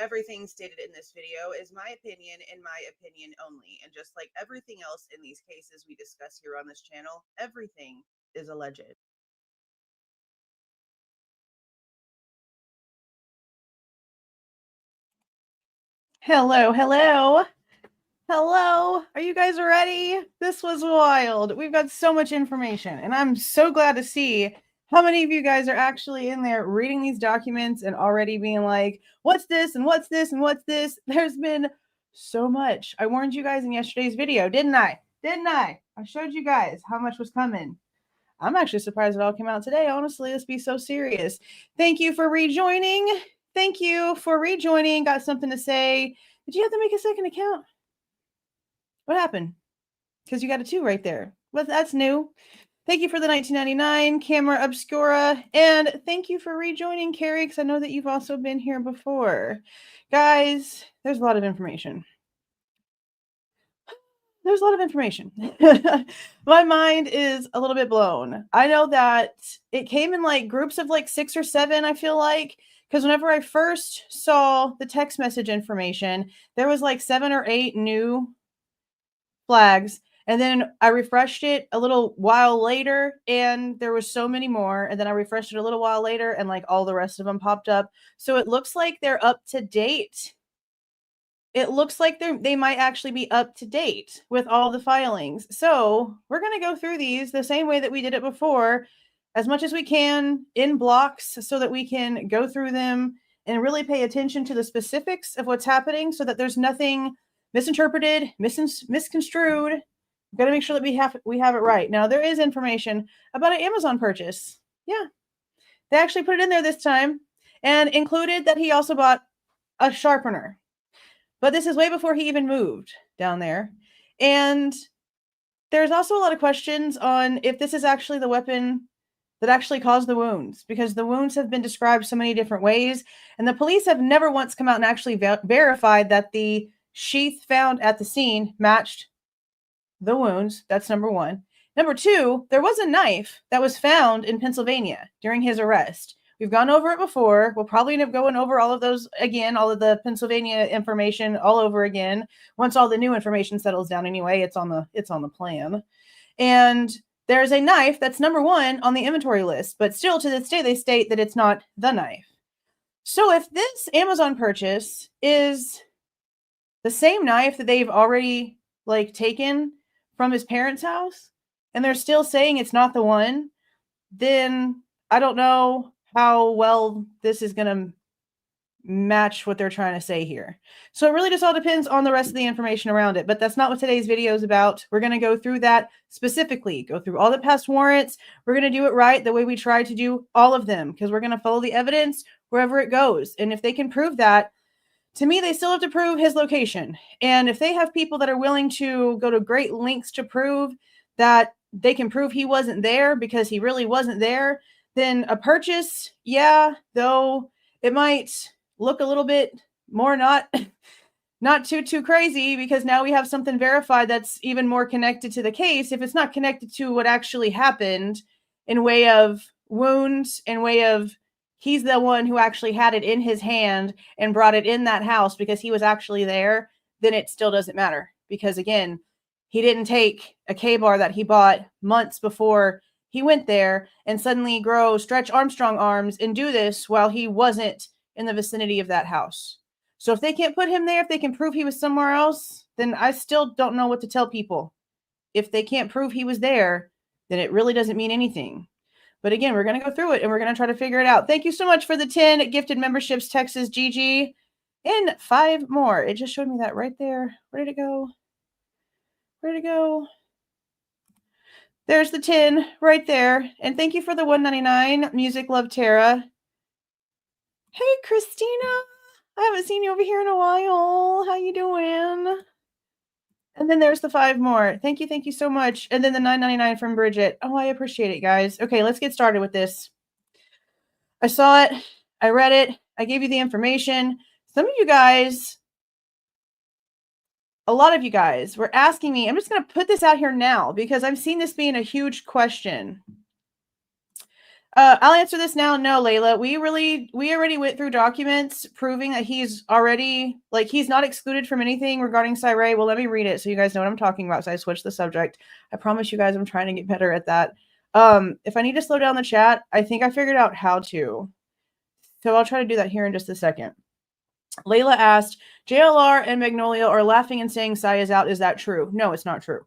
everything stated in this video is my opinion and my opinion only. And just like everything else in these cases we discuss here on this channel, everything is alleged. Hello, hello. Hello. Are you guys ready? This was wild. We've got so much information, and I'm so glad to see how many of you guys are actually in there reading these documents and already being like, what's this and what's this and what's this? There's been so much. I warned you guys in yesterday's video, didn't I? Didn't I? I showed you guys how much was coming. I'm actually surprised it all came out today. Honestly, let's be so serious. Thank you for rejoining. Thank you for rejoining. Got something to say. Did you have to make a second account? What happened? Because you got a 2 right there. Well, that's new. Thank you for the 1999 Camera Obscura. And thank you for rejoining, Carrie, because I know that you've also been here before. Guys, there's a lot of information. There's a lot of information. My mind is a little bit blown. I know that it came in like groups of like 6 or 7, I feel like. Because whenever I first saw the text message information, there was like 7 or 8 new flags. And then I refreshed it a little while later and there was so many more. And then I refreshed it a little while later and like all the rest of them popped up. So it looks like they're up to date. It looks like they might actually be up to date with all the filings. So we're going to go through these the same way that we did it before, as much as we can in blocks so that we can go through them and really pay attention to the specifics of what's happening so that there's nothing misinterpreted, misconstrued. We've got to make sure that we have it right. Now, there is information about an Amazon purchase. Yeah, they actually put it in there this time and included that he also bought a sharpener. But this is way before he even moved down there. And there's also a lot of questions on if this is actually the weapon that actually caused the wounds, because the wounds have been described so many different ways. And the police have never once come out and actually verified that the sheath found at the scene matched the wounds. That's number one. Number two, there was a knife that was found in Pennsylvania during his arrest. We've gone over it before. We'll probably end up going over all of those again, all of the Pennsylvania information all over again. Once all the new information settles down anyway, it's on the plan. And there's a knife that's number 1 on the inventory list, but still to this day, they state that it's not the knife. So if this Amazon purchase is the same knife that they've already like taken from his parents' house, and they're still saying it's not the one, then I don't know how well this is going to match what they're trying to say here. So it really just all depends on the rest of the information around it, but that's not what today's video is about. We're going to go through that specifically, go through all the past warrants. We're going to do it right the way we try to do all of them, because we're going to follow the evidence wherever it goes. And if they can prove that, to me, they still have to prove his location. And if they have people that are willing to go to great lengths to prove that they can prove he wasn't there because he really wasn't there, then a purchase, yeah, though it might look a little bit more not too crazy, because now we have something verified that's even more connected to the case. If it's not connected to what actually happened in way of wounds, in way of he's the one who actually had it in his hand and brought it in that house because he was actually there, then it still doesn't matter. Because again, he didn't take a K-bar that he bought months before he went there and suddenly grow Stretch Armstrong arms and do this while he wasn't in the vicinity of that house. So if they can't put him there, if they can prove he was somewhere else, then I still don't know what to tell people. If they can't prove he was there, then it really doesn't mean anything. But again, we're going to go through it and we're going to try to figure it out. Thank you so much for the 10 gifted memberships, Texas GG. And 5 more. It just showed me that right there. Where did it go? Where did it go? There's the 10 right there. And thank you for the $1.99. Music Love Tara. Hey, Christina. I haven't seen you over here in a while. How you doing? And then there's the 5 more. Thank you so much. And then the $9.99 from Bridget. Oh, I appreciate it, guys. Okay, let's get started with this. I saw it. I read it. I gave you the information. Some of you guys, a lot of you guys were asking me. I'm just going to put this out here now because I've seen this being a huge question. I'll answer this now. No, Layla, we already went through documents proving that he's already, like, he's not excluded from anything regarding Cyray. Well, let me read it so you guys know what I'm talking about. So I switched the subject. I promise you guys I'm trying to get better at that. If I need to slow down the chat, I think I figured out how to. So I'll try to do that here in just a second. Layla asked, JLR and Magnolia are laughing and saying Sai is out. Is that true? No, it's not true.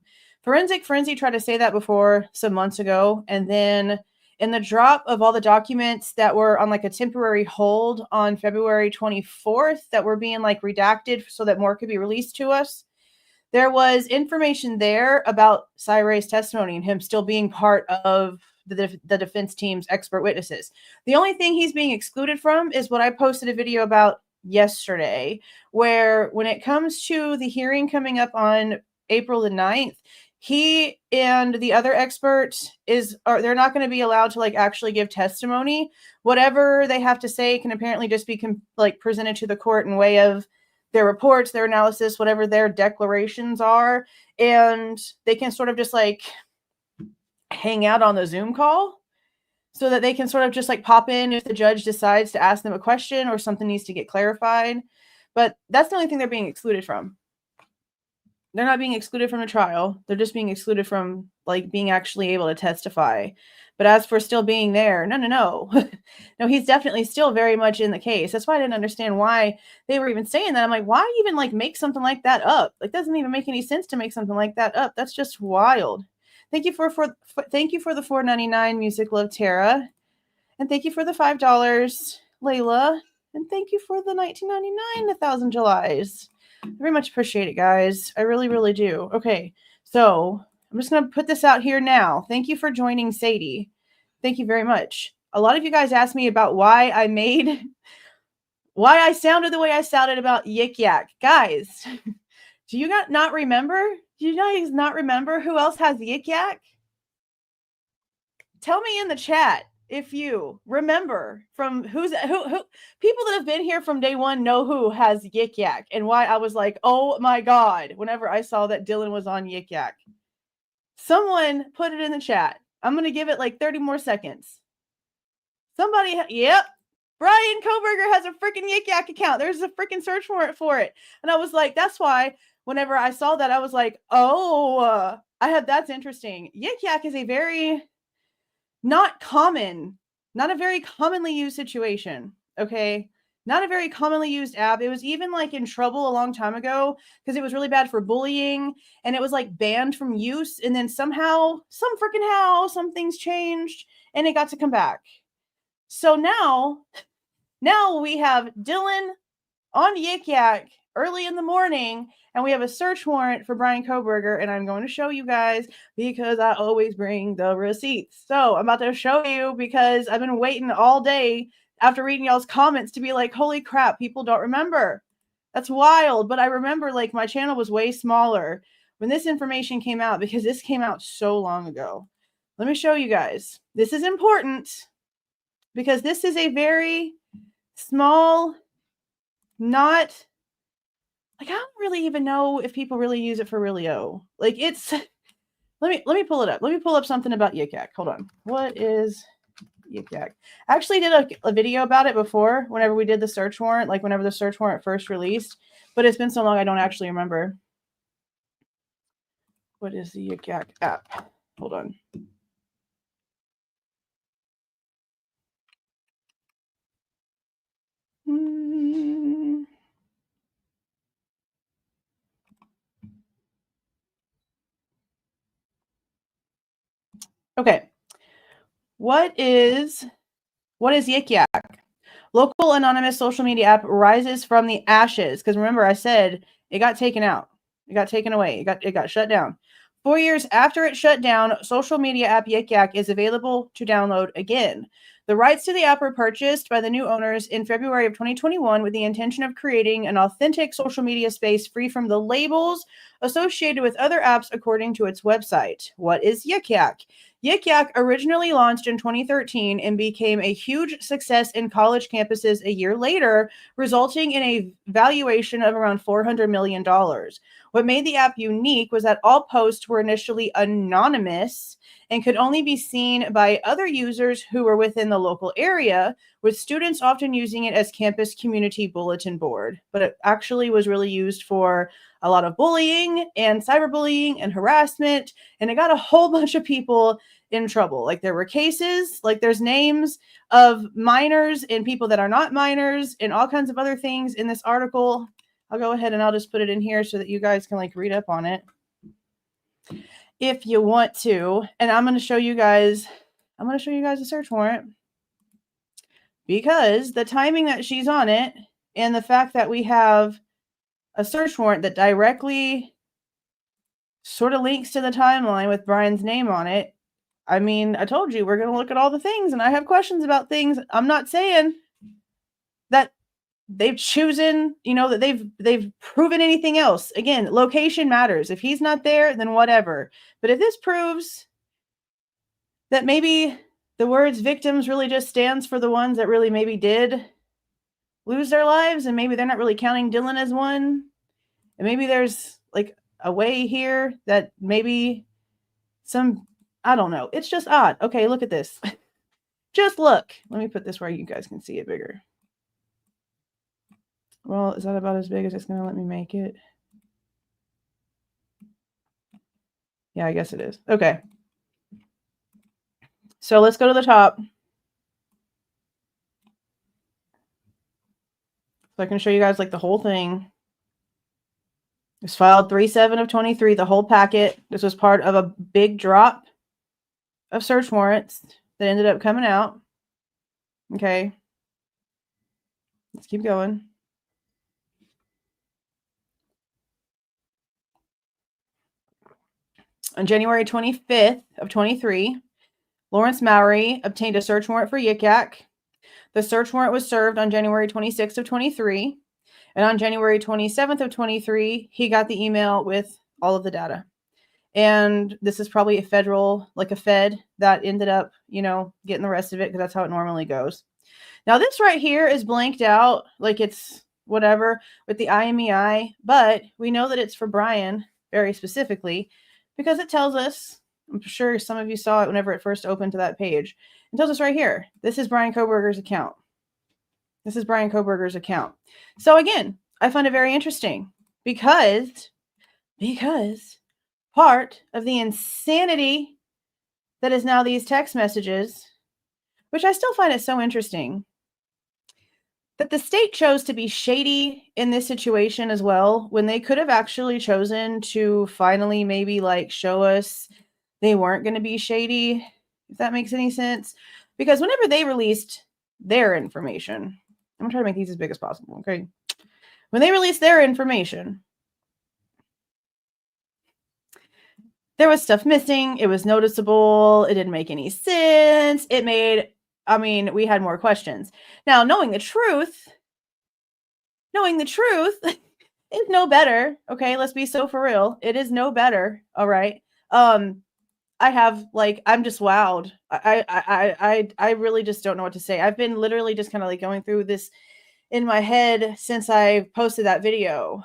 Forensic Frenzy tried to say that before some months ago. And then in the drop of all the documents that were on like a temporary hold on February 24th that were being like redacted so that more could be released to us, there was information there about Cyray's testimony and him still being part of the defense team's expert witnesses. The only thing he's being excluded from is what I posted a video about yesterday, where when it comes to the hearing coming up on April the 9th, he and the other expert they're not going to be allowed to like actually give testimony. Whatever they have to say can apparently just be like presented to the court in way of their reports, their analysis, whatever their declarations are, and they can sort of just like hang out on the Zoom call so that they can sort of just like pop in if the judge decides to ask them a question or something needs to get clarified. But that's the only thing they're being excluded from. They're not being excluded from the trial. They're just being excluded from like being actually able to testify. But as for still being there, no. No, he's definitely still very much in the case. That's why I didn't understand why they were even saying that. I'm like, why even like make something like that up? Like, doesn't even make any sense to make something like that up. That's just wild. Thank you for the $4.99 Music Love Tara, and thank you for the $5 Layla, and thank you for the $19.99 1,000 Julys. I very much appreciate it, guys. I really, really do. Okay, so I'm just going to put this out here now. Thank you for joining Sadie. Thank you very much. A lot of you guys asked me about why I sounded the way I sounded about Yik Yak. Guys, do you not remember? Do you guys not remember who else has Yik Yak? Tell me in the chat if you remember from who people that have been here from day one know who has Yik Yak and why I was like, oh my God, whenever I saw that Dylan was on Yik Yak. Someone put it in the chat. I'm going to give it like 30 more seconds. Somebody, yep. Bryan Kohberger has a freaking Yik Yak account. There's a freaking search warrant for it. And I was like, that's why whenever I saw that, I was like, oh, that's interesting. Yik Yak is a very not a very commonly used situation. Okay. Not a very commonly used app. It was even like in trouble a long time ago because it was really bad for bullying and it was like banned from use. And then somehow, some things changed and it got to come back. So now we have Dylan on Yik Yak early in the morning and we have a search warrant for Bryan Kohberger, and I'm going to show you guys because I always bring the receipts. So I'm about to show you because I've been waiting all day after reading y'all's comments to be like, holy crap, people don't remember. That's wild. But I remember like my channel was way smaller when this information came out because this came out so long ago. Let me show you guys. This is important because this is a very small, not like, I don't really even know if people really use it for realio. Like it's, let me pull it up. Let me pull up something about Yik Yak. Hold on. What is Yik Yak? I actually did a video about it before whenever we did the search warrant, like whenever the search warrant first released, but it's been so long I don't actually remember. What is the Yik Yak app? Hold on. Okay. What is Yik Yak? Local anonymous social media app rises from the ashes. Because remember, I said it got taken out. It got taken away. It got shut down. 4 years after it shut down, social media app Yik Yak is available to download again. The rights to the app were purchased by the new owners in February of 2021 with the intention of creating an authentic social media space free from the labels associated with other apps according to its website. What is Yik Yak? YikYak originally launched in 2013 and became a huge success in college campuses a year later, resulting in a valuation of around $400 million. What made the app unique was that all posts were initially anonymous and could only be seen by other users who were within the local area, with students often using it as campus community bulletin board. But it actually was really used for a lot of bullying and cyberbullying and harassment, and it got a whole bunch of people in trouble. Like there were cases, like there's names of minors and people that are not minors and all kinds of other things in this article. I'll go ahead and I'll just put it in here so that you guys can like read up on it if you want to. And I'm going to show you guys a search warrant, because the timing that she's on it and the fact that we have a search warrant that directly sort of links to the timeline with Bryan's name on it. I mean, I told you we're going to look at all the things, and I have questions about things. I'm not saying that they've chosen, that they've proven anything else. Again, location matters. If he's not there, then whatever. But if this proves that maybe the words victims really just stands for the ones that really maybe did lose their lives, and maybe they're not really counting Dylan as one, and maybe there's like a way here that maybe I don't know. It's just odd. Okay, look at this. Just look. Let me put this where you guys can see it bigger. Well, is that about as big as it's going to let me make it? Yeah, I guess it is. Okay. So let's go to the top. So I can show you guys like the whole thing. It was filed 3/7 of 23, the whole packet. This was part of a big drop of search warrants that ended up coming out. Okay. Let's keep going. On January 25th of 23, Lawrence Mowry obtained a search warrant for Yik Yak. The search warrant was served on January 26th of 23. And on January 27th of 23, he got the email with all of the data. And this is probably a fed that ended up, getting the rest of it, because that's how it normally goes. Now, this right here is blanked out, like it's whatever with the IMEI, but we know that it's for Bryan very specifically, because it tells us, I'm sure some of you saw it whenever it first opened to that page. It tells us right here, this is Bryan Kohberger's account. This is Bryan Kohberger's account. So again, I find it very interesting because part of the insanity that is now these text messages, which I still find it so interesting, that the state chose to be shady in this situation as well, when they could have actually chosen to finally maybe like show us they weren't going to be shady, if that makes any sense. Because whenever they released their information, I'm going to try to make these as big as possible, okay? When they released their information, there was stuff missing. It was noticeable. It didn't make any sense. We had more questions. Now, knowing the truth is no better. Okay, let's be so for real. It is no better. All right. I'm just wowed. I really just don't know what to say. I've been literally just kind of like going through this in my head since I posted that video.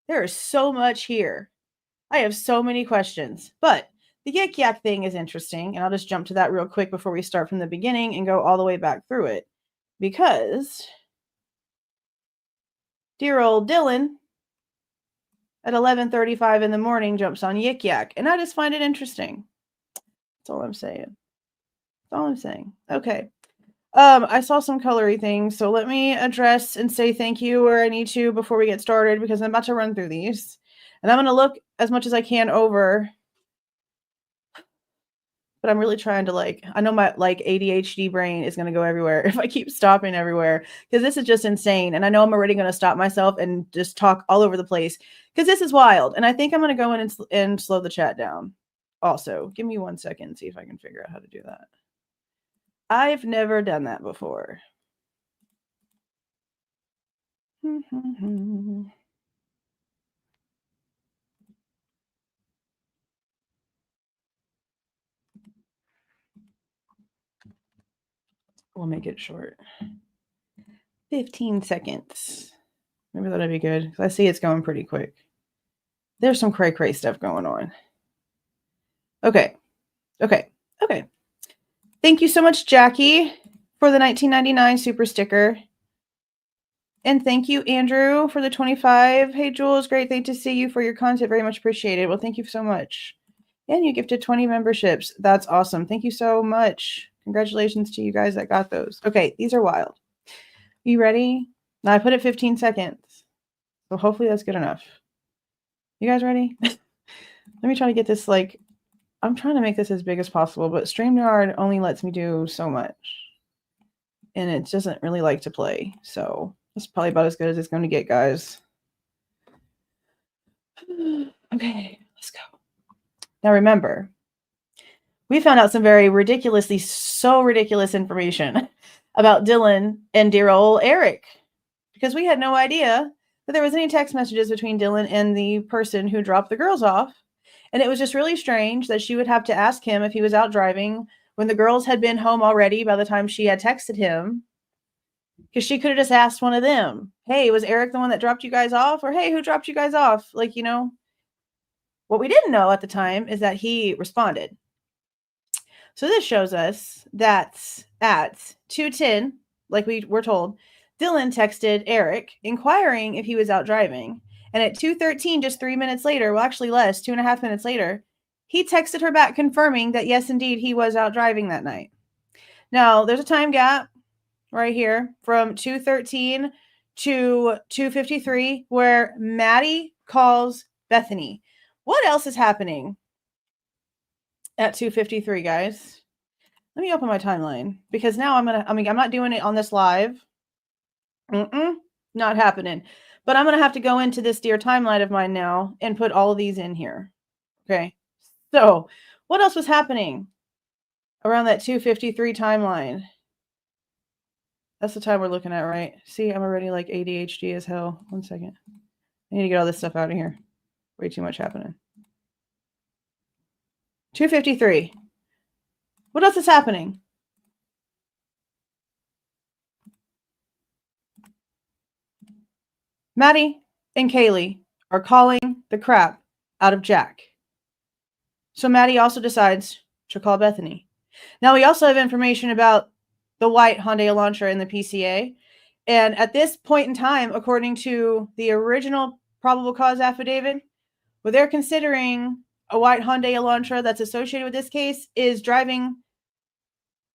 There is so much here. I have so many questions, but the Yik Yak thing is interesting, and I'll just jump to that real quick before we start from the beginning and go all the way back through it, because dear old Dylan at 11:35 in the morning jumps on Yik Yak, and I just find it interesting. That's all I'm saying. Okay. I saw some colory things, so let me address and say thank you where I need to before we get started, because I'm about to run through these. And I'm going to look as much as I can over, but I'm really trying to I know my ADHD brain is going to go everywhere if I keep stopping everywhere, because this is just insane. And I know I'm already going to stop myself and just talk all over the place, because this is wild. And I think I'm going to go in and slow the chat down. Also, give me 1 second and see if I can figure out how to do that. I've never done that before. We'll make it short. 15 seconds. Maybe that'll be good. I see it's going pretty quick. There's some cray-cray stuff going on. Okay. Thank you so much, Jackie, for the 1999 super sticker. And thank you, Andrew, for the 25. Hey, Jules, great thing to see you for your content. Very much appreciated. Well, thank you so much. And you gifted 20 memberships. That's awesome. Thank you so much. Congratulations to you guys that got those. Okay, these are wild. You ready? Now I put it 15 seconds. So hopefully that's good enough. You guys ready? Let me try to get this, like, I'm trying to make this as big as possible, but StreamYard only lets me do so much. And it doesn't really like to play. So it's probably about as good as it's going to get, guys. Okay, let's go. Now remember, we found out some very ridiculous information about Dylan and dear old Eric, because we had no idea that there was any text messages between Dylan and the person who dropped the girls off. And it was just really strange that she would have to ask him if he was out driving when the girls had been home already by the time she had texted him. Because she could have just asked one of them, hey, was Eric the one that dropped you guys off? Or, hey, who dropped you guys off? Like, you know, what we didn't know at the time is that he responded. So this shows us that at 2:10, like we were told, Dylan texted Eric inquiring if he was out driving. And at 2:13, just 3 minutes later, well, actually less, 2.5 minutes later, he texted her back confirming that, yes, indeed, he was out driving that night. Now, there's a time gap right here from 2:13 to 2:53 where Maddie calls Bethany. What else is happening at 2:53, guys? Let me open my timeline, because now I'm not doing it on this live. Not happening. But I'm going to have to go into this dear timeline of mine now and put all of these in here. Okay. So what else was happening around that 2:53 timeline? That's the time we're looking at, right? See, I'm already like ADHD as hell. 1 second. I need to get all this stuff out of here. Way too much happening. 2:53. What else is happening? Maddie and Kaylee are calling the crap out of Jack. So Maddie also decides to call Bethany. Now we also have information about the white Hyundai Elantra in the PCA. And at this point in time, according to the original probable cause affidavit, what they're considering a white Hyundai Elantra that's associated with this case is driving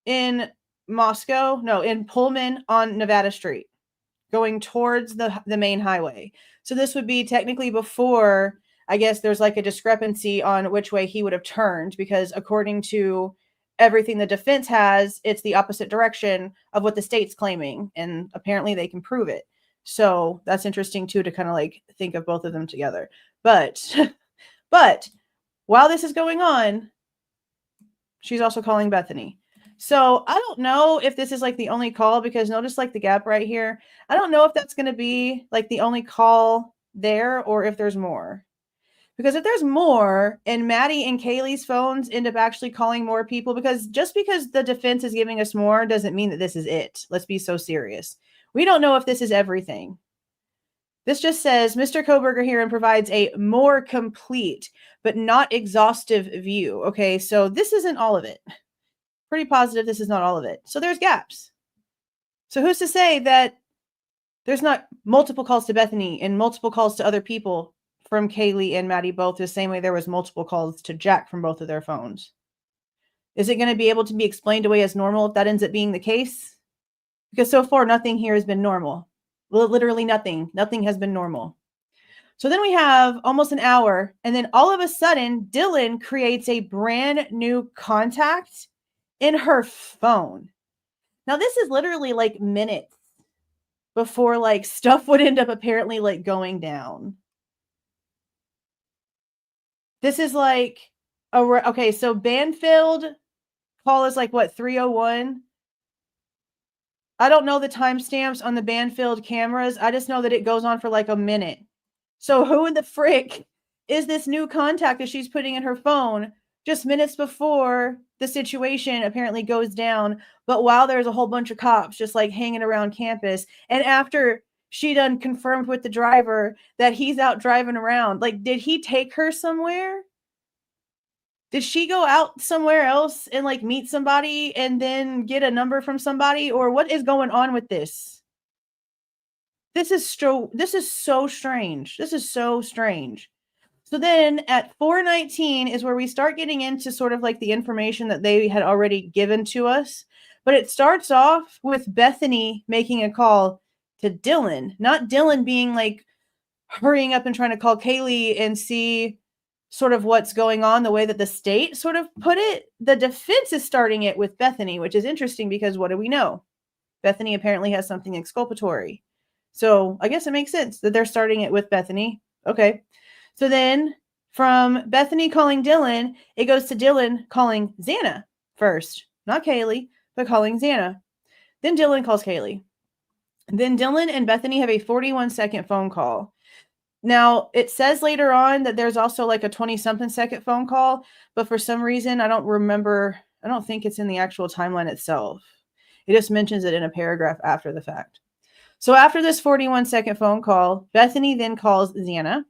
in Pullman on Nevada Street, going towards the main highway. So this would be technically before, I guess there's like a discrepancy on which way he would have turned, because according to everything the defense has, it's the opposite direction of what the state's claiming. And apparently they can prove it. So that's interesting too, to kind of like think of both of them together. But while this is going on, she's also calling Bethany. So I don't know if this is like the only call, because notice like the gap right here. I don't know if that's going to be like the only call there, or if there's more. Because if there's more and Maddie and Kaylee's phones end up actually calling more people, because just because the defense is giving us more doesn't mean that this is it. Let's be so serious. We don't know if this is everything. This just says Mr. Kohberger here and provides a more complete but not exhaustive view. Okay, so this isn't all of it. Pretty positive this is not all of it. So there's gaps. So who's to say that there's not multiple calls to Bethany and multiple calls to other people from Kaylee and Maddie both, the same way there was multiple calls to Jack from both of their phones? Is it going to be able to be explained away as normal if that ends up being the case? Because so far, nothing here has been normal. Well, literally nothing. Nothing has been normal. So then we have almost an hour, and then all of a sudden, Dylan creates a brand new contact in her phone. Now, this is literally like minutes before like stuff would end up apparently like going down. This is like, okay, so Banfield call is like what, 3:01? I don't know the timestamps on the Banfield cameras. I just know that it goes on for like a minute. So who in the frick is this new contact that she's putting in her phone just minutes before the situation apparently goes down, but while there's a whole bunch of cops just like hanging around campus, and after she done confirmed with the driver that he's out driving around, like, did he take her somewhere? Did she go out somewhere else and like meet somebody and then get a number from somebody, or what is going on with this? This is so strange. This is so strange. So then at 4:19 is where we start getting into sort of like the information that they had already given to us. But it starts off with Bethany making a call to Dylan, not Dylan being like hurrying up and trying to call Kaylee and see sort of what's going on the way that the state sort of put it. The defense is starting it with Bethany, which is interesting because what do we know? Bethany apparently has something exculpatory. So I guess it makes sense that they're starting it with Bethany. Okay. So then from Bethany calling Dylan, it goes to Dylan calling Xana first. Not Kaylee, but calling Xana. Then Dylan calls Kaylee. Then Dylan and Bethany have a 41-second phone call. Now, it says later on that there's also like a 20-something second phone call, but for some reason, I don't think it's in the actual timeline itself. It just mentions it in a paragraph after the fact. So after this 41-second phone call, Bethany then calls Xana,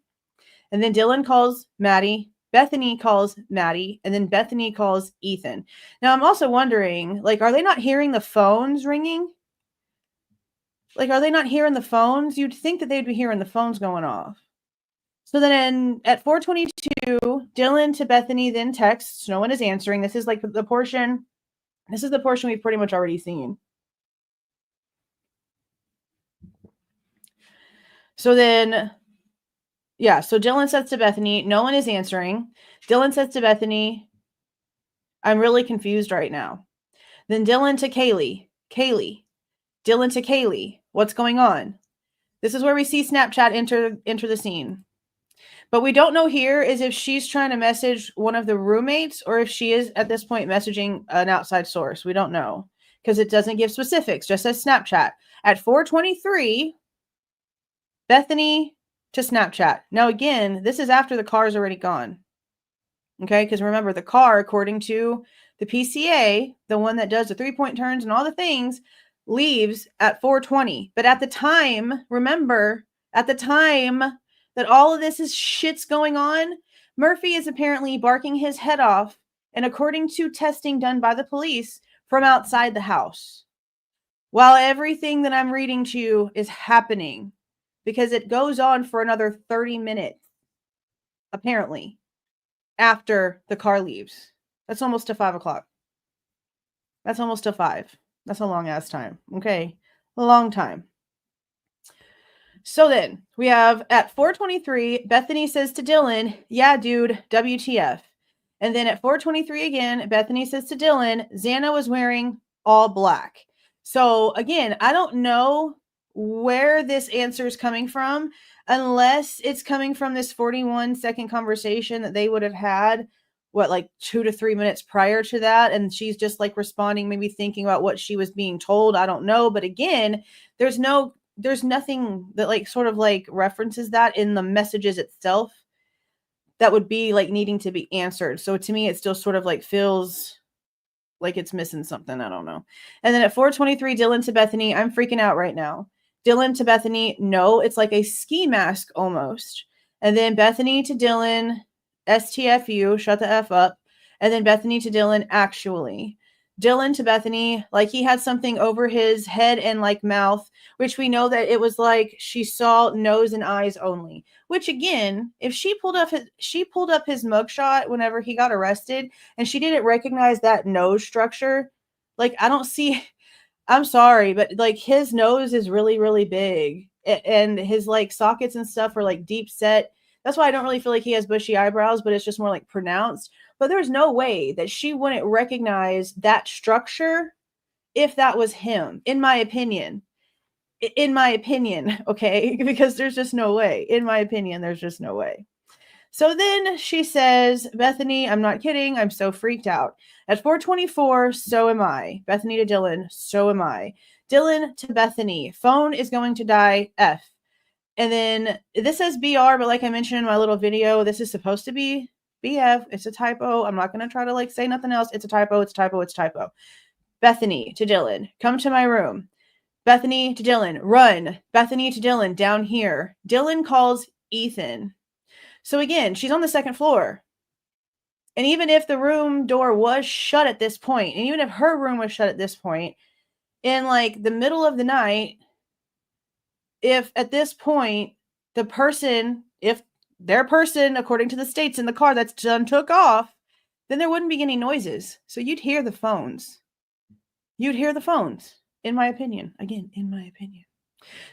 and then Dylan calls Maddie, Bethany calls Maddie, and then Bethany calls Ethan. Now, I'm also wondering, like, are they not hearing the phones ringing? Like, are they not hearing the phones? You'd think that they'd be hearing the phones going off. So then at 4:22, Dylan to Bethany then texts. No one is answering. This is like the portion. This is the portion we've pretty much already seen. So then, yeah, so Dylan says to Bethany, no one is answering. Dylan says to Bethany, I'm really confused right now. Then Dylan to Kaylee. Dylan to Kaylee. What's going on? This is where we see Snapchat enter the scene. But we don't know here is if she's trying to message one of the roommates or if she is at this point messaging an outside source. We don't know because it doesn't give specifics, just says Snapchat. At 4:23, Bethany to Snapchat. Now, again, this is after the car is already gone. Okay, because remember, the car, according to the PCA, the one that does the 3-point turns and all the things, leaves at 4:20. But at the time, remember, at the time that all of this shit's going on, Murphy is apparently barking his head off, and according to testing done by the police, from outside the house. While everything that I'm reading to you is happening, because it goes on for another 30 minutes, apparently, after the car leaves. That's almost to 5 o'clock. That's almost to 5. That's a long ass time. Okay. A long time. So then we have at 4:23, Bethany says to Dylan, yeah, dude, WTF. And then at 4:23 again, Bethany says to Dylan, Xana was wearing all black. So again, I don't know where this answer is coming from, unless it's coming from this 41-second conversation that they would have had, like 2 to 3 minutes prior to that. And she's just like responding, maybe thinking about what she was being told. I don't know. But again, there's nothing that like sort of like references that in the messages itself that would be like needing to be answered. So to me, it still sort of like feels like it's missing something. I don't know. And then at 4:23, Dylan to Bethany, I'm freaking out right now. Dylan to Bethany, no, it's like a ski mask almost. And then Bethany to Dylan, STFU, shut the F up. And then Bethany to Dylan, actually. Dylan to Bethany, like he had something over his head and like mouth, which we know that it was like she saw nose and eyes only. Which again, if she pulled up his mugshot whenever he got arrested, and she didn't recognize that nose structure, like I don't see. I'm sorry, but like his nose is really, really big, and his like sockets and stuff are like deep set. That's why I don't really feel like he has bushy eyebrows, but it's just more like pronounced. But there's no way that she wouldn't recognize that structure if that was him, in my opinion. In my opinion, okay? Because there's just no way. In my opinion, there's just no way. So then she says, Bethany, I'm not kidding. I'm so freaked out. At 4:24, so am I. Bethany to Dylan, so am I. Dylan to Bethany, phone is going to die, F. And then this says BR, but like I mentioned in my little video, this is supposed to be BF, it's a typo. I'm not going to try to like say nothing else. It's a typo. It's a typo. It's a typo. Bethany to Dylan, come to my room. Bethany to Dylan, run. Bethany to Dylan, down here. Dylan calls Ethan. So again, she's on the second floor. And even if the room door was shut at this point, and even if her room was shut at this point, in like the middle of the night, if at this point the person, if their person, according to the states in the car that's done took off, then there wouldn't be any noises. So you'd hear the phones. You'd hear the phones, in my opinion. Again, in my opinion.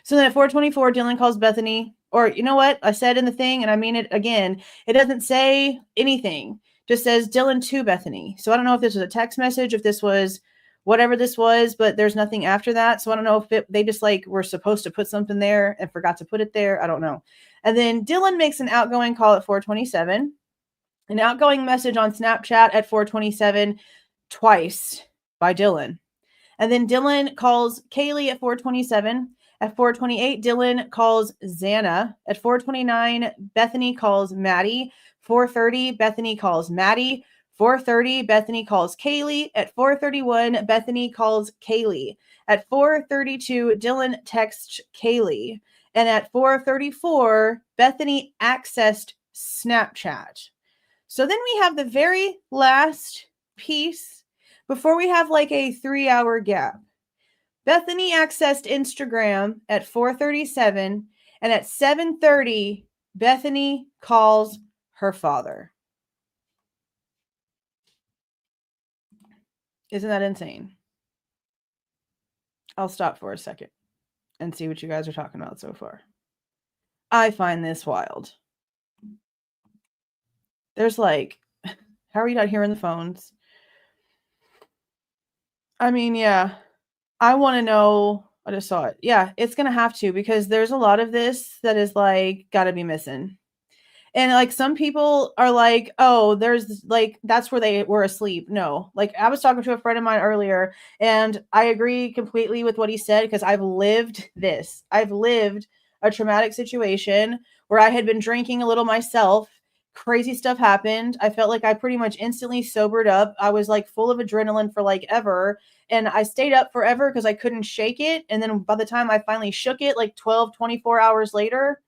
So then at 4:24, Dylan calls Bethany, or you know what? I said in the thing, and I mean it again. It doesn't say anything. Just says Dylan to Bethany. So I don't know if this was a text message, if this was whatever this was, but there's nothing after that. So I don't know if they just like were supposed to put something there and forgot to put it there. I don't know. And then Dylan makes an outgoing call at 4:27, an outgoing message on Snapchat at 4:27 twice by Dylan. And then Dylan calls Kaylee at 4:27. At 4:28, Dylan calls Xana. At 4:29, Bethany calls Maddie. 4:30, Bethany calls Maddie. 4:30, Bethany calls Kaylee. At 4:31, Bethany calls Kaylee. At 4:32, Dylan texts Kaylee. And at 4:34, Bethany accessed Snapchat. So then we have the very last piece before we have like a 3-hour gap. Bethany accessed Instagram at 4:37, and at 7:30, Bethany calls her father. Isn't that insane? I'll stop for a second and see what you guys are talking about so far. I find this wild. There's like, how are you not hearing the phones? I mean, yeah. I want to know. I just saw it. Yeah, it's going to have to, because there's a lot of this that is like got to be missing. And like some people are like, oh, there's like, that's where they were asleep. No, like I was talking to a friend of mine earlier, and I agree completely with what he said, because I've lived this. I've lived a traumatic situation where I had been drinking a little myself. Crazy stuff happened. I felt like I pretty much instantly sobered up. I was like full of adrenaline for like ever. And I stayed up forever because I couldn't shake it. And then by the time I finally shook it, like 12, 24 hours later,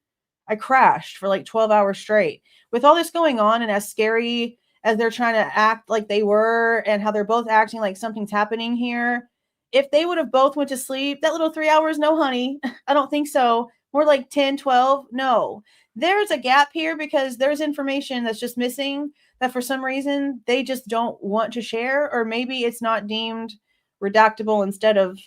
I crashed for like 12 hours straight. With all this going on, and as scary as they're trying to act like they were, and how they're both acting like something's happening here, if they would have both went to sleep, that little 3 hours, no honey, I don't think so. More like 10, 12, no. There's a gap here because there's information that's just missing that for some reason they just don't want to share, or maybe it's not deemed redactable instead of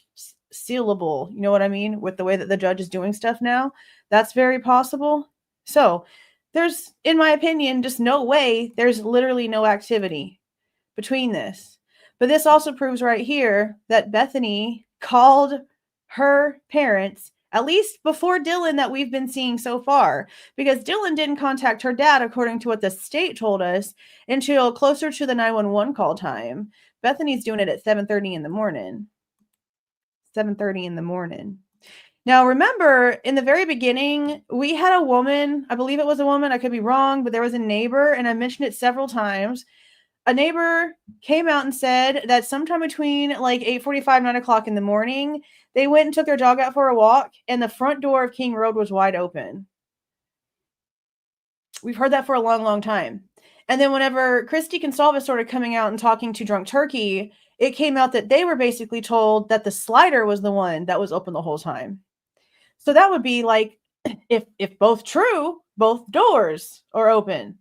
sealable. You know what I mean? With the way that the judge is doing stuff now, that's very possible. So there's, in my opinion, just no way. There's literally no activity between this. But this also proves right here that Bethany called her parents, at least before Dylan, that we've been seeing so far, because Dylan didn't contact her dad, according to what the state told us, until closer to the 911 call time. Bethany's doing it at 7:30 in the morning. 7:30 in the morning. Now, remember, in the very beginning, we had a woman, I believe it was a woman, I could be wrong, but there was a neighbor, and I mentioned it several times. A neighbor came out and said that sometime between like 8:45, 9 o'clock in the morning, they went and took their dog out for a walk, and the front door of King Road was wide open. We've heard that for a long, long time. And then whenever Christy Goncalves started coming out and talking to Drunk Turkey, it came out that they were basically told that the slider was the one that was open the whole time. So that would be like, if both true, both doors are open.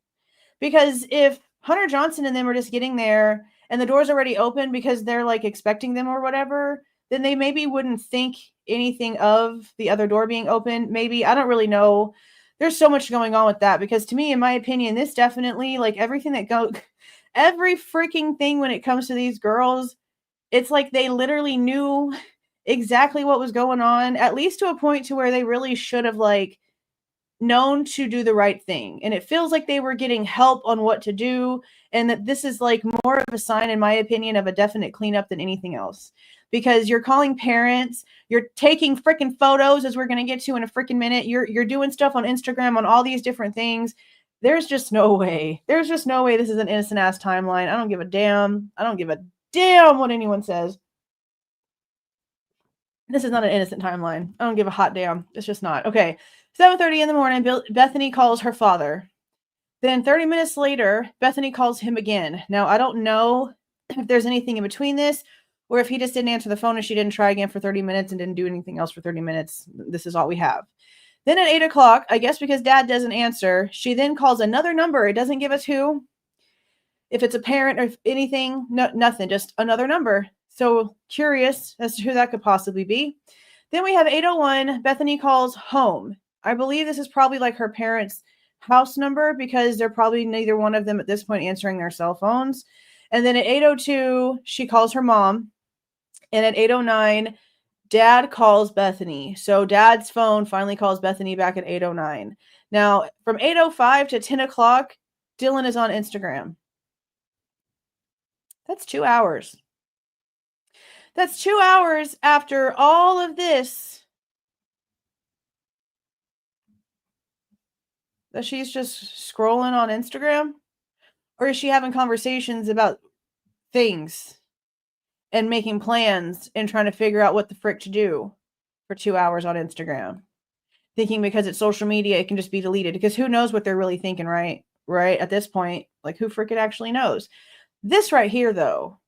Because if Hunter Johnson and them are just getting there and the door's already open because they're like expecting them or whatever, then they maybe wouldn't think anything of the other door being open. Maybe, I don't really know. There's so much going on with that, because to me, in my opinion, this definitely, like everything that every freaking thing when it comes to these girls, it's like they literally knew exactly what was going on, at least to a point to where they really should have like known to do the right thing. And it feels like they were getting help on what to do, and that this is like more of a sign, in my opinion, of a definite cleanup than anything else. Because you're calling parents, you're taking freaking photos, as we're going to get to in a freaking minute. You're doing stuff on Instagram, on all these different things. There's just no way. There's just no way this is an innocent ass timeline. I don't give a damn. I don't give a damn what anyone says. This is not an innocent timeline. I don't give a hot damn. It's just not. Okay. 7:30 in the morning, Bethany calls her father. Then 30 minutes later, Bethany calls him again. Now, I don't know if there's anything in between this or if he just didn't answer the phone and she didn't try again for 30 minutes and didn't do anything else for 30 minutes. This is all we have. Then at 8 o'clock, I guess because dad doesn't answer, she then calls another number. It doesn't give us who, if it's a parent or anything, no, nothing, just another number. So curious as to who that could possibly be. Then we have 8:01. Bethany calls home. I believe this is probably like her parents' house number because they're probably neither one of them at this point answering their cell phones. And then at 8:02, she calls her mom. And at 8:09, dad calls Bethany. So dad's phone finally calls Bethany back at 8:09. Now, from 8:05 to 10 o'clock, Dylan is on Instagram. That's 2 hours. That's 2 hours after all of this that she's just scrolling on Instagram? Or is she having conversations about things and making plans and trying to figure out what the frick to do for 2 hours on Instagram? Thinking because it's social media, it can just be deleted. Because who knows what they're really thinking, right? Right? At this point, like who frickin' actually knows? This right here, though.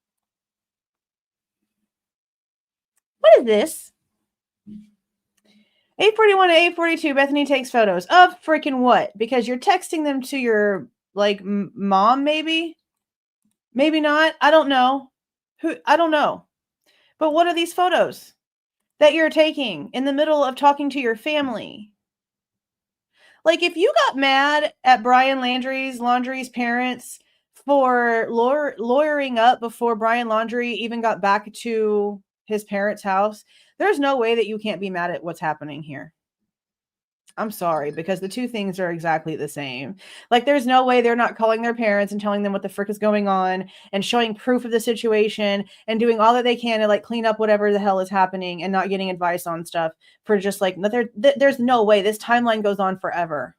What is this? 8:41 to 8:42, Bethany takes photos of freaking what? Because you're texting them to your, like, mom, maybe? Maybe not. I don't know. I don't know. But what are these photos that you're taking in the middle of talking to your family? Like, if you got mad at Brian Laundrie's parents for lawyering up before Brian Laundrie even got back to his parents' house, there's no way that you can't be mad at what's happening here. I'm sorry, because the two things are exactly the same. Like, there's no way they're not calling their parents and telling them what the frick is going on and showing proof of the situation and doing all that they can to, like, clean up whatever the hell is happening and not getting advice on stuff for just, like, there's no way. This timeline goes on forever.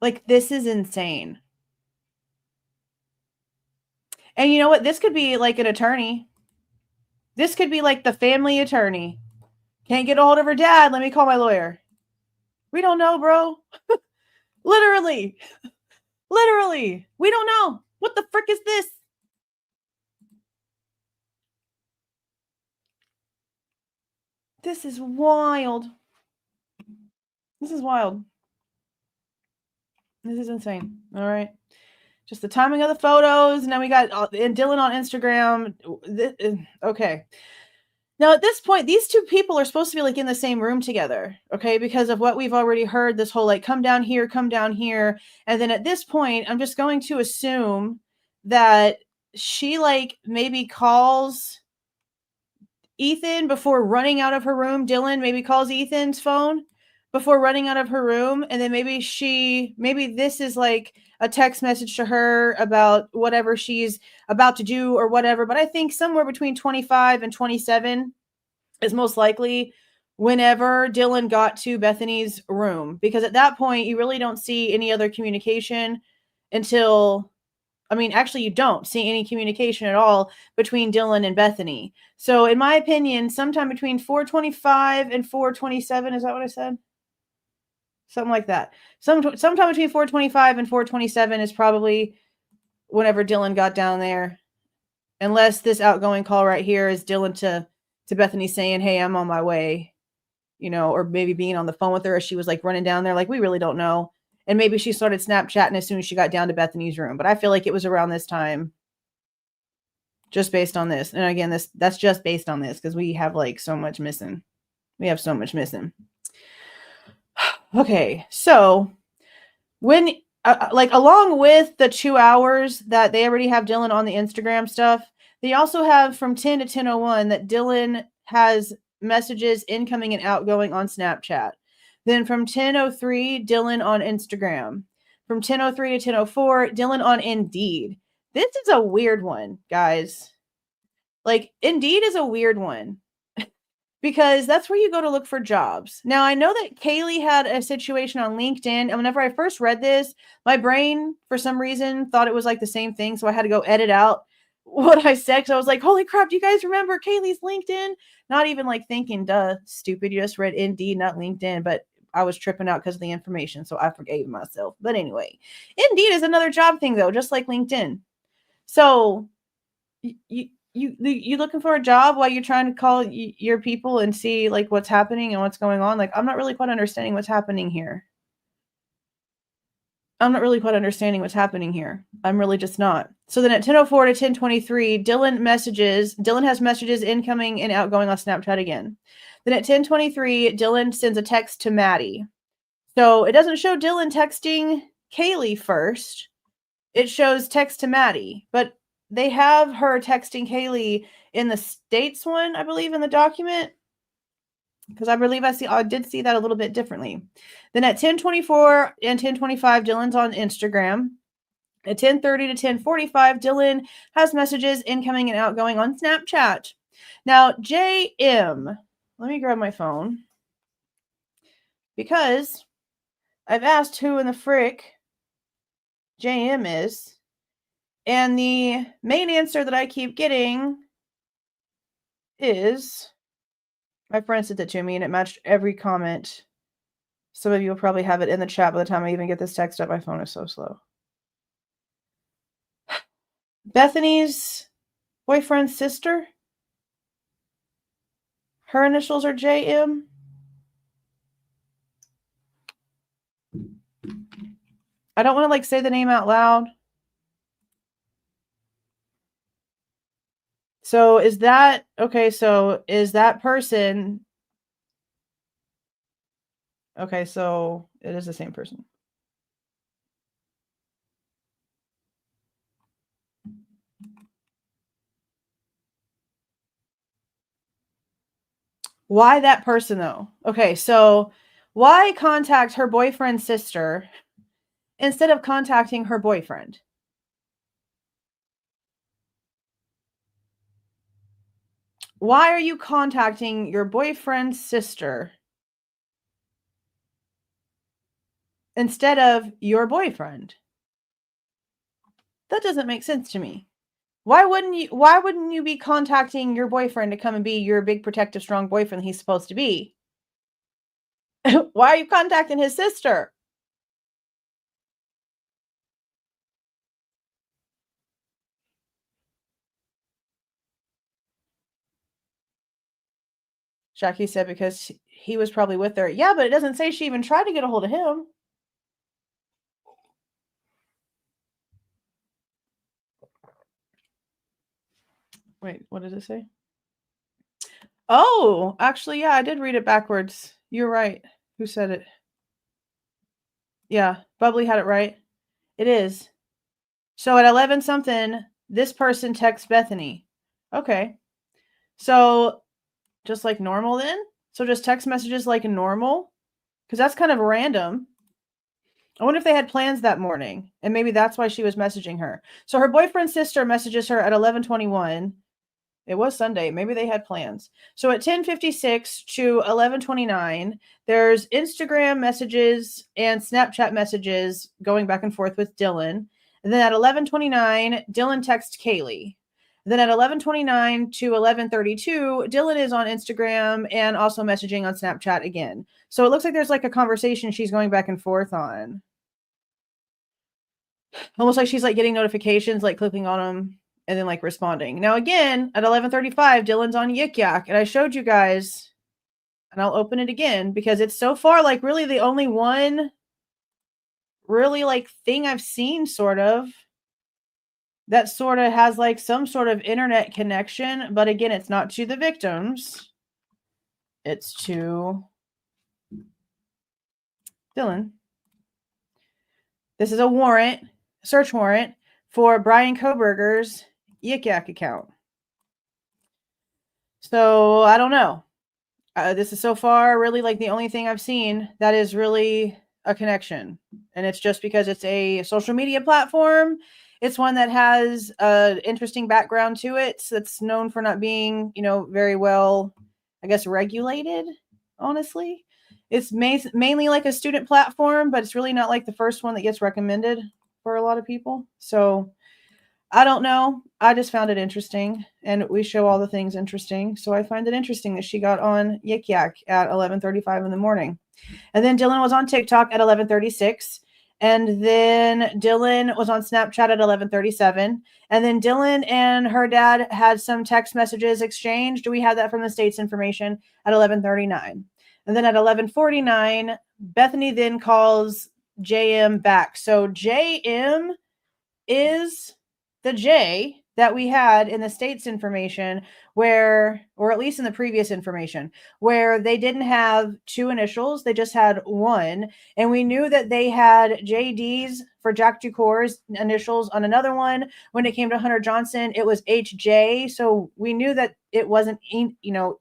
Like, this is insane. And you know what? This could be like an attorney. This could be like the family attorney. Can't get a hold of her dad. Let me call my lawyer. We don't know, bro. Literally. Literally. We don't know. What the frick is this? This is wild. This is wild. This is insane. All right. Just the timing of the photos. And then we got and Dylan on Instagram. Okay. Now, at this point, these two people are supposed to be like in the same room together, okay? Because of what we've already heard, this whole like, come down here. And then at this point, I'm just going to assume that she like maybe calls Ethan before running out of her room. Dylan maybe calls Ethan's phone before running out of her room. And then maybe this is like a text message to her about whatever she's about to do or whatever. But I think somewhere between 25 and 27 is most likely whenever Dylan got to Bethany's room. Because at that point, you really don't see any other communication until... I mean, actually, you don't see any communication at all between Dylan and Bethany. So, in my opinion, sometime between 4:25 and 4:27, is that what I said? Something like that. Sometime between 4:25 and 4:27 is probably whenever Dylan got down there. Unless this outgoing call right here is Dylan to Bethany saying, hey, I'm on my way. You know, or maybe being on the phone with her as she was like running down there. Like, we really don't know. And maybe she started Snapchatting as soon as she got down to Bethany's room. But I feel like it was around this time. Just based on this. And again, that's just based on this because we have like so much missing. We have so much missing. Okay. So when like along with the 2 hours that they already have Dylan on the Instagram stuff, they also have from 10 to 10:01 that Dylan has messages incoming and outgoing on Snapchat. Then from 10:03, Dylan on Instagram. From 10:03 to 10:04, Dylan on Indeed. This is a weird one, guys. Like, Indeed is a weird one. because that's where you go to look for jobs. Now, I know that Kaylee had a situation on LinkedIn, and whenever I first read this, my brain, for some reason, thought it was like the same thing, so I had to go edit out what I said, because I was like, holy crap, do you guys remember Kaylee's LinkedIn? Not even like thinking, duh, stupid, you just read Indeed, not LinkedIn, but I was tripping out because of the information, so I forgave myself. But anyway, Indeed is another job thing, though, just like LinkedIn. So you looking for a job while you're trying to call your people and see like what's happening and what's going on? Like, I'm not really quite understanding what's happening here. I'm really just not. So then at 10:04 to 10:23, Dylan has messages incoming and outgoing on Snapchat again. Then at 10:23, Dylan sends a text to Maddie. So it doesn't show Dylan texting Kaylee first. It shows text to Maddie, but they have her texting Kaylee in the States one, I believe, in the document. Because I believe I did see that a little bit differently. Then at 10:24 and 10:25, Dylan's on Instagram. At 10:30 to 10:45, Dylan has messages incoming and outgoing on Snapchat. Now, JM, let me grab my phone, because I've asked who in the frick JM is, and the main answer that I keep getting is, my friend sent it to me and it matched every comment. Some of you will probably have it in the chat by the time I even get this text up. My phone is so slow. Bethany's boyfriend's sister. Her initials are JM. I don't want to like say the name out loud. So is that okay? So is that person? Okay, so it is the same person. Why that person though? Okay, so why contact her boyfriend's sister instead of contacting her boyfriend? Why are you contacting your boyfriend's sister instead of your boyfriend? That doesn't make sense to me. Why wouldn't you be contacting your boyfriend to come and be your big protective strong boyfriend he's supposed to be? Why are you contacting his sister? Jackie said because he was probably with her. Yeah, but it doesn't say she even tried to get a hold of him. Wait, what does it say? Oh, actually, yeah, I did read it backwards. You're right. Who said it? Yeah, Bubbly had it right. It is. So at 11 something, this person texts Bethany. Okay. So just like normal then? So just text messages like normal? Because that's kind of random. I wonder if they had plans that morning, and maybe that's why she was messaging her. So her boyfriend's sister messages her at 11:21. It was Sunday. Maybe they had plans. So at 10:56 to 11:29, there's Instagram messages and Snapchat messages going back and forth with Dylan. And then at 11:29, Dylan texts Kaylee. Then at 11:29 to 11:32, Dylan is on Instagram and also messaging on Snapchat again. So it looks like there's like a conversation she's going back and forth on. Almost like she's like getting notifications, like clicking on them and then like responding. Now again, at 11:35, Dylan's on Yik Yak, and I showed you guys, and I'll open it again because it's so far like really the only one really like thing I've seen sort of that sort of has like some sort of internet connection, but again, it's not to the victims. It's to Dylan. This is a warrant, search warrant for Bryan Kohberger's Yik Yak account. So I don't know. This is so far really like the only thing I've seen that is really a connection. And it's just because it's a social media platform. It's one that has an interesting background to it. That's known for not being, very well I guess, regulated, honestly. It's mainly like a student platform, but it's really not like the first one that gets recommended for a lot of people. So I don't know. I just found it interesting, and we show all the things interesting. So I find it interesting that she got on Yik Yak at 11:35 in the morning. And then Dylan was on TikTok at 11:36. And then Dylan was on Snapchat at 11:37. And then Dylan and her dad had some text messages exchanged. We had that from the state's information at 11:39. And then at 11:49, Bethany then calls JM back. So JM is the J that we had in the state's information where, or at least in the previous information, where they didn't have two initials, they just had one. And we knew that they had JD's for Jack Ducour's initials on another one. When it came to Hunter Johnson, it was HJ. So we knew that it wasn't,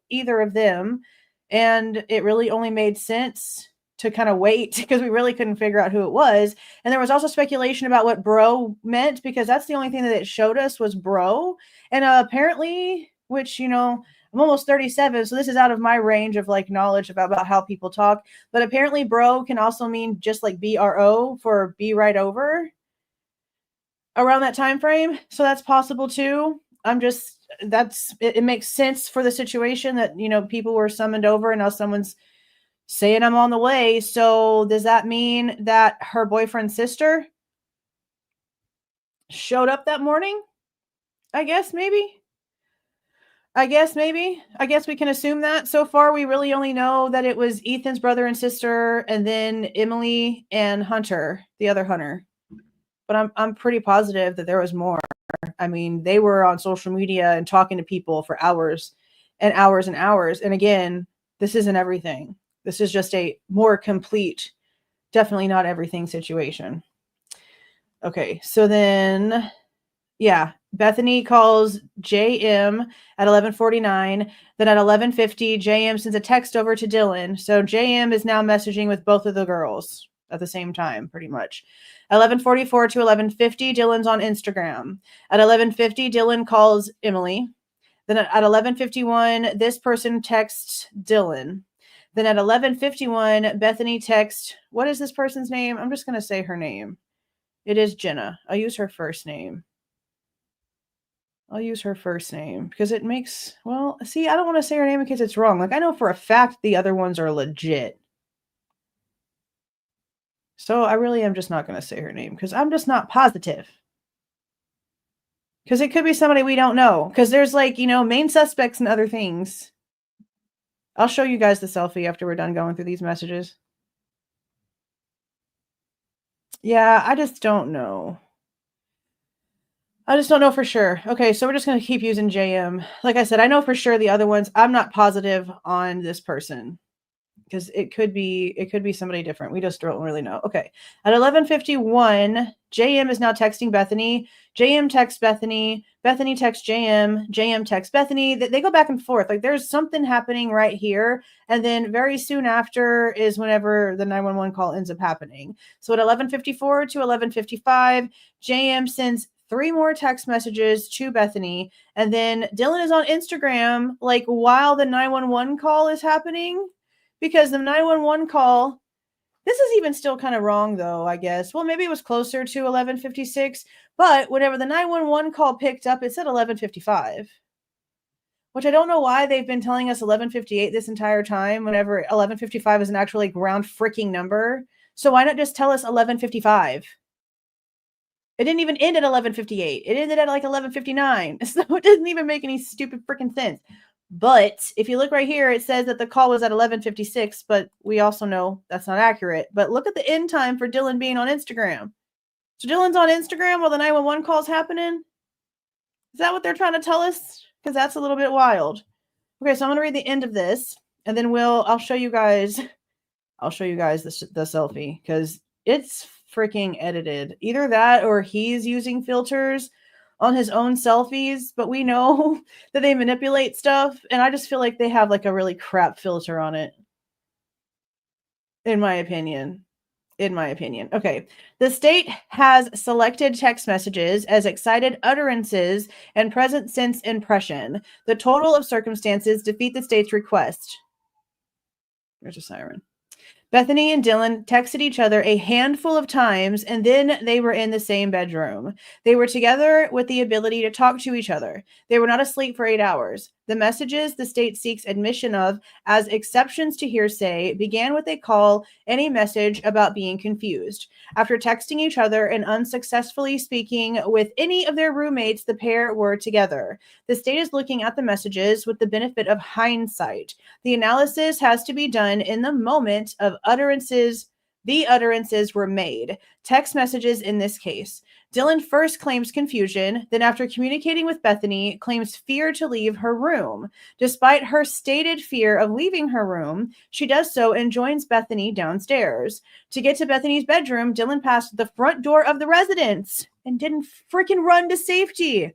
either of them. And it really only made sense to kind of wait because we really couldn't figure out who it was. And there was also speculation about what bro meant, because that's the only thing that it showed us was bro. And apparently, which, I'm almost 37, so this is out of my range of like knowledge about how people talk. But apparently bro can also mean just like BRO for be right over around that time frame. So that's possible too. It makes sense for the situation that, people were summoned over and now someone's saying I'm on the way. So does that mean that her boyfriend's sister showed up that morning? I guess maybe. I guess we can assume that. So far, we really only know that it was Ethan's brother and sister, and then Emily and Hunter, the other Hunter. But I'm pretty positive that there was more. I mean, they were on social media and talking to people for hours and hours and hours. And again, this isn't everything. This is just a more complete, definitely not everything situation. Okay, so then, yeah, Bethany calls JM at 11:49. Then at 11:50, JM sends a text over to Dylan. So JM is now messaging with both of the girls at the same time, pretty much. 11:44 to 11:50, Dylan's on Instagram. At 11:50, Dylan calls Emily. Then at 11:51, this person texts Dylan. Then at 11:51, Bethany texts, what is this person's name? I'm just going to say her name. It is Jenna. I'll use her first name. Because it makes, I don't want to say her name in case it's wrong. Like, I know for a fact the other ones are legit. So I really am just not going to say her name because I'm just not positive. Because it could be somebody we don't know. Because there's main suspects and other things. I'll show you guys the selfie after we're done going through these messages. Yeah, I just don't know. For sure. Okay, so we're just going to keep using JM. Like I said, I know for sure the other ones. I'm not positive on this person because it could be somebody different. We just don't really know. Okay. At 11:51, JM is now texting Bethany. JM texts Bethany. Bethany texts JM. JM texts Bethany. They go back and forth. Like there's something happening right here. And then very soon after is whenever the 911 call ends up happening. So at 11:54 to 11:55, JM sends 3 more text messages to Bethany. And then Dylan is on Instagram, like while the 911 call is happening. Because the 911 call, this is even still kind of wrong though, I guess. Well, maybe it was closer to 11:56, but whenever the 911 call picked up, it said 11:55. Which I don't know why they've been telling us 11:58 this entire time, whenever 11:55 is an actual round freaking number. So why not just tell us 11:55? It didn't even end at 11:58. It ended at 11:59. So it doesn't even make any stupid freaking sense. But if you look right here, it says that the call was at 11:56, but we also know that's not accurate. But look at the end time for Dylan being on Instagram. So Dylan's on Instagram while the 911 call's happening? Is that what they're trying to tell us? Because that's a little bit wild. Okay, so I'm going to read the end of this, and then I'll show you guys the selfie, because it's freaking edited. Either that or he's using filters on his own selfies, but we know that they manipulate stuff, and I just feel like they have a really crap filter on it, in my opinion. in my opinion. Okay. The state has selected text messages as excited utterances and present sense impression. The total of circumstances defeat the state's request. There's a siren. Bethany and Dylan texted each other a handful of times, and then they were in the same bedroom. They were together with the ability to talk to each other. They were not asleep for 8 hours. The messages the state seeks admission of as exceptions to hearsay began what they call any message about being confused. After texting each other and unsuccessfully speaking with any of their roommates, the pair were together. The state is looking at the messages with the benefit of hindsight. The analysis has to be done in the moment of the utterances were made. Text messages in this case. Dylan first claims confusion, then after communicating with Bethany, claims fear to leave her room. Despite her stated fear of leaving her room, she does so and joins Bethany downstairs. To get to Bethany's bedroom, Dylan passed the front door of the residence and didn't freaking run to safety.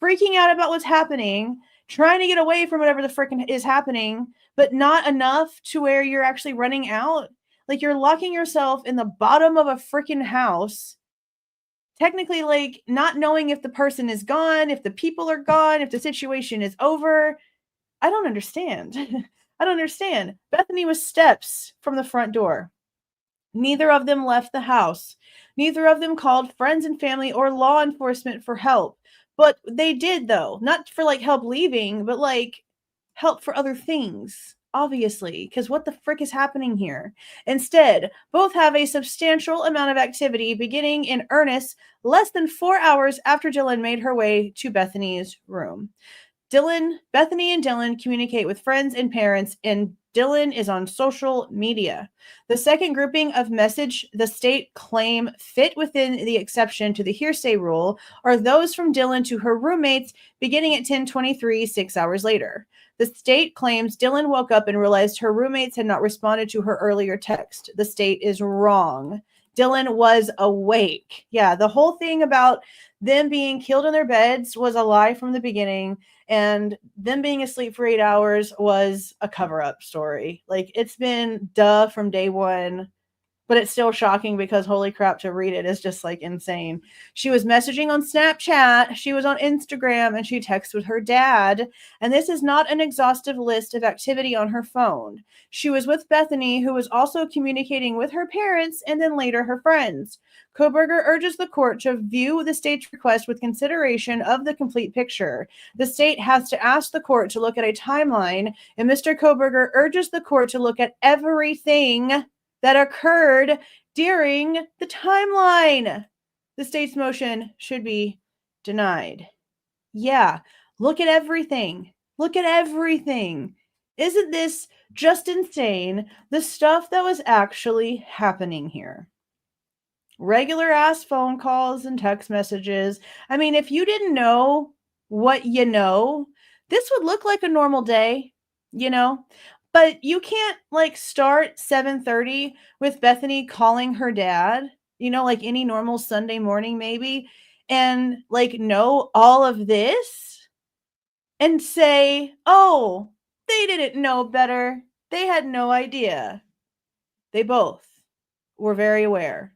Freaking out about what's happening, trying to get away from whatever the freaking is happening, but not enough to where you're actually running out. Like, you're locking yourself in the bottom of a freaking house, technically, like, not knowing if the person is gone, if the people are gone, if the situation is over. I don't understand. I don't understand. Bethany was steps from the front door. Neither of them left the house. Neither of them called friends and family or law enforcement for help. But they did, though. Not for, like, help leaving, but, like, help for other things, obviously, because what the frick is happening here? Instead, both have a substantial amount of activity beginning in earnest less than 4 hours after Dylan made her way to Bethany's room. Bethany and Dylan communicate with friends and parents, and Dylan is on social media. The second grouping of message the state claim fit within the exception to the hearsay rule are those from Dylan to her roommates beginning at 10:23, 6 hours later. The state claims Dylan woke up and realized her roommates had not responded to her earlier text. The state is wrong. Dylan was awake. Yeah, the whole thing about them being killed in their beds was a lie from the beginning, and them being asleep for 8 hours was a cover-up story. Like, it's been from day one, but it's still shocking because holy crap, to read it is just like insane. She was messaging on Snapchat, she was on Instagram, and she texted with her dad. And this is not an exhaustive list of activity on her phone. She was with Bethany, who was also communicating with her parents and then later her friends. Kohberger urges the court to view the state's request with consideration of the complete picture. The state has to ask the court to look at a timeline, and Mr. Kohberger urges the court to look at everything that occurred during the timeline. The state's motion should be denied. Yeah, look at everything. Look at everything. Isn't this just insane? The stuff that was actually happening here. Regular ass phone calls and text messages. I mean, if you didn't know what you know, this would look like a normal day, you know? But you can't, like, start 7:30 with Bethany calling her dad, you know, like any normal Sunday morning maybe, and, like, know all of this and say, oh, they didn't know better. They had no idea. They both were very aware.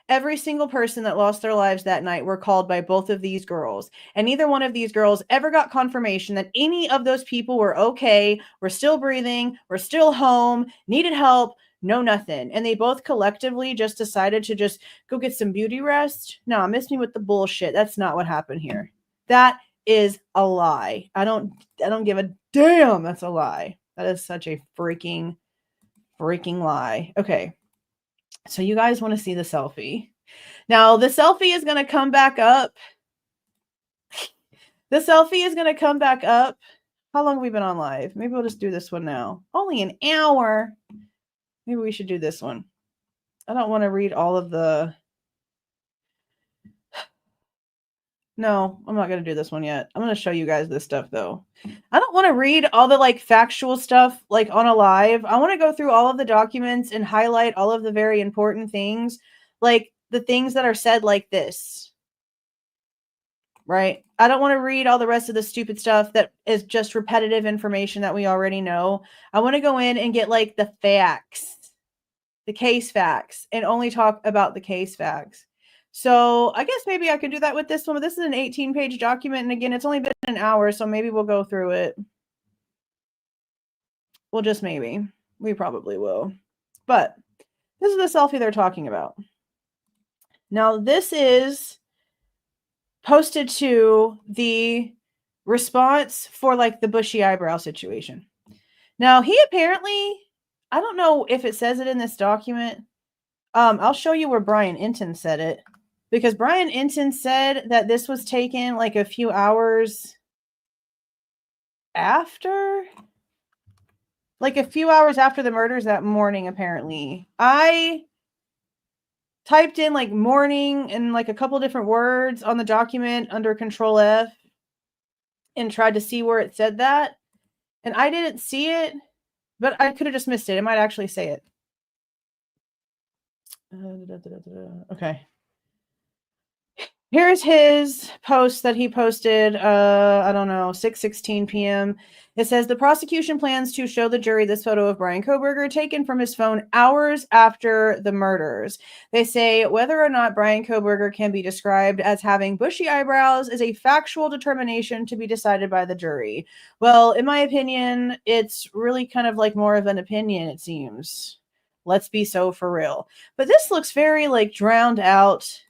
Every single person that lost their lives that night were called by both of these girls. And neither one of these girls ever got confirmation that any of those people were okay, were still breathing, were still home, needed help, no nothing. And they both collectively just decided to just go get some beauty rest. No, miss me with the bullshit. That's not what happened here. That is a lie. I don't give a damn. That's a lie. That is such a freaking lie. Okay. So you guys want to see the selfie. Now, the selfie is going to come back up. The selfie is going to come back up. How long have we been on live? Maybe we'll just do this one now. Only an hour. Maybe we should do this one. I don't want to read all of the... No, I'm not going to do this one yet. I'm going to show you guys this stuff, though. I don't want to read all the, like, factual stuff, like, on a live. I want to go through all of the documents and highlight all of the very important things, like the things that are said like this, right? I don't want to read all the rest of the stupid stuff that is just repetitive information that we already know. I want to go in and get, like, the facts. the case facts and only talk about the case facts. So I guess maybe I could do that with this one, but this is an 18-page document. And again, it's only been an hour, so maybe we'll go through it. Well, just maybe. We probably will. But this is the selfie they're talking about. Now, this is posted to the response for like the bushy eyebrow situation. Now, he apparently, I don't know if it says it in this document. I'll show you where Bryan Inton said it, because Bryan Inton said that this was taken like a few hours after, like a few hours after the murders that morning, apparently. I typed in like morning and like a couple different words on the document under Control F and tried to see where it said that. And I didn't see it, but I could have just missed it. It might actually say it. Okay. Here's his post that he posted, I don't know, 6:16 p.m. It says, the prosecution plans to show the jury this photo of Bryan Kohberger taken from his phone hours after the murders. They say whether or not Bryan Kohberger can be described as having bushy eyebrows is a factual determination to be decided by the jury. Well, in my opinion, it's really kind of like more of an opinion, it seems. Let's be so for real. But this looks very like drowned out.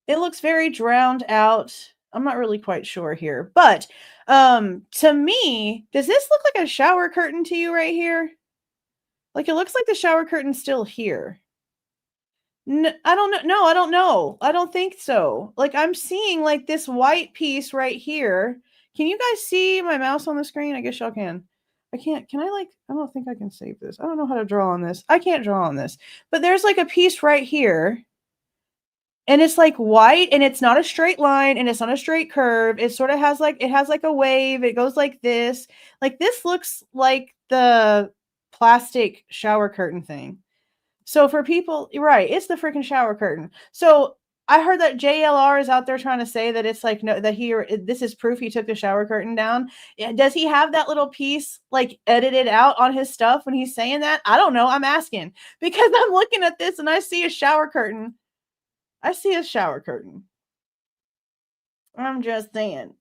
It looks very drowned out. I'm not really quite sure here. But to me, does this look like a shower curtain to you right here? Like it looks like the shower curtain's still here. I don't know. No, I don't know. I don't think so. Like I'm seeing like this white piece right here. Can you guys see my mouse on the screen? I guess y'all can. I can't. Can I like, I don't think I can save this. I don't know how to draw on this. I can't draw on this. But there's like a piece right here. And it's like white and it's not a straight line and it's not a straight curve. It sort of has like, it has like a wave. It goes like this. Like this looks like the plastic shower curtain thing. So for people, right, it's the freaking shower curtain. So I heard that JLR is out there trying to say that it's like, no, that this is proof he took the shower curtain down. Does he have that little piece like edited out on his stuff when he's saying that? I don't know. I'm asking because I'm looking at this and I see a shower curtain. I see a shower curtain. I'm just saying.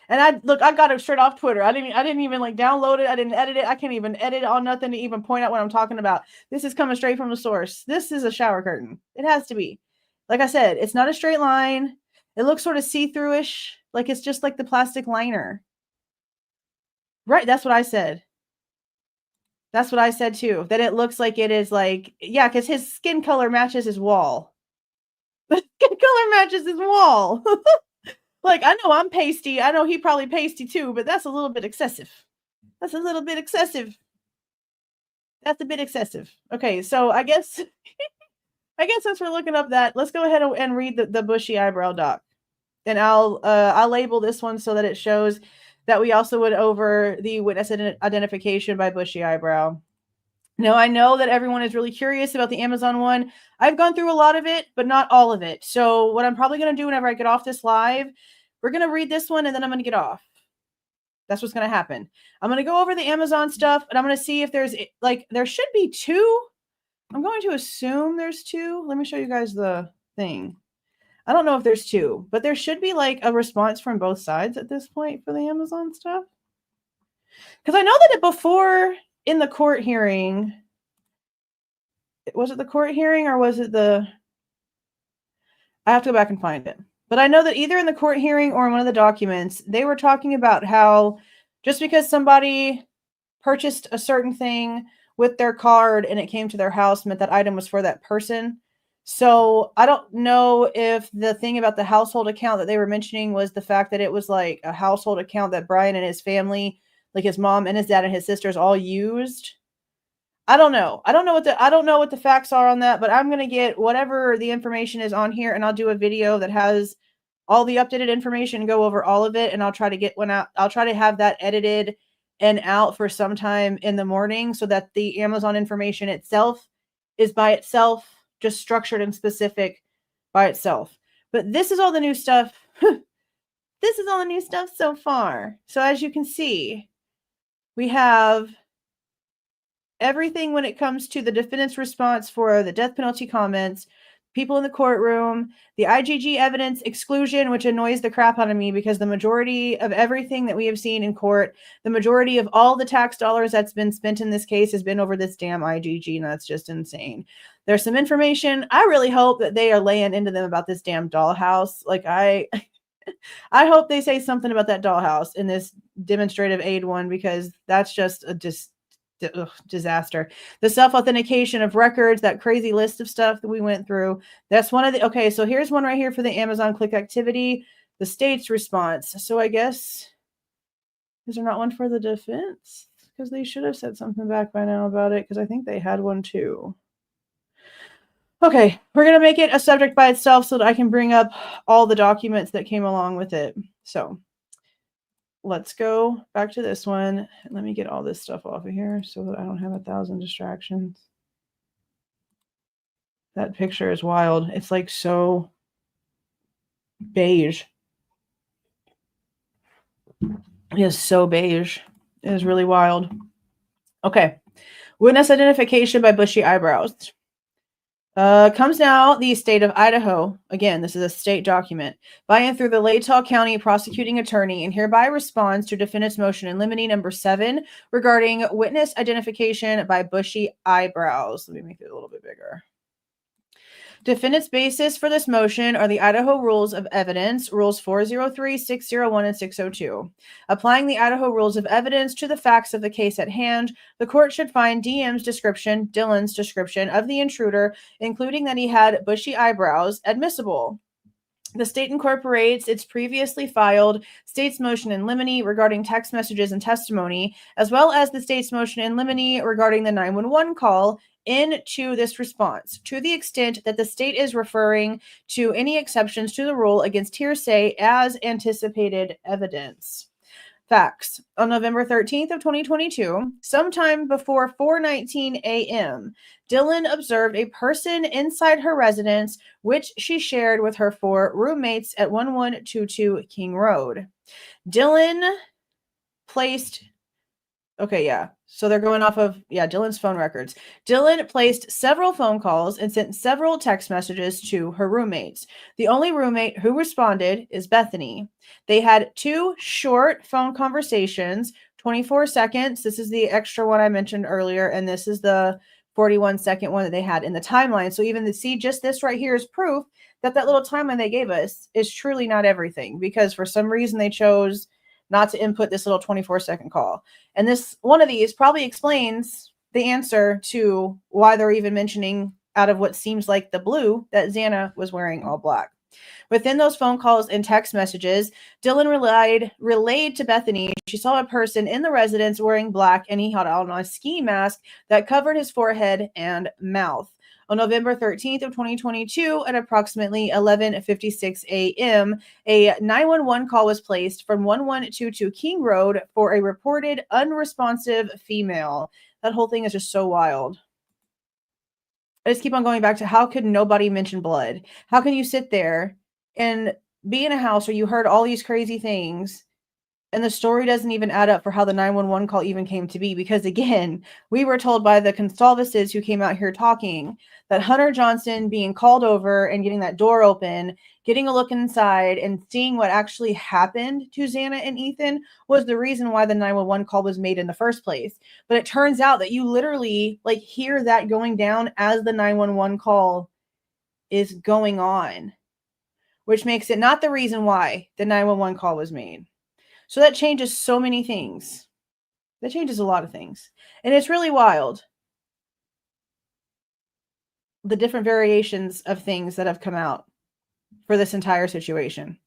And I got it straight off Twitter. I didn't even like download it. I didn't edit it. I can't even edit on nothing to even point out what I'm talking about. This is coming straight from the source. This is a shower curtain. It has to be. Like I said, it's not a straight line. It looks sort of see-through-ish. Like it's just like the plastic liner. Right, that's what I said. That's what I said too. That it looks like it is like, yeah, because his skin color matches his wall. The skin color matches his wall. Like, I know I'm pasty. I know he probably pasty too, but that's a little bit excessive. That's a little bit excessive. That's a bit excessive. Okay, so I guess since we're looking up that, let's go ahead and read the bushy eyebrow doc. And I'll label this one so that it shows that we also went over the witness identification by bushy eyebrow. Now, I know that everyone is really curious about the Amazon one. I've gone through a lot of it, but not all of it. So what I'm probably going to do whenever I get off this live, we're going to read this one and then I'm going to get off. That's what's going to happen. I'm going to go over the Amazon stuff and I'm going to see if there's like, there should be two. I'm going to assume there's two. Let me show you guys the thing. I don't know if there's two, but there should be like a response from both sides at this point for the Amazon stuff. Because I know that before in the court hearing, was it the court hearing or was it I have to go back and find it. But I know that either in the court hearing or in one of the documents, they were talking about how just because somebody purchased a certain thing with their card and it came to their house meant that item was for that person. So I don't know if the thing about the household account that they were mentioning was the fact that it was like a household account that Bryan and his family, like his mom and his dad and his sisters all used. I don't know. I don't know what the facts are on that, but I'm going to get whatever the information is on here and I'll do a video that has all the updated information, go over all of it. And I'll try to get one out. I'll try to have that edited and out for sometime in the morning so that the Amazon information itself is by itself, just structured and specific by itself. But this is all the new stuff. This is all the new stuff so far. So as you can see, we have everything when it comes to the defendant's response for the death penalty comments, people in the courtroom, the IGG evidence exclusion, which annoys the crap out of me because the majority of everything that we have seen in court, the majority of all the tax dollars that's been spent in this case has been over this damn IGG, and that's just insane. There's some information. I really hope that they are laying into them about this damn dollhouse. Like, I hope they say something about that dollhouse in this demonstrative aid one, because that's just a disaster. The self-authentication of records, that crazy list of stuff that we went through. That's one of the, okay, so here's one right here for the Amazon click activity, the state's response. So I guess, is there not one for the defense? Because they should have said something back by now about it, because I think they had one too. Okay, we're going to make it a subject by itself so that I can bring up all the documents that came along with it. So let's go back to this one. Let me get all this stuff off of here so that I don't have 1,000 distractions. That picture is wild. It's like so beige. It is so beige. It is really wild. Okay. Witness identification by bushy eyebrows. Comes now the state of Idaho. Again, this is a state document. By and through the Latah County prosecuting attorney, and hereby responds to defendant's motion in limine number 7 regarding witness identification by bushy eyebrows. Let me make it a little bit bigger. Defendant's basis for this motion are the Idaho Rules of Evidence, Rules 403, 601, and 602. Applying the Idaho Rules of Evidence to the facts of the case at hand, the court should find Dylan's description of the intruder, including that he had bushy eyebrows, admissible. The state incorporates its previously filed state's motion in limine regarding text messages and testimony, as well as the state's motion in limine regarding the 911 call, into this response, to the extent that the state is referring to any exceptions to the rule against hearsay as anticipated evidence. Facts. On November 13th of 2022, sometime before 4:19 a.m., Dylan observed a person inside her residence, which she shared with her 4 roommates at 1122 King Road. Dylan placed... Okay, yeah. So they're going off of, Dylan's phone records. Dylan placed several phone calls and sent several text messages to her roommates. The only roommate who responded is Bethany. They had 2 short phone conversations, 24 seconds. This is the extra one I mentioned earlier, and this is the 41-second one that they had in the timeline. So even just this right here is proof that that little timeline they gave us is truly not everything, because for some reason they chose not to input this little 24-second call. And this one of these probably explains the answer to why they're even mentioning, out of what seems like the blue, that Xana was wearing all black. Within those phone calls and text messages, Dylan relayed to Bethany she saw a person in the residence wearing black, and he had on a ski mask that covered his forehead and mouth. On November 13th of 2022, at approximately 11:56 a.m., a 911 call was placed from 1122 King Road for a reported unresponsive female. That whole thing is just so wild. I just keep on going back to, how could nobody mention blood? How can you sit there and be in a house where you heard all these crazy things, and the story doesn't even add up for how the 911 call even came to be? Because again, we were told by the Goncalveses who came out here talking that Hunter Johnson being called over and getting that door open, getting a look inside and seeing what actually happened to Xana and Ethan was the reason why the 911 call was made in the first place. But it turns out that you literally hear that going down as the 911 call is going on, which makes it not the reason why the 911 call was made. So that changes so many things. That changes a lot of things. And it's really wild, the different variations of things that have come out for this entire situation.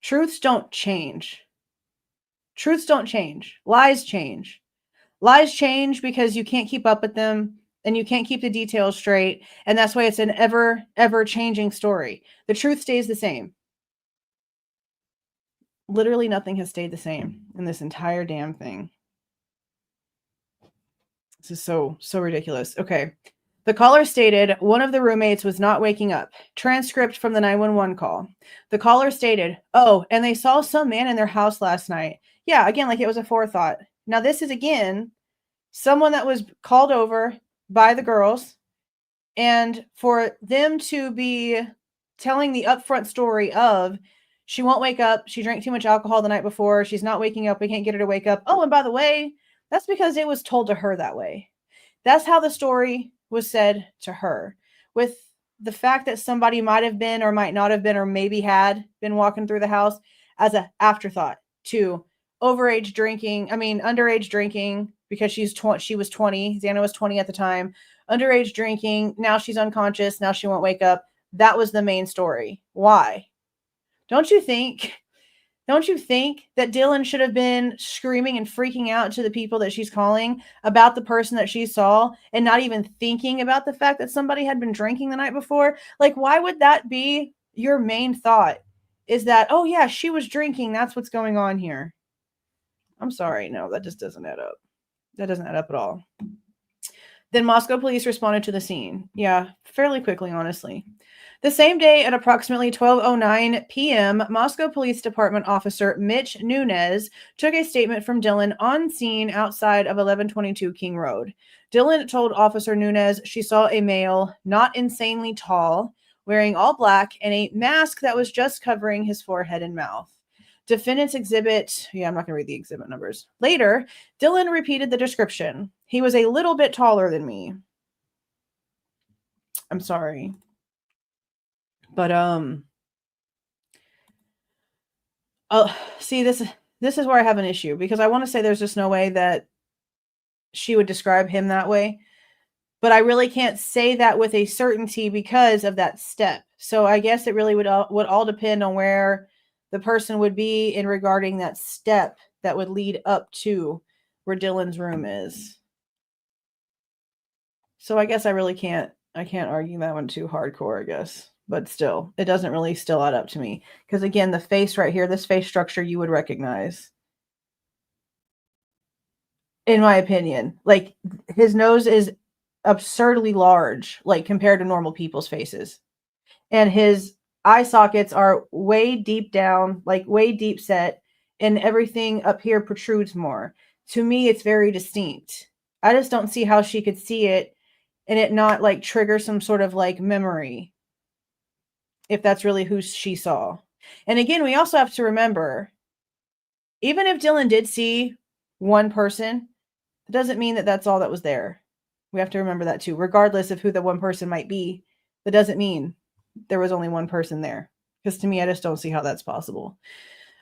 Truths don't change. Truths don't change. Lies change. Lies change because you can't keep up with them and you can't keep the details straight. And that's why it's an ever changing story. The truth stays the same. Literally nothing has stayed the same in this entire damn thing. This is so ridiculous. Okay. The caller stated one of the roommates was not waking up. Transcript from the 911 call. The caller stated, "Oh, and they saw some man in their house last night." Yeah, again, like it was a forethought. Now this is again someone that was called over by the girls, and for them to be telling the upfront story of she won't wake up, she drank too much alcohol the night before, she's not waking up, we can't get her to wake up. Oh, and by the way, that's because it was told to her that way. That's how the story was said to her. With the fact that somebody might have been or might not have been or maybe had been walking through the house as an afterthought to underage drinking, because she was 20. Xana was 20 at the time. Underage drinking. Now she's unconscious. Now she won't wake up. That was the main story. Why? Don't you think that Dylan should have been screaming and freaking out to the people that she's calling about the person that she saw and not even thinking about the fact that somebody had been drinking the night before? Like, why would that be your main thought? Is that, oh yeah, she was drinking. That's what's going on here. I'm sorry. No, that just doesn't add up. That doesn't add up at all. Then Moscow police responded to the scene. Yeah, fairly quickly, honestly. The same day at approximately 12:09 p.m., Moscow Police Department officer Mitch Nunez took a statement from Dylan on scene outside of 1122 King Road. Dylan told Officer Nunez she saw a male, not insanely tall, wearing all black and a mask that was just covering his forehead and mouth. Defendant's exhibit, I'm not going to read the exhibit numbers. Later, Dylan repeated the description. He was a little bit taller than me. I'm sorry. But, see, this is where I have an issue, because I want to say there's just no way that she would describe him that way. But I really can't say that with a certainty because of that step. So I guess it really would all depend on where the person would be in regarding that step that would lead up to where Dylan's room is. So I guess I can't argue that one too hardcore, I guess. But still, it doesn't really still add up to me. Because again, the face right here, this face structure you would recognize. In my opinion. Like, his nose is absurdly large, like compared to normal people's faces. And his eye sockets are way deep down, like way deep set, and everything up here protrudes more. To me, it's very distinct. I just don't see how she could see it and it not like trigger some sort of like memory, if that's really who she saw. And again, we also have to remember, even if Dylan did see one person, it doesn't mean that that's all that was there. We have to remember that too. Regardless of who the one person might be, that doesn't mean there was only one person there. Because to me, I just don't see how that's possible.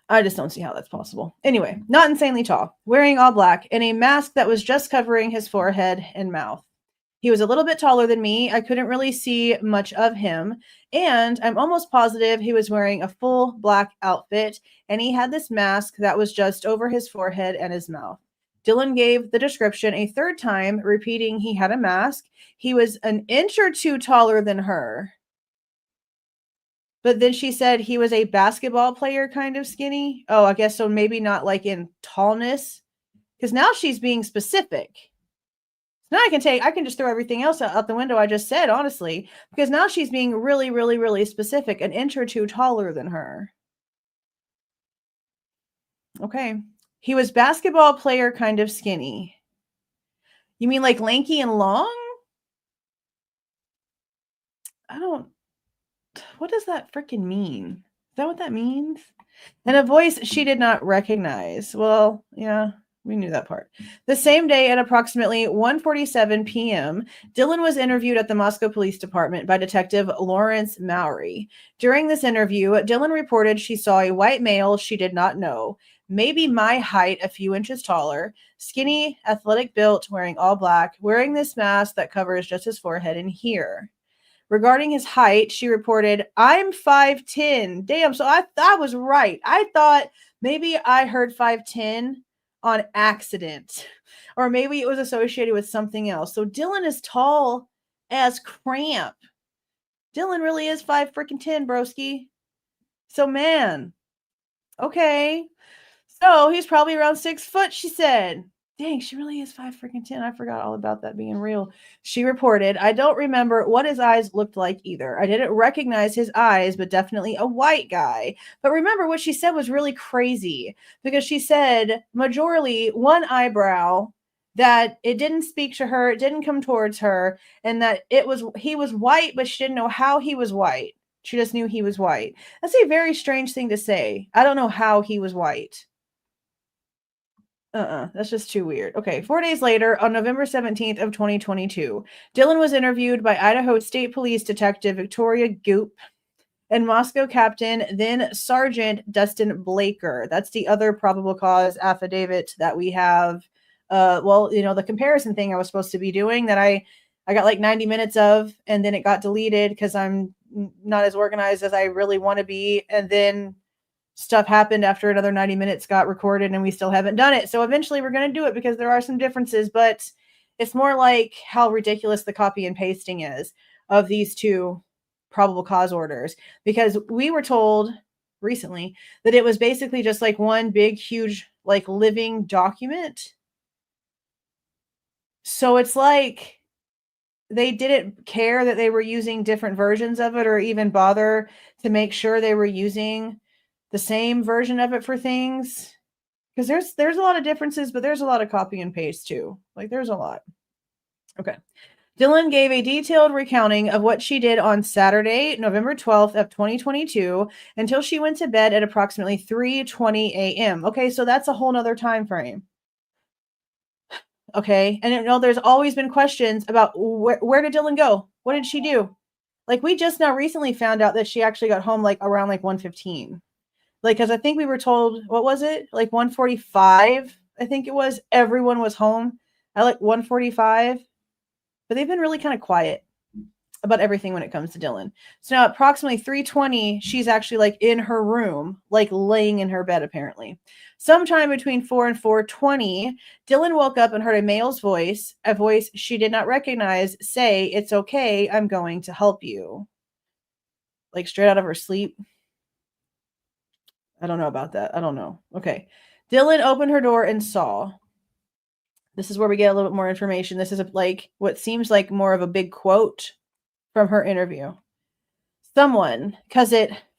Anyway, not insanely tall, wearing all black, and a mask that was just covering his forehead and mouth. He was a little bit taller than me. I couldn't really see much of him. And I'm almost positive he was wearing a full black outfit, and he had this mask that was just over his forehead and his mouth. Dylan gave the description a third time, repeating he had a mask. He was an inch or two taller than her. But then she said he was a basketball player kind of skinny. Oh, I guess so. Maybe not like in tallness. Because now she's being specific. Now I can just throw everything else out the window I just said, honestly. Because now she's being really, really, really specific. An inch or two taller than her. Okay. He was basketball player kind of skinny. You mean like lanky and long? What does that freaking mean? Is that what that means? And a voice she did not recognize. Well, yeah, we knew that part. The same day at approximately 1:47 p.m., Dylan was interviewed at the Moscow Police Department by Detective Lawrence Mowry. During this interview, Dylan reported she saw a white male she did not know, maybe my height, a few inches taller, skinny, athletic built, wearing all black, wearing this mask that covers just his forehead and here. Regarding his height, she reported, I'm 5'10". Damn, so I was right. I thought maybe I heard 5'10" on accident. Or maybe it was associated with something else. So Dylan is tall as cramp. Dylan really is 5'10", broski. So man. Okay. So he's probably around 6 foot, she said. Dang, she really is 5'10". I forgot all about that being real. She reported, I don't remember what his eyes looked like either. I didn't recognize his eyes, but definitely a white guy. But remember, what she said was really crazy, because she said majorly one eyebrow, that it didn't speak to her, it didn't come towards her, and that he was white, but she didn't know how he was white. She just knew he was white. That's a very strange thing to say. I don't know how he was white. That's just too weird. Okay, 4 days later, on November 17th of 2022, Dylan was interviewed by Idaho State Police Detective Victoria Goop and Moscow Captain, then Sergeant Dustin Blaker. That's the other probable cause affidavit that we have. The comparison thing I was supposed to be doing that I got like 90 minutes of, and then it got deleted because I'm not as organized as I really want to be. And then stuff happened after another 90 minutes got recorded and we still haven't done it. So eventually we're going to do it because there are some differences, but it's more like how ridiculous the copy and pasting is of these two probable cause orders, because we were told recently that it was basically just like one big, huge, like living document. So it's like they didn't care that they were using different versions of it or even bother to make sure they were using the same version of it for things, because there's a lot of differences, but there's a lot of copy and paste too. Like there's a lot. Okay. Dylan gave a detailed recounting of what she did on Saturday, November 12th of 2022 until she went to bed at approximately 3:20 a.m. Okay, so that's a whole nother time frame. Okay, and there's always been questions about where did Dylan go? What did she do? Like we just now recently found out that she actually got home like around like 1:15. Like, because I think we were told, what was it? Like 1:45, I think it was. Everyone was home at like 1:45. But they've been really kind of quiet about everything when it comes to Dylan. So now approximately 3:20, she's actually like in her room, like laying in her bed, apparently. Sometime between 4 and 4:20, Dylan woke up and heard a male's voice, a voice she did not recognize, say, "It's okay, I'm going to help you." Like straight out of her sleep. I don't know about that. I don't know. Okay. Dylan opened her door and saw. This is where we get a little bit more information. This is like what seems like more of a big quote from her interview. Someone, because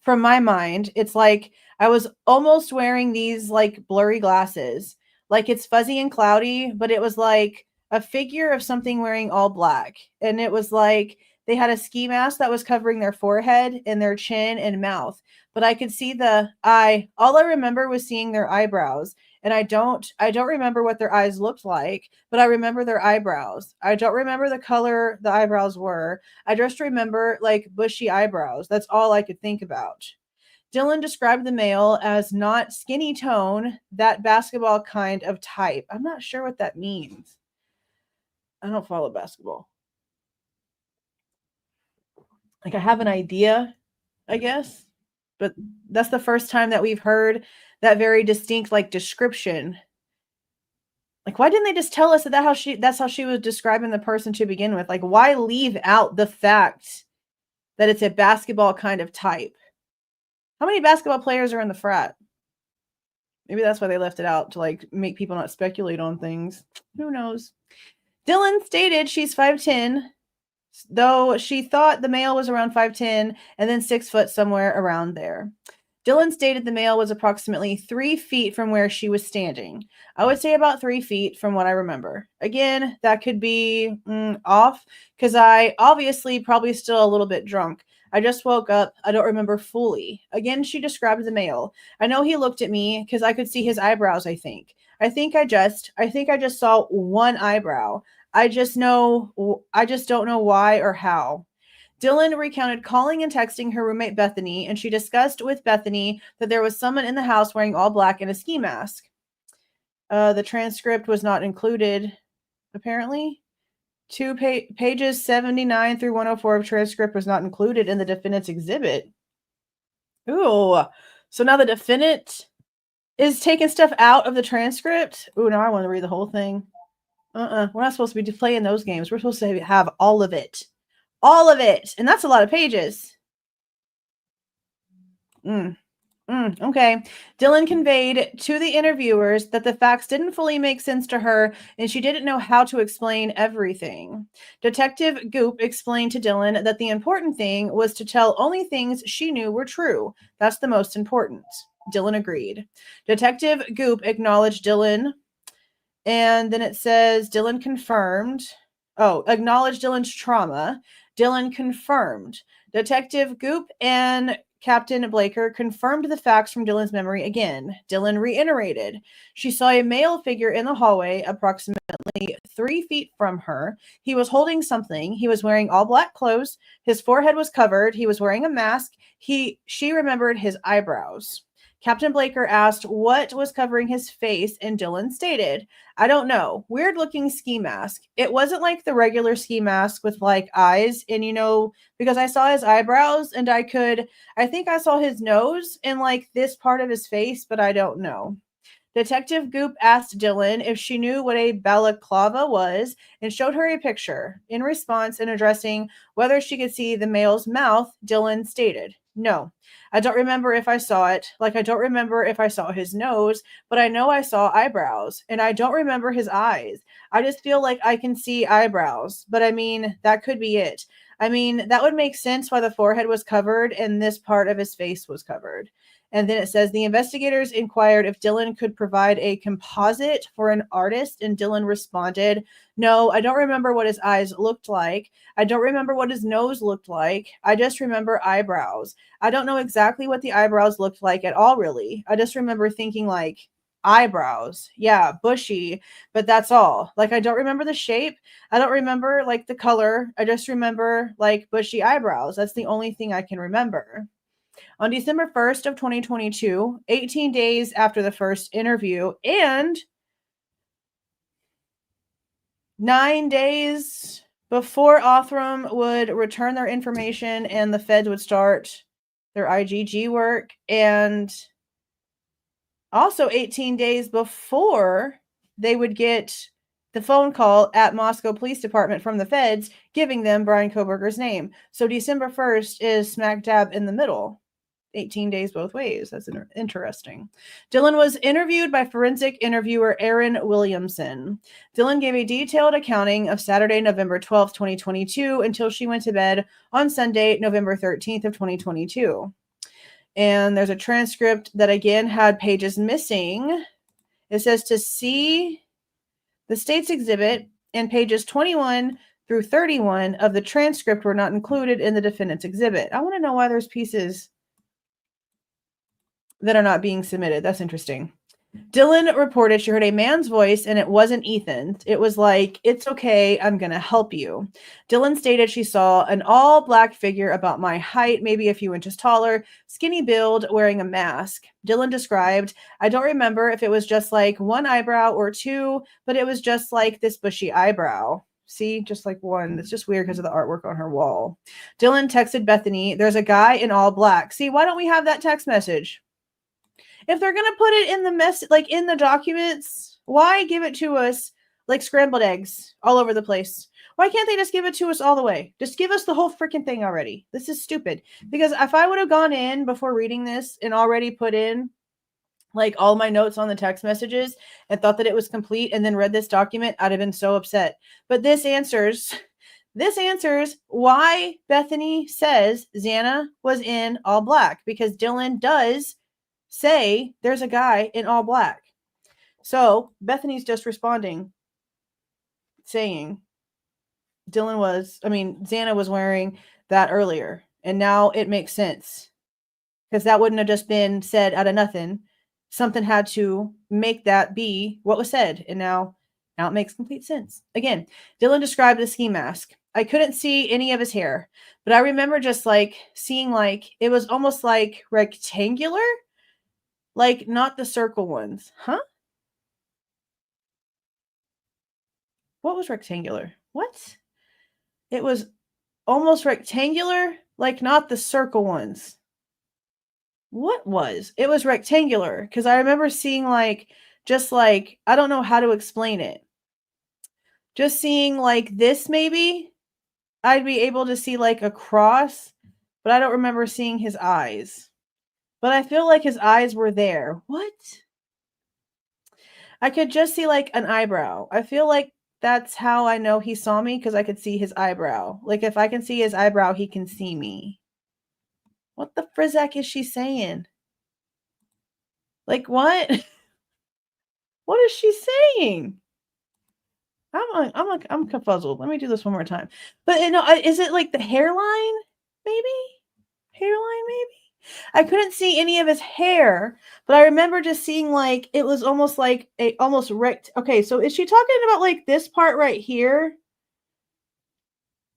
from my mind, it's like I was almost wearing these like blurry glasses. Like it's fuzzy and cloudy, but it was like a figure of something wearing all black. And it was like they had a ski mask that was covering their forehead and their chin and mouth. But I could see the eye. All I remember was seeing their eyebrows. And I don't remember what their eyes looked like, but I remember their eyebrows. I don't remember the color the eyebrows were. I just remember like bushy eyebrows. That's all I could think about. Dylan described the male as not skinny tone, that basketball kind of type. I'm not sure what that means. I don't follow basketball. Like I have an idea, I guess, but that's the first time that we've heard that very distinct like description. Like why didn't they just tell us that's how she was describing the person to begin with? Like why leave out the fact that it's a basketball kind of type? How many basketball players are in the frat? Maybe that's why they left it out, to like make people not speculate on things. Who knows? Dylan stated she's 5'10", though she thought the male was around 5'10" and then 6 foot, somewhere around there. Dylan stated the male was approximately 3 feet from where she was standing. I would say about 3 feet from what I remember. Again, that could be off because I obviously probably still a little bit drunk. I just woke up. I don't remember fully. Again, she described the male. I know he looked at me because I could see his eyebrows, I think. I think I just saw one eyebrow. I just don't know why or how. Dylan recounted calling and texting her roommate Bethany, and she discussed with Bethany that there was someone in the house wearing all black and a ski mask. The transcript was not included, apparently. Pages 79 through 104 of transcript was not included in the defendant's exhibit. Ooh, so now the defendant is taking stuff out of the transcript? Ooh, now I want to read the whole thing. We're not supposed to be playing those games. We're supposed to have all of it. All of it. And that's a lot of pages. Okay. Dylan conveyed to the interviewers that the facts didn't fully make sense to her and she didn't know how to explain everything. Detective Goop explained to Dylan that the important thing was to tell only things she knew were true. That's the most important. Dylan agreed. Detective Goop acknowledged Dylan And then it says Dylan confirmed. Oh, acknowledged Dylan's trauma. Dylan confirmed. Detective Goop and Captain Blaker confirmed the facts from Dylan's memory again. Dylan reiterated. She saw a male figure in the hallway approximately 3 feet from her. He was holding something. He was wearing all black clothes. His forehead was covered. He was wearing a mask. She remembered his eyebrows. Captain Blaker asked what was covering his face, and Dylan stated, I don't know. Weird looking ski mask. It wasn't like the regular ski mask with like eyes. And because I saw his eyebrows and I think I saw his nose and like this part of his face, but I don't know. Detective Goop asked Dylan if she knew what a balaclava was and showed her a picture. In response, in addressing whether she could see the male's mouth, Dylan stated, no. I don't remember if I saw it. Like, I don't remember if I saw his nose, but I know I saw eyebrows, and I don't remember his eyes. I just feel like I can see eyebrows, but I mean, that could be it. I mean, that would make sense why the forehead was covered and this part of his face was covered. And then it says the investigators inquired if Dylan could provide a composite for an artist, and Dylan responded, no, I don't remember what his eyes looked like. I don't remember what his nose looked like. I just remember eyebrows. I don't know exactly what the eyebrows looked like at all, really. I just remember thinking like, eyebrows. Yeah, bushy, but that's all. Like, I don't remember the shape. I don't remember like the color. I just remember like bushy eyebrows. That's the only thing I can remember. On December 1st of 2022, 18 days after the first interview and 9 days before Othram would return their information and the feds would start their IGG work, and also 18 days before they would get the phone call at Moscow Police Department from the feds giving them Bryan Kohberger's name. So December 1st is smack dab in the middle. 18 days both ways. That's interesting. Dylan was interviewed by forensic interviewer Aaron Williamson. Dylan gave a detailed accounting of Saturday, November 12th, 2022, until she went to bed on Sunday, November 13th of 2022. And there's a transcript that again had pages missing. It says to see the state's exhibit, and pages 21 through 31 of the transcript were not included in the defendant's exhibit. I want to know why there's pieces that are not being submitted. That's interesting. Dylan reported she heard a man's voice and it wasn't Ethan's. It was like, it's okay, I'm going to help you. Dylan stated she saw an all black figure about my height, maybe a few inches taller, skinny build, wearing a mask. Dylan described, I don't remember if it was just like one eyebrow or two, but it was just like this bushy eyebrow. See, just like one. It's just weird because of the artwork on her wall. Dylan texted Bethany, there's a guy in all black. See, why don't we have that text message? If they're going to put it in the like in the documents, why give it to us like scrambled eggs all over the place? Why can't they just give it to us all the way? Just give us the whole freaking thing already. This is stupid. Because if I would have gone in before reading this and already put in like all my notes on the text messages and thought that it was complete and then read this document, I'd have been so upset. But this answers why Bethany says Xana was in all black, because Dylan does say there's a guy in all black. So Bethany's just responding, saying Xana was wearing that earlier. And now it makes sense. Because that wouldn't have just been said out of nothing. Something had to make that be what was said. And now it makes complete sense. Again, Dylan described the ski mask. I couldn't see any of his hair, but I remember just like seeing like it was almost like rectangular. Like, not the circle ones. Huh? What was rectangular? What? It was almost rectangular, like not the circle ones. What was? It was rectangular, because I remember seeing like, just like, I don't know how to explain it. Just seeing like this, maybe I'd be able to see like a cross, but I don't remember seeing his eyes. But I feel like his eyes were there. What? I could just see like an eyebrow. I feel like that's how I know he saw me, because I could see his eyebrow. Like if I can see his eyebrow, he can see me. What the frizzak is she saying? Like what? What is she saying? I'm confuzzled. Let me do this one more time. But is it like the hairline? Maybe hairline. Maybe I couldn't see any of his hair, but I remember just seeing like it was almost like a almost rect. Okay, so is she talking about like this part right here?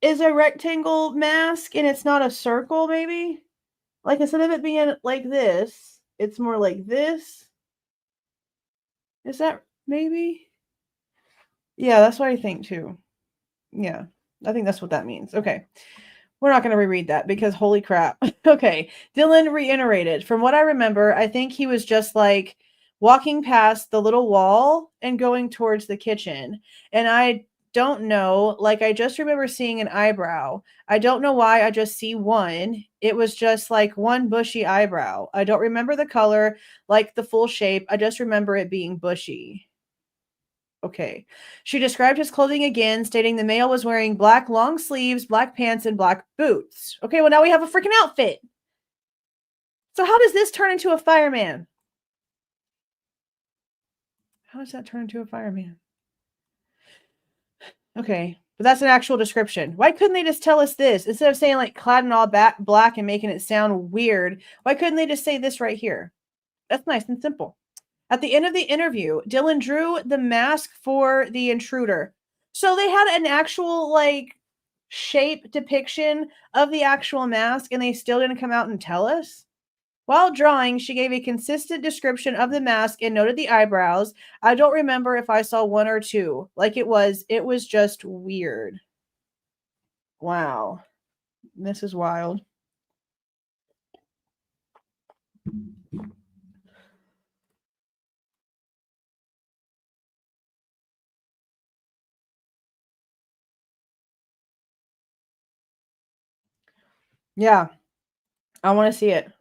Is a rectangle mask and it's not a circle? Maybe like instead of it being like this, it's more like this. Is that maybe? Yeah, that's what I think too. Yeah, I think that's what that means. Okay. We're not going to reread that because holy crap. Okay. Dylan reiterated. From what I remember, I think he was just like walking past the little wall and going towards the kitchen. And I don't know. Like, I just remember seeing an eyebrow. I don't know why I just see one. It was just like one bushy eyebrow. I don't remember the color, like the full shape. I just remember it being bushy. Okay. She described his clothing again, stating the male was wearing black long sleeves, black pants, and black boots. Okay, well, now we have a freaking outfit. So, how does this turn into a fireman? How does that turn into a fireman? Okay, but that's an actual description. Why couldn't they just tell us this instead of saying like clad in all black and making it sound weird? Why couldn't they just say this right here? That's nice and simple. At the end of the interview, Dylan drew the mask for the intruder. So they had an actual like shape depiction of the actual mask and they still didn't come out and tell us? While drawing, she gave a consistent description of the mask and noted the eyebrows. I don't remember if I saw one or two. Like it was just weird. Wow. This is wild. Yeah. I want to see it.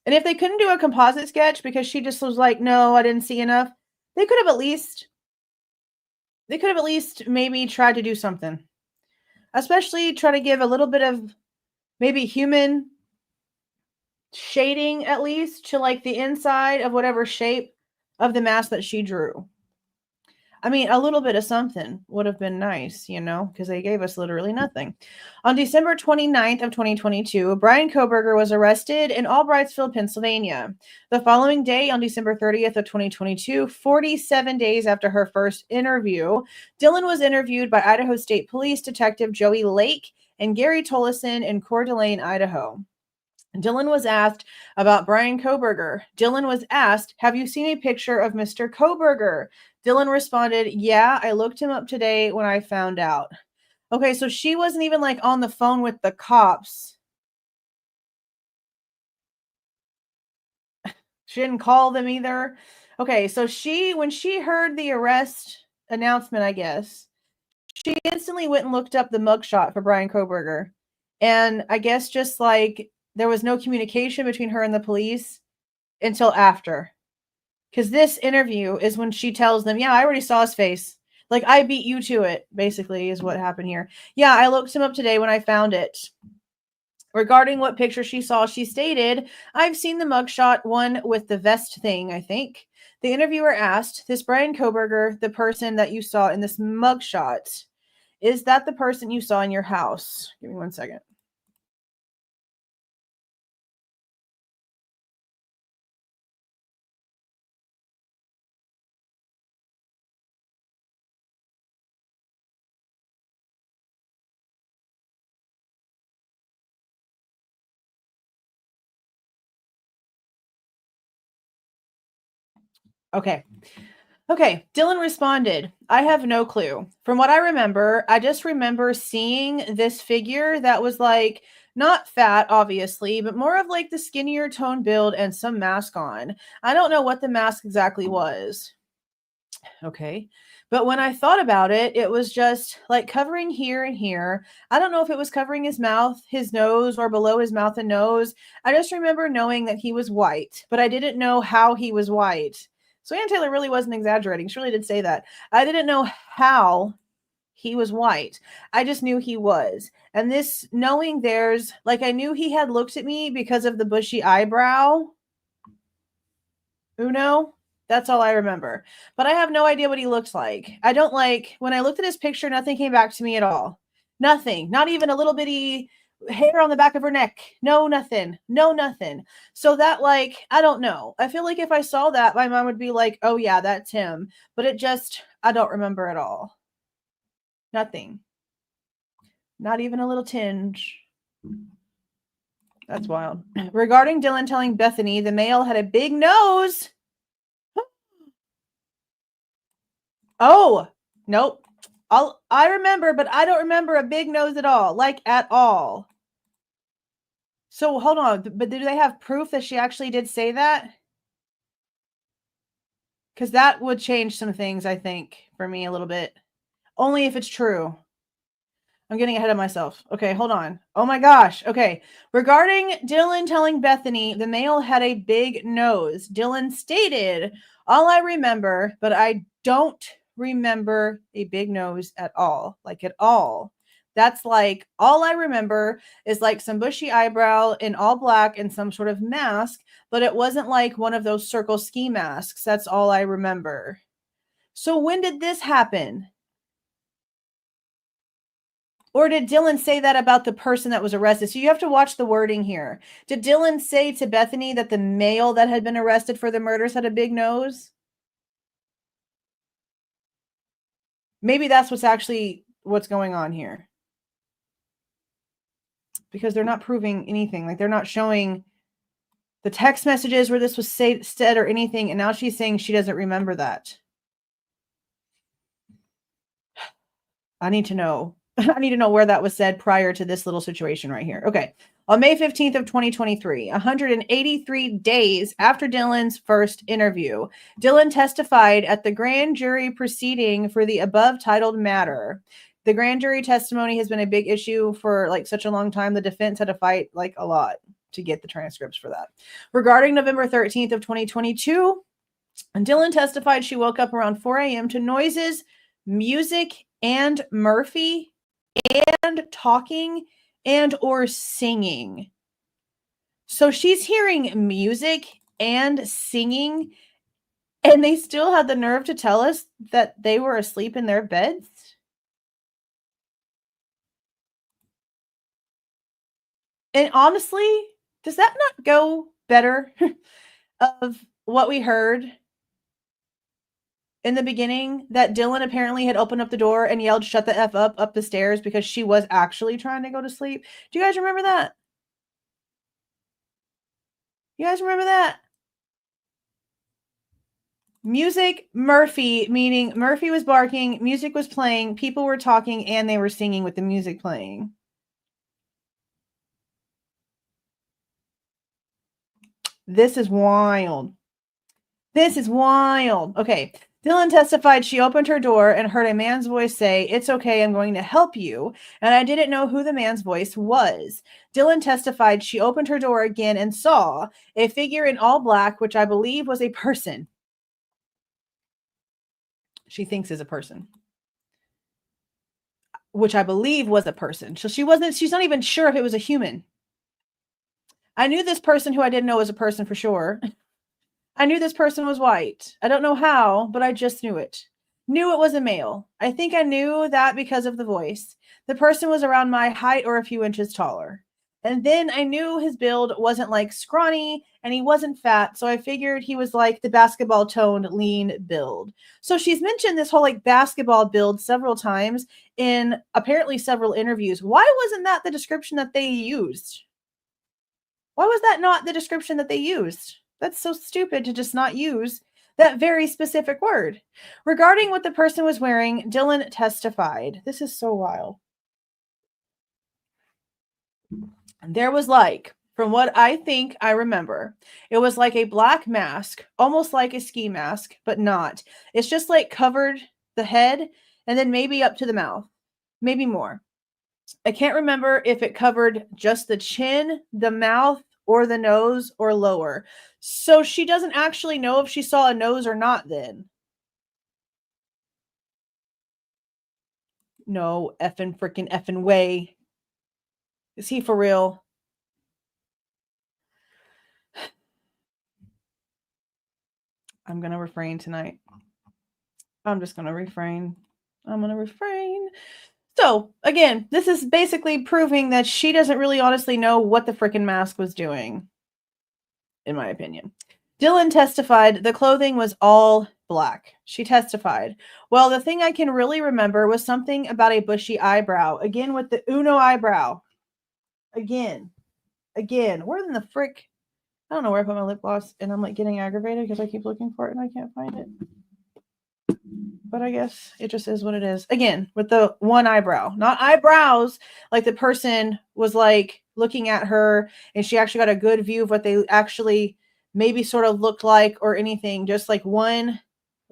And if they couldn't do a composite sketch because she just was like, "No, I didn't see enough." They could have at least maybe tried to do something. Especially try to give a little bit of maybe human shading at least to like the inside of whatever shape of the mask that she drew. I mean, a little bit of something would have been nice, because they gave us literally nothing. On December 29th of 2022, Bryan Kohberger was arrested in Albrightsville, Pennsylvania. The following day, on December 30th of 2022, 47 days after her first interview, Dylan was interviewed by Idaho State Police Detective Joey Lake and Gary Tollison in Coeur d'Alene, Idaho. Dylan was asked about Bryan Kohberger. Dylan was asked, "Have you seen a picture of Mr. Kohberger?" Dylan responded, "Yeah, I looked him up today when I found out." Okay, so she wasn't even like on the phone with the cops. She didn't call them either. Okay, so when she heard the arrest announcement, I guess, she instantly went and looked up the mugshot for Bryan Kohberger. And I guess just like there was no communication between her and the police until after. Because this interview is when she tells them, "Yeah, I already saw his face. Like, I beat you to it," basically, is what happened here. "Yeah, I looked him up today when I found it." Regarding what picture she saw, she stated, "I've seen the mugshot one with the vest thing, I think." The interviewer asked, "This Bryan Kohberger, the person that you saw in this mugshot, is that the person you saw in your house?" Give me 1 second. Okay. Okay, Dylan responded, "I have no clue. From what I remember, I just remember seeing this figure that was like not fat, obviously, but more of like the skinnier tone build and some mask on. I don't know what the mask exactly was." Okay. But when I thought about it, it was just like covering here and here. I don't know if it was covering his mouth, his nose, or below his mouth and nose. I just remember knowing that he was white, but I didn't know how he was white. So Ann Taylor really wasn't exaggerating. She really did say that. I didn't know how he was white. I just knew he was. And this knowing there's like I knew he had looked at me because of the bushy eyebrow. Uno. That's all I remember. But I have no idea what he looks like. I don't like, when I looked at his picture, nothing came back to me at all. Nothing. Not even a little bitty hair on the back of her neck. No, nothing. No, nothing. So that, like, I don't know. I feel like if I saw that, my mom would be like, oh yeah, that's him. But it just, I don't remember at all. Nothing. Not even a little tinge. That's wild. Regarding Dylan telling Bethany the male had a big nose. Oh, nope. I remember, but I don't remember a big nose at all. Like, at all. So, hold on. But do they have proof that she actually did say that? Because that would change some things, I think, for me a little bit. Only if it's true. I'm getting ahead of myself. Okay, hold on. Oh my gosh. Okay. Regarding Dylan telling Bethany the male had a big nose, Dylan stated, all I remember, but I don't remember a big nose at all. Like, at all. That's like, all I remember is like some bushy eyebrow in all black and some sort of mask, but it wasn't like one of those circle ski masks. That's all I remember. So when did this happen? Or did Dylan say that about the person that was arrested? So you have to watch the wording here. Did Dylan say to Bethany that the male that had been arrested for the murders had a big nose? Maybe that's what's going on here. Because they're not proving anything. Like, they're not showing the text messages where this was said or anything. And now she's saying she doesn't remember that. I need to know. I need to know where that was said prior to this little situation right here. Okay. On May 15th of 2023, 183 days after Dylan's first interview, Dylan testified at the grand jury proceeding for the above titled matter. The grand jury testimony has been a big issue for like such a long time. The defense had to fight like a lot to get the transcripts for that. Regarding November 13th of 2022, Dylan testified she woke up around 4 a.m. to noises, music, and Murphy and talking and or singing. So she's hearing music and singing, and they still had the nerve to tell us that they were asleep in their beds. And honestly, does that not go better of what we heard in the beginning, that Dylan apparently had opened up the door and yelled, shut the F up the stairs because she was actually trying to go to sleep? Do you guys remember that? You guys remember that? Music, Murphy, meaning Murphy was barking, music was playing, people were talking, and they were singing with the music playing. This is wild. This is wild. Okay. Dylan testified she opened her door and heard a man's voice say, "It's okay, I'm going to help you." And I didn't know who the man's voice was. Dylan testified she opened her door again and saw a figure in all black, which I believe was a person. She thinks is a person. Which I believe was a person. So she's not even sure if it was a human. I knew this person who I didn't know was a person for sure. I knew this person was white. I don't know how, but I just knew it. Knew it was a male. I think I knew that because of the voice. The person was around my height or a few inches taller. And then I knew his build wasn't like scrawny and he wasn't fat. So I figured he was like the basketball toned lean build. So she's mentioned this whole like basketball build several times in apparently several interviews. Why wasn't that the description that they used? Why was that not the description that they used? That's so stupid to just not use that very specific word. Regarding what the person was wearing, Dylan testified. This is so wild. There was like, from what I think I remember, it was like a black mask, almost like a ski mask, but not. It's just like covered the head and then maybe up to the mouth, maybe more. I can't remember if it covered just the chin, the mouth, or the nose, or lower. So she doesn't actually know if she saw a nose or not then. No effing way. Is he for real? I'm going to refrain tonight. I'm just going to refrain. I'm going to refrain. So, again, this is basically proving that she doesn't really honestly know what the frickin' mask was doing, in my opinion. Dylan testified the clothing was all black. She testified, well, the thing I can really remember was something about a bushy eyebrow. Again, with the Uno eyebrow. Again. Where in the frick? I don't know where I put my lip gloss, and I'm like getting aggravated because I keep looking for it and I can't find it. But I guess it just is what it is. Again, with the one eyebrow, not eyebrows, like the person was like looking at her and she actually got a good view of what they actually maybe sort of looked like or anything. Just like one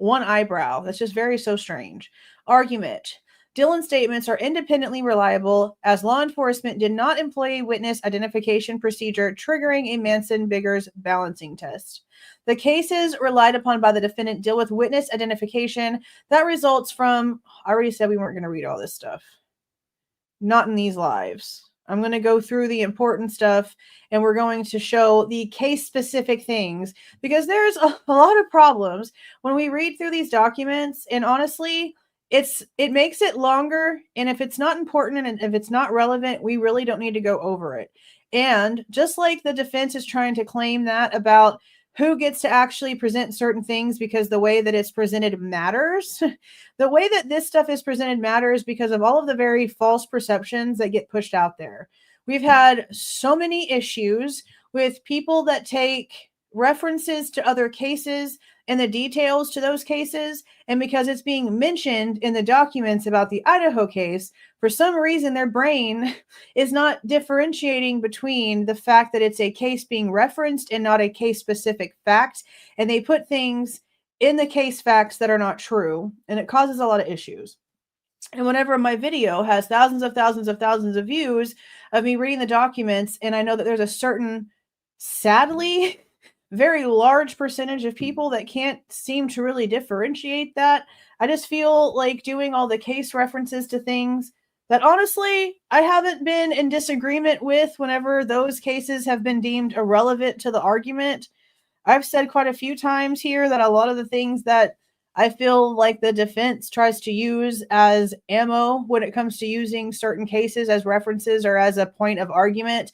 eyebrow. That's just very so strange. Argument. Dylan's statements are independently reliable as law enforcement did not employ a witness identification procedure triggering a Manson-Biggers balancing test. The cases relied upon by the defendant deal with witness identification that results from, I already said we weren't going to read all this stuff. Not in these lives. I'm going to go through the important stuff and we're going to show the case-specific things because there's a lot of problems when we read through these documents, and honestly, it makes it longer, and if it's not important and if it's not relevant, we really don't need to go over it. And just like the defense is trying to claim that about who gets to actually present certain things because the way that it's presented matters. The way that this stuff is presented matters because of all of the very false perceptions that get pushed out there. We've had so many issues with people that take references to other cases and the details to those cases, and because it's being mentioned in the documents about the Idaho case, for some reason their brain is not differentiating between the fact that it's a case being referenced and not a case-specific fact, and they put things in the case facts that are not true, and it causes a lot of issues. And whenever my video has thousands of views of me reading the documents, and I know that there's a certain, sadly, very large percentage of people that can't seem to really differentiate that, I just feel like doing all the case references to things that honestly I haven't been in disagreement with whenever those cases have been deemed irrelevant to the argument. I've said quite a few times here that a lot of the things that I feel like the defense tries to use as ammo when it comes to using certain cases as references or as a point of argument,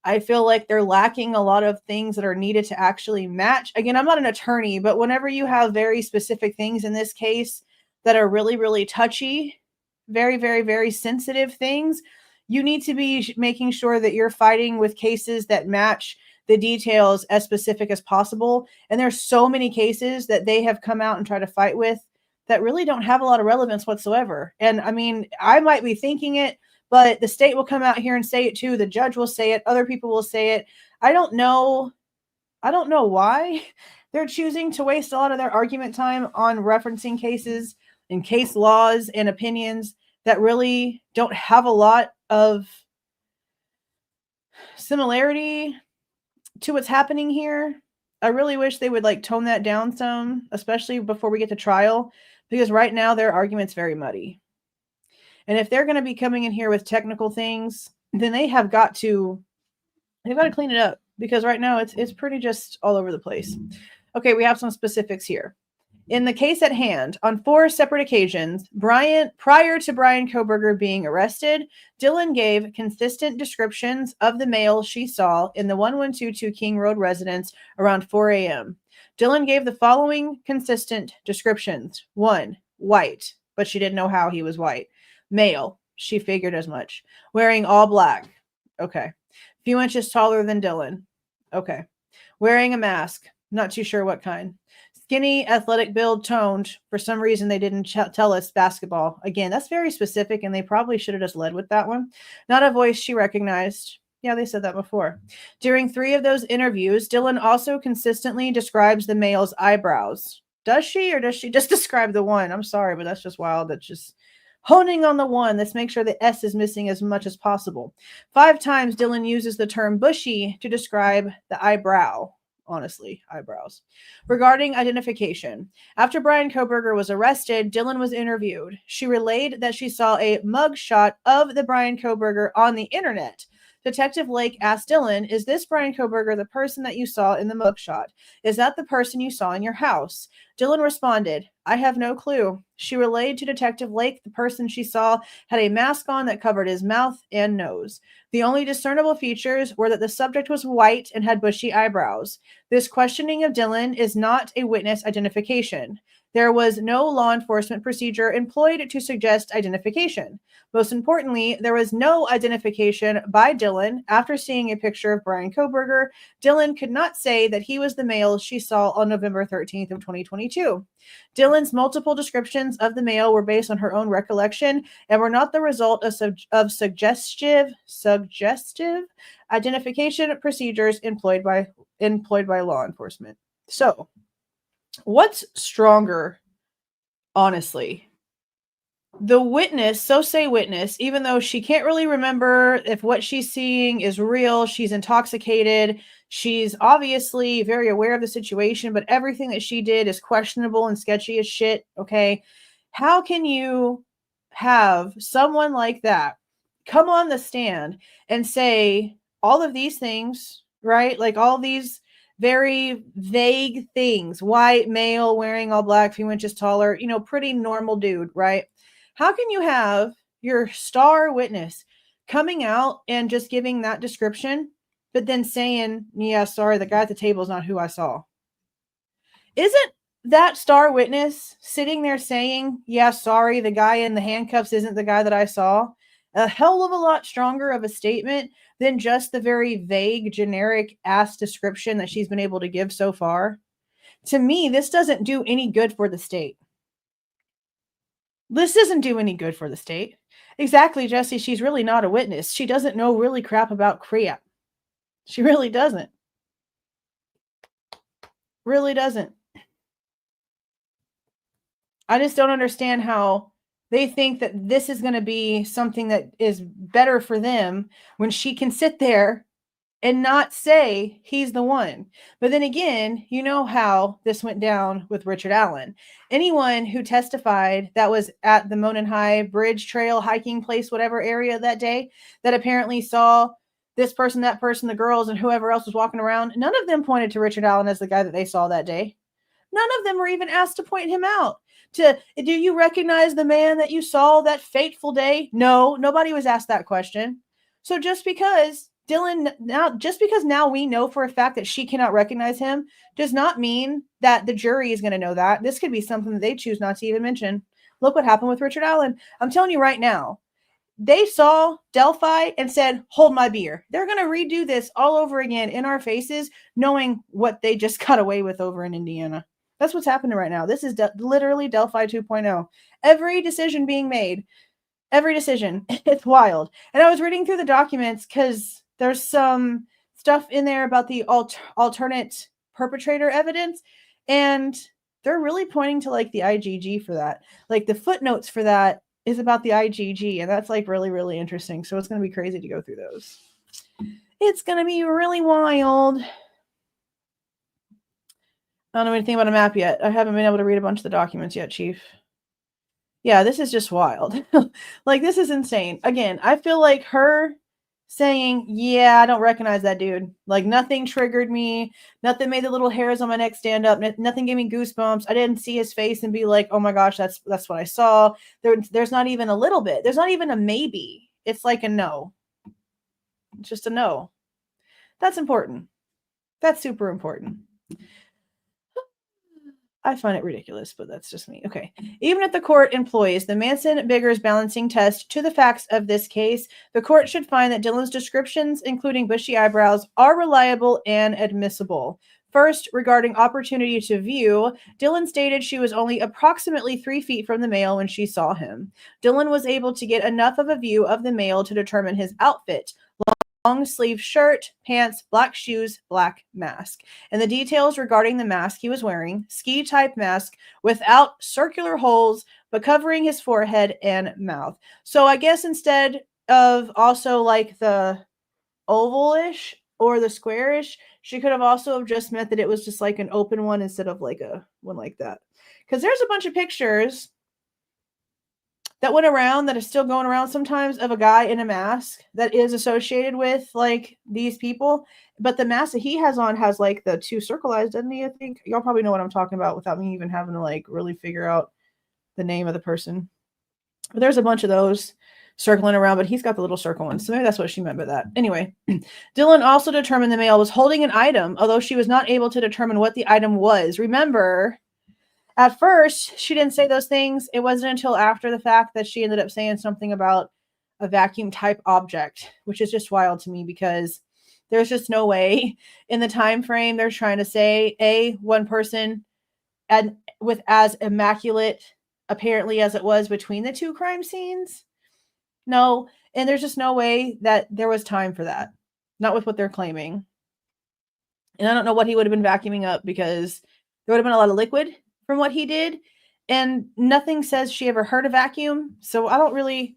I feel like they're lacking a lot of things that are needed to actually match. Again, I'm not an attorney, but whenever you have very specific things in this case that are really, really touchy, very, very, very sensitive things, you need to be making sure that you're fighting with cases that match the details as specific as possible. And there's so many cases that they have come out and tried to fight with that really don't have a lot of relevance whatsoever. And I mean, I might be thinking it, but the state will come out here and say it too. The judge will say it. Other people will say it. I don't know why they're choosing to waste a lot of their argument time on referencing cases and case laws and opinions that really don't have a lot of similarity to what's happening here. I really wish they would like tone that down some, especially before we get to trial, because right now their argument's very muddy. And if they're going to be coming in here with technical things, then they've got to clean it up, because right now it's pretty just all over the place. Okay, we have some specifics here. In the case at hand, on 4 separate occasions, prior to Bryan Kohberger being arrested, Dylan gave consistent descriptions of the male she saw in the 1122 King Road residence around 4 a.m. Dylan gave the following consistent descriptions. 1, white, but she didn't know how he was white. Male, she figured as much. Wearing all black. Okay. Few inches taller than Dylan. Okay. Wearing a mask. Not too sure what kind. Skinny, athletic build, toned. For some reason, they didn't tell us basketball. Again, that's very specific, and they probably should have just led with that one. Not a voice she recognized. Yeah, they said that before. During 3 of those interviews, Dylan also consistently describes the male's eyebrows. Does she, or does she just describe the one? I'm sorry, but that's just wild. That's just honing on the one. Let's make sure the S is missing as much as possible. 5 times, Dylan uses the term bushy to describe the eyebrow. Honestly, eyebrows. Regarding identification, after Bryan Kohberger was arrested, Dylan was interviewed. She relayed that she saw a mugshot of the Bryan Kohberger on the internet. Detective Lake asked Dylan, "Is this Bryan Kohberger the person that you saw in the mugshot? Is that the person you saw in your house?" Dylan responded, "I have no clue." She relayed to Detective Lake the person she saw had a mask on that covered his mouth and nose. The only discernible features were that the subject was white and had bushy eyebrows. This questioning of Dylan is not a witness identification. There was no law enforcement procedure employed to suggest identification. Most importantly, there was no identification by Dylan. After seeing a picture of Bryan Kohberger, Dylan could not say that he was the male she saw on November 13th of 2022. Dylan's multiple descriptions of the male were based on her own recollection and were not the result of suggestive identification procedures employed by law enforcement. So, what's stronger, honestly? The witness, so say witness, even though she can't really remember if what she's seeing is real, she's intoxicated, she's obviously very aware of the situation, but everything that she did is questionable and sketchy as shit, okay? How can you have someone like that come on the stand and say all of these things, right? Like all these very vague things, white, male, wearing all black, few inches taller, pretty normal dude, right? How can you have your star witness coming out and just giving that description, but then saying, "Yeah, sorry, the guy at the table is not who I saw"? Isn't that star witness sitting there saying, "Yeah, sorry, the guy in the handcuffs isn't the guy that I saw," a hell of a lot stronger of a statement than just the very vague, generic ass description that she's been able to give so far? To me, this doesn't do any good for the state. This doesn't do any good for the state. Exactly, Jesse. She's really not a witness. She doesn't know really crap about crap. She really doesn't. Really doesn't. I just don't understand how they think that this is going to be something that is better for them when she can sit there and not say he's the one. But then again, you know how this went down with Richard Allen. Anyone who testified that was at the Monon High Bridge Trail hiking place, whatever area that day, that apparently saw this person, that person, the girls, and whoever else was walking around, none of them pointed to Richard Allen as the guy that they saw that day. None of them were even asked to point him out. Do you recognize the man that you saw that fateful day? No, nobody was asked that question. So just because now we know for a fact that she cannot recognize him does not mean that the jury is going to know that. This could be something that they choose not to even mention. Look what happened with Richard Allen. I'm telling you right now, they saw Delphi and said, "Hold my beer." They're going to redo this all over again in our faces, knowing what they just got away with over in Indiana. That's what's happening right now. This is literally Delphi 2.0. Every decision being made, every decision. It's wild. And I was reading through the documents because there's some stuff in there about the alternate perpetrator evidence, and they're really pointing to like the IgG for that. Like the footnotes for that is about the IgG, and that's like really, really interesting. So it's going to be crazy to go through those. It's going to be really wild. I don't know anything about a map yet. I haven't been able to read a bunch of the documents yet, Chief. Yeah, this is just wild. Like, this is insane. Again, I feel like her saying, "Yeah, I don't recognize that dude." Like, nothing triggered me. Nothing made the little hairs on my neck stand up. Nothing gave me goosebumps. I didn't see his face and be like, "Oh my gosh, that's what I saw." There's not even a little bit. There's not even a maybe. It's like a no. It's just a no. That's important. That's super important. I find it ridiculous, but that's just me. Okay. Even if the court employs the Manson-Biggers balancing test to the facts of this case, the court should find that Dylan's descriptions, including bushy eyebrows, are reliable and admissible. First, regarding opportunity to view, Dylan stated she was only approximately 3 feet from the male when she saw him. Dylan was able to get enough of a view of the male to determine his outfit: long sleeve shirt, pants, black shoes, black mask. And the details regarding the mask he was wearing: ski type mask without circular holes, but covering his forehead and mouth. So I guess instead of also like the ovalish or the squarish, she could have also just meant that it was just like an open one instead of like a one like that. Because there's a bunch of pictures that went around, that is still going around sometimes, of a guy in a mask that is associated with like these people. But the mask that he has on has like the 2 circle eyes, doesn't he? I think y'all probably know what I'm talking about without me even having to like really figure out the name of the person. But there's a bunch of those circling around, but he's got the little circle one. So maybe that's what she meant by that. Anyway, Dylan also determined the male was holding an item, although she was not able to determine what the item was. Remember, at first, she didn't say those things. It wasn't until after the fact that she ended up saying something about a vacuum type object, which is just wild to me because there's just no way in the time frame they're trying to say one person and with as immaculate apparently as it was between the 2 crime scenes. No, and there's just no way that there was time for that. Not with what they're claiming. And I don't know what he would have been vacuuming up because there would have been a lot of liquid from what he did. And nothing says she ever heard a vacuum. So I don't really,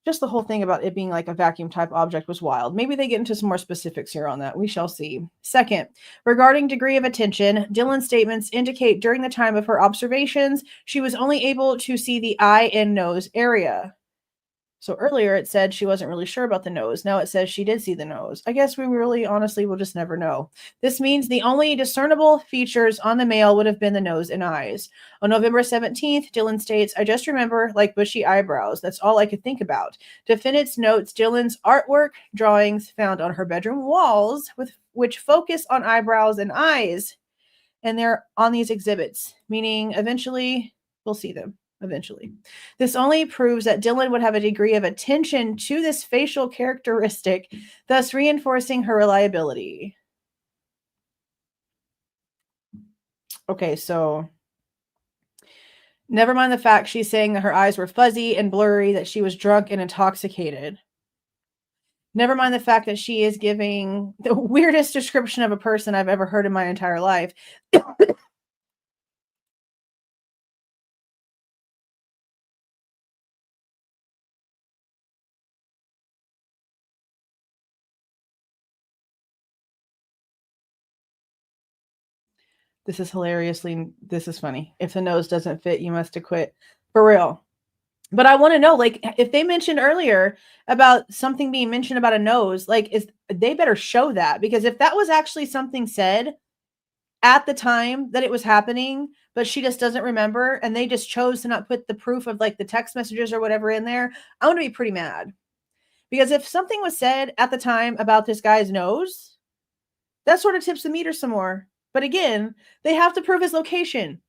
just the whole thing about it being like a vacuum type object was wild. Maybe they get into some more specifics here on that. We shall see. Second, regarding degree of attention, Dylan's statements indicate during the time of her observations, she was only able to see the eye and nose area. So earlier it said she wasn't really sure about the nose. Now it says she did see the nose. I guess we really honestly will just never know. This means the only discernible features on the male would have been the nose and eyes. On November 17th, Dylan states, I just remember like bushy eyebrows. That's all I could think about. Defendants notes Dylan's artwork drawings found on her bedroom walls which focus on eyebrows and eyes. And they're on these exhibits, meaning eventually we'll see them. Eventually. This only proves that Dylan would have a degree of attention to this facial characteristic, thus reinforcing her reliability. Okay, so never mind the fact she's saying that her eyes were fuzzy and blurry, that she was drunk and intoxicated. Never mind the fact that she is giving the weirdest description of a person I've ever heard in my entire life. This is funny. If the nose doesn't fit, you must have quit. For real. But I want to know, like, if they mentioned earlier about something being mentioned about a nose, like, they better show that. Because if that was actually something said at the time that it was happening, but she just doesn't remember, and they just chose to not put the proof of, like, the text messages or whatever in there, I'm going to be pretty mad. Because if something was said at the time about this guy's nose, that sort of tips the meter some more. But again, they have to prove his location.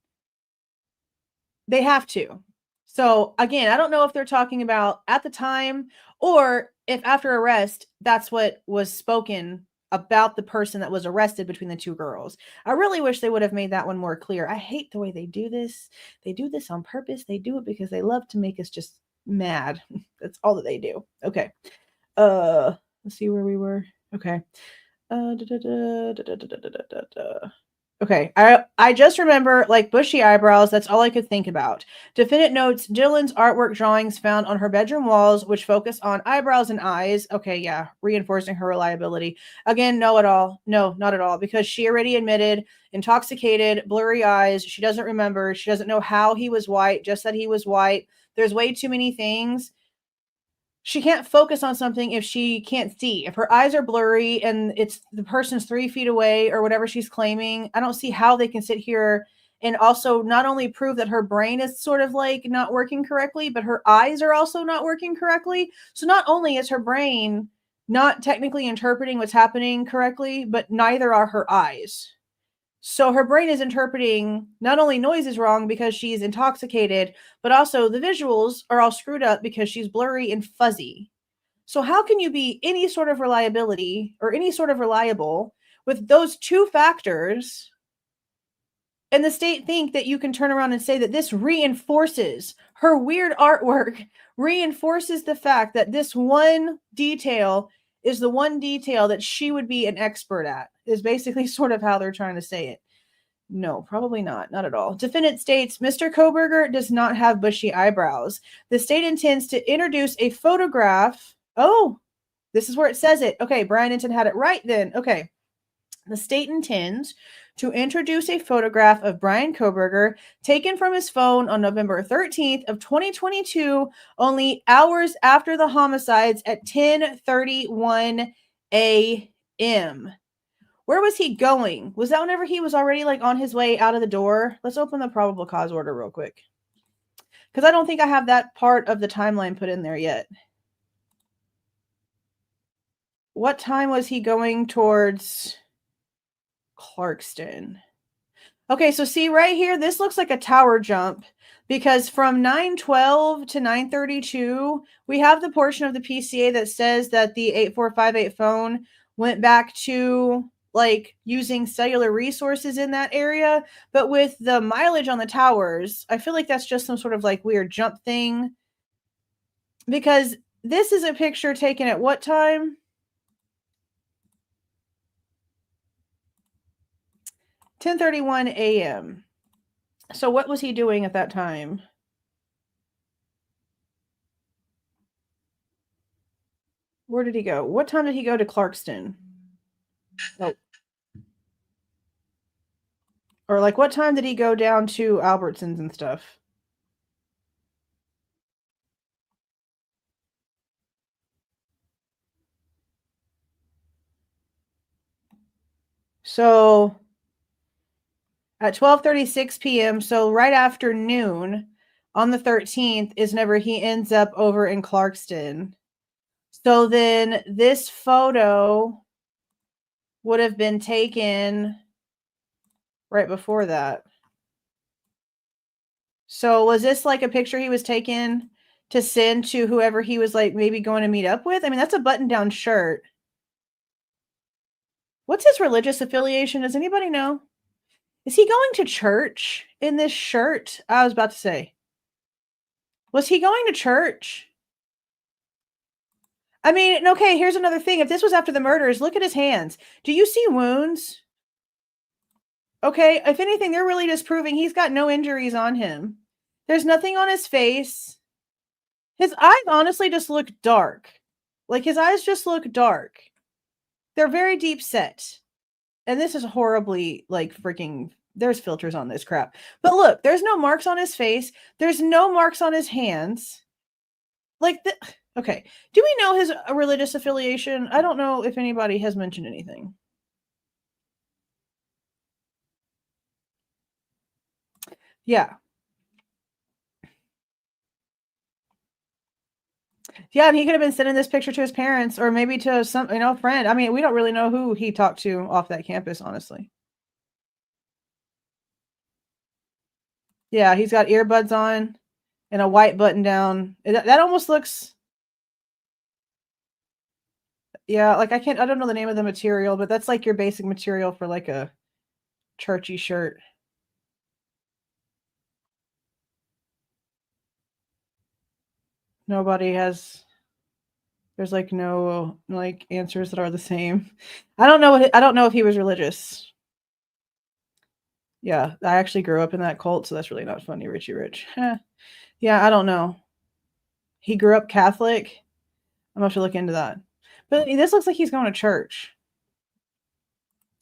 They have to. So again, I don't know if they're talking about at the time or if after arrest, that's what was spoken about the person that was arrested between the 2 girls. I really wish they would have made that one more clear. I hate the way they do this. They do this on purpose. They do it because they love to make us just mad. That's all that they do. Okay. Let's see where we were. Okay. Okay, I just remember like bushy eyebrows. That's all I could think about. Defendant notes Dylan's artwork drawings found on her bedroom walls, which focus on eyebrows and eyes. Okay, yeah, reinforcing her reliability. Again, no at all. No, not at all, because she already admitted intoxicated, blurry eyes. She doesn't remember. She doesn't know how he was white, just that he was white. There's way too many things. She can't focus on something if she can't see. If her eyes are blurry and it's the person's 3 feet away or whatever she's claiming, I don't see how they can sit here and also not only prove that her brain is sort of like not working correctly, but her eyes are also not working correctly. So not only is her brain not technically interpreting what's happening correctly, but neither are her eyes. So her brain is interpreting not only noises wrong because she's intoxicated, but also the visuals are all screwed up because she's blurry and fuzzy. So how can you be any sort of reliability or any sort of reliable with those 2 factors and the state think that you can turn around and say that this reinforces her weird artwork, reinforces the fact that this one detail is the one detail that she would be an expert at, is basically sort of how they're trying to say it. No, probably not. Not at all. Defendant states Mr. Kohberger does not have bushy eyebrows. The state intends to introduce a photograph. Oh, this is where it says it. Okay, Bryan had it right then. Okay. The state intends to introduce a photograph of Bryan Kohberger taken from his phone on November 13th of 2022, only hours after the homicides at 10:31 a.m. Where was he going? Was that whenever he was already like on his way out of the door? Let's open the probable cause order real quick, because I don't think I have that part of the timeline put in there yet. What time was he going towards Clarkston? Okay, so see right here, this looks like a tower jump, because from 9:12 to 9:32, we have the portion of the PCA that says that the 8458 phone went back to like using cellular resources in that area. But with the mileage on the towers, I feel like that's just some sort of like weird jump thing, because this is a picture taken at what time? 10:31 a.m. So what was he doing at that time? Where did he go? What time did he go to Clarkston? Oh. Or like what time did he go down to Albertsons and stuff? So at 12:36 p.m., so right after noon on the 13th is whenever he ends up over in Clarkston. So then this photo would have been taken right before that. So was this like a picture he was taking to send to whoever he was like maybe going to meet up with? I mean, that's a button-down shirt. What's his religious affiliation? Does anybody know? Is he going to church in this shirt? I was about to say. Was he going to church? I mean, okay, here's another thing. If this was after the murders, look at his hands. Do you see wounds? Okay, if anything, they're really just proving he's got no injuries on him. There's nothing on his face. His eyes honestly just look dark. Like his eyes just look dark. They're very deep set. And this is horribly like freaking, there's filters on this crap. But look, there's no marks on his face. There's no marks on his hands. Like, okay. Do we know his religious affiliation? I don't know if anybody has mentioned anything. Yeah. Yeah, and he could have been sending this picture to his parents or maybe to some, friend. I mean, we don't really know who he talked to off that campus, honestly. Yeah, he's got earbuds on and a white button down. That almost looks, yeah, like I don't know the name of the material, but that's like your basic material for like a churchy shirt. Nobody has, there's like no like answers that are the same. I don't know if he was religious. Yeah, I actually grew up in that cult, so that's really not funny, Richie Rich. Yeah, I don't know. He grew up Catholic. I'm gonna have to look into that. But this looks like he's going to church.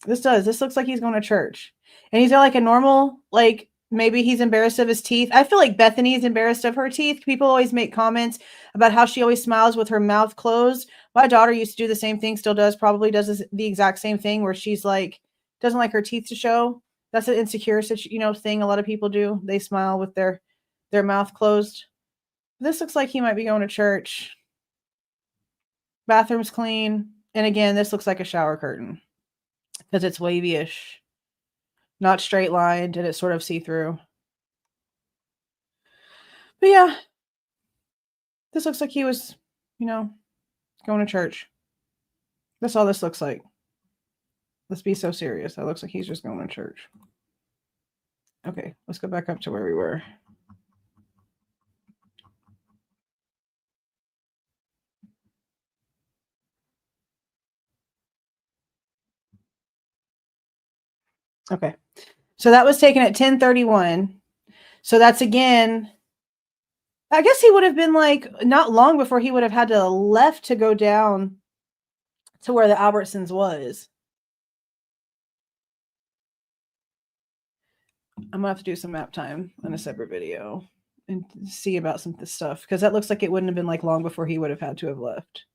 This does. This looks like he's going to church. And he's got like a normal, like maybe he's embarrassed of his teeth. I feel like Bethany's embarrassed of her teeth. People always make comments about how she always smiles with her mouth closed. My daughter used to do the same thing, still does, probably does the exact same thing where she's like, doesn't like her teeth to show. That's an insecure thing a lot of people do. They smile with their mouth closed. This looks like he might be going to church. Bathroom's clean. And again, this looks like a shower curtain because it's wavy-ish, not straight lined, and it's sort of see-through. But yeah, this looks like he was, going to church. That's all this looks like. Let's be so serious. That looks like he's just going to church. Okay, let's go back up to where we were. Okay, so that was taken at 10:31. So that's again, I guess he would have been like not long before he would have had to left to go down to where the Albertsons was. I'm gonna have to do some map time on a separate video and see about some of this stuff, because that looks like it wouldn't have been like long before he would have had to have left.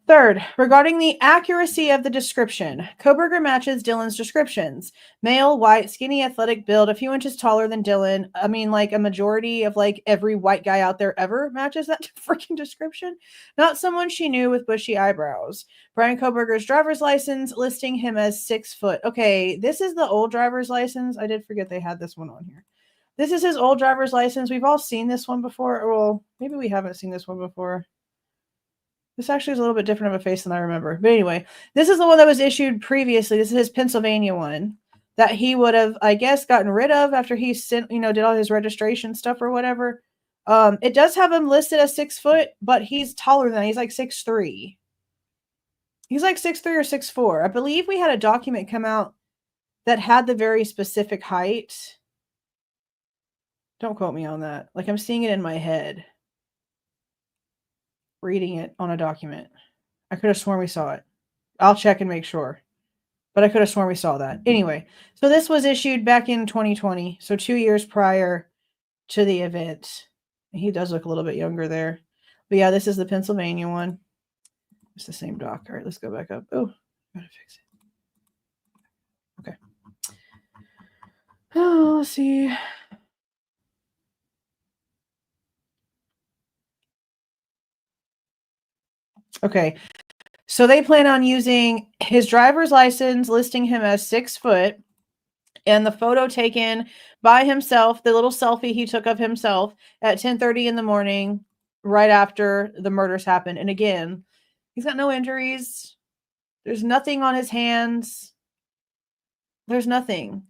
Third, regarding the accuracy of the description, Kohberger matches Dylan's descriptions. Male, white, skinny, athletic build, a few inches taller than Dylan. I mean, like a majority of like every white guy out there ever matches that freaking description. Not someone she knew with bushy eyebrows. Bryan Kohberger's driver's license listing him as 6 foot. Okay, this is the old driver's license. I did forget they had this one on here. This is his old driver's license. We've all seen this one before. Well, maybe we haven't seen this one before. This actually is a little bit different of a face than I remember. But anyway, this is the one that was issued previously. This is his Pennsylvania one that he would have, I guess, gotten rid of after he sent, did all his registration stuff or whatever. It does have him listed as 6 foot, but he's taller than that. He's like 6'3". He's like 6'3" or 6'4". I believe we had a document come out that had the very specific height. Don't quote me on that. Like, I'm seeing it in my head. Reading it on a document. I could have sworn we saw it. I'll check and make sure. But I could have sworn we saw that. Anyway, so this was issued back in 2020. So 2 years prior to the event. He does look a little bit younger there. But yeah, this is the Pennsylvania one. It's the same doc. All right, let's go back up. Oh, gotta fix it. Okay. Oh, let's see. Okay, so they plan on using his driver's license, listing him as 6 foot, and the photo taken by himself, the little selfie he took of himself at 10:30 in the morning, right after the murders happened. And again, he's got no injuries. There's nothing on his hands. There's nothing.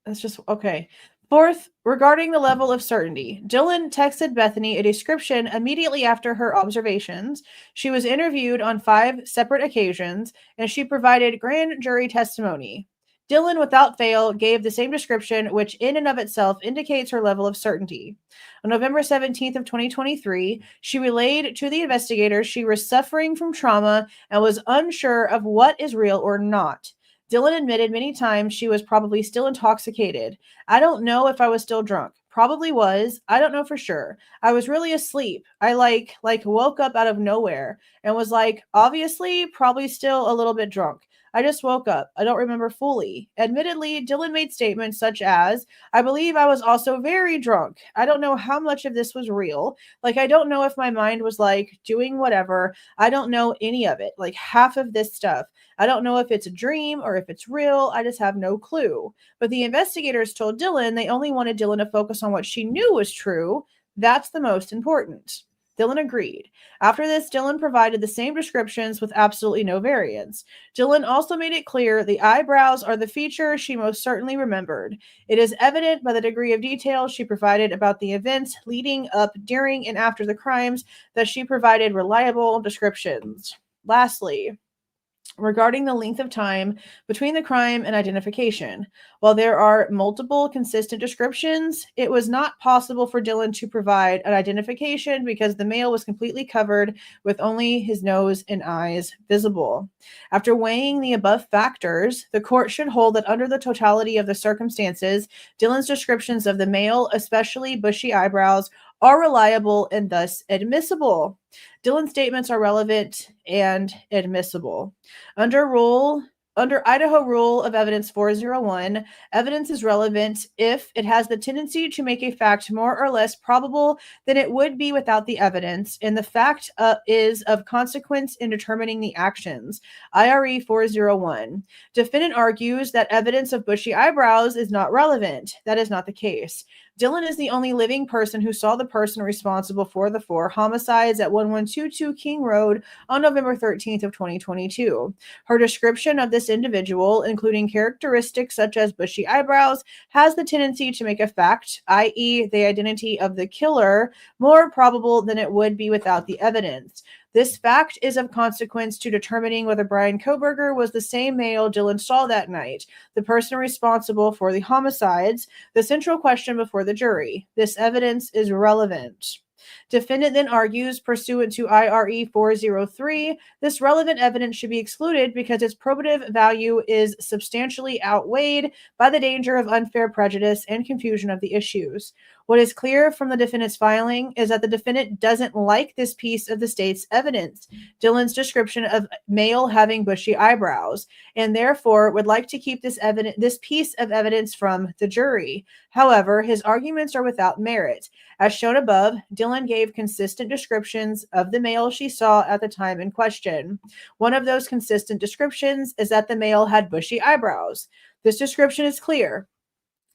That's just okay. Fourth, regarding the level of certainty, Dylan texted Bethany a description immediately after her observations. She was interviewed on 5 separate occasions, and she provided grand jury testimony. Dylan, without fail, gave the same description, which in and of itself indicates her level of certainty. On November 17th of 2023, she relayed to the investigators she was suffering from trauma and was unsure of what is real or not. Dylan admitted many times she was probably still intoxicated. I don't know if I was still drunk. Probably was. I don't know for sure. I was really asleep. I like woke up out of nowhere and was like, obviously, probably still a little bit drunk. I just woke up. I don't remember fully. Admittedly, Dylan made statements such as, I believe I was also very drunk. I don't know how much of this was real. Like, I don't know if my mind was like doing whatever. I don't know any of it. Like half of this stuff. I don't know if it's a dream or if it's real. I just have no clue. But the investigators told Dylan they only wanted Dylan to focus on what she knew was true. That's the most important. Dylan agreed. After this, Dylan provided the same descriptions with absolutely no variance. Dylan also made it clear the eyebrows are the feature she most certainly remembered. It is evident by the degree of detail she provided about the events leading up, during, and after the crimes that she provided reliable descriptions. Lastly, regarding the length of time between the crime and identification. While there are multiple consistent descriptions, it was not possible for Dylan to provide an identification because the male was completely covered with only his nose and eyes visible. After weighing the above factors, the court should hold that under the totality of the circumstances, Dylan's descriptions of the male, especially bushy eyebrows, are reliable and thus admissible. Dylan's statements are relevant and admissible. Under Idaho Rule of Evidence 401, evidence is relevant if it has the tendency to make a fact more or less probable than it would be without the evidence, and the fact is of consequence in determining the actions. IRE 401. Defendant argues that evidence of bushy eyebrows is not relevant. That is not the case. Dylan is the only living person who saw the person responsible for the 4 homicides at 1122 King Road on November 13th of 2022. Her description of this individual, including characteristics such as bushy eyebrows, has the tendency to make a fact, i.e. the identity of the killer, more probable than it would be without the evidence. This fact is of consequence to determining whether Bryan Kohberger was the same male Dylan saw that night, the person responsible for the homicides, the central question before the jury. This evidence is relevant. Defendant then argues, pursuant to IRE 403, this relevant evidence should be excluded because its probative value is substantially outweighed by the danger of unfair prejudice and confusion of the issues. What is clear from the defendant's filing is that the defendant doesn't like this piece of the state's evidence, Dylan's description of male having bushy eyebrows, and therefore would like to keep this piece of evidence from the jury. However, his arguments are without merit. As shown above, Dylan gave consistent descriptions of the male she saw at the time in question. One of those consistent descriptions is that the male had bushy eyebrows. This description is clear.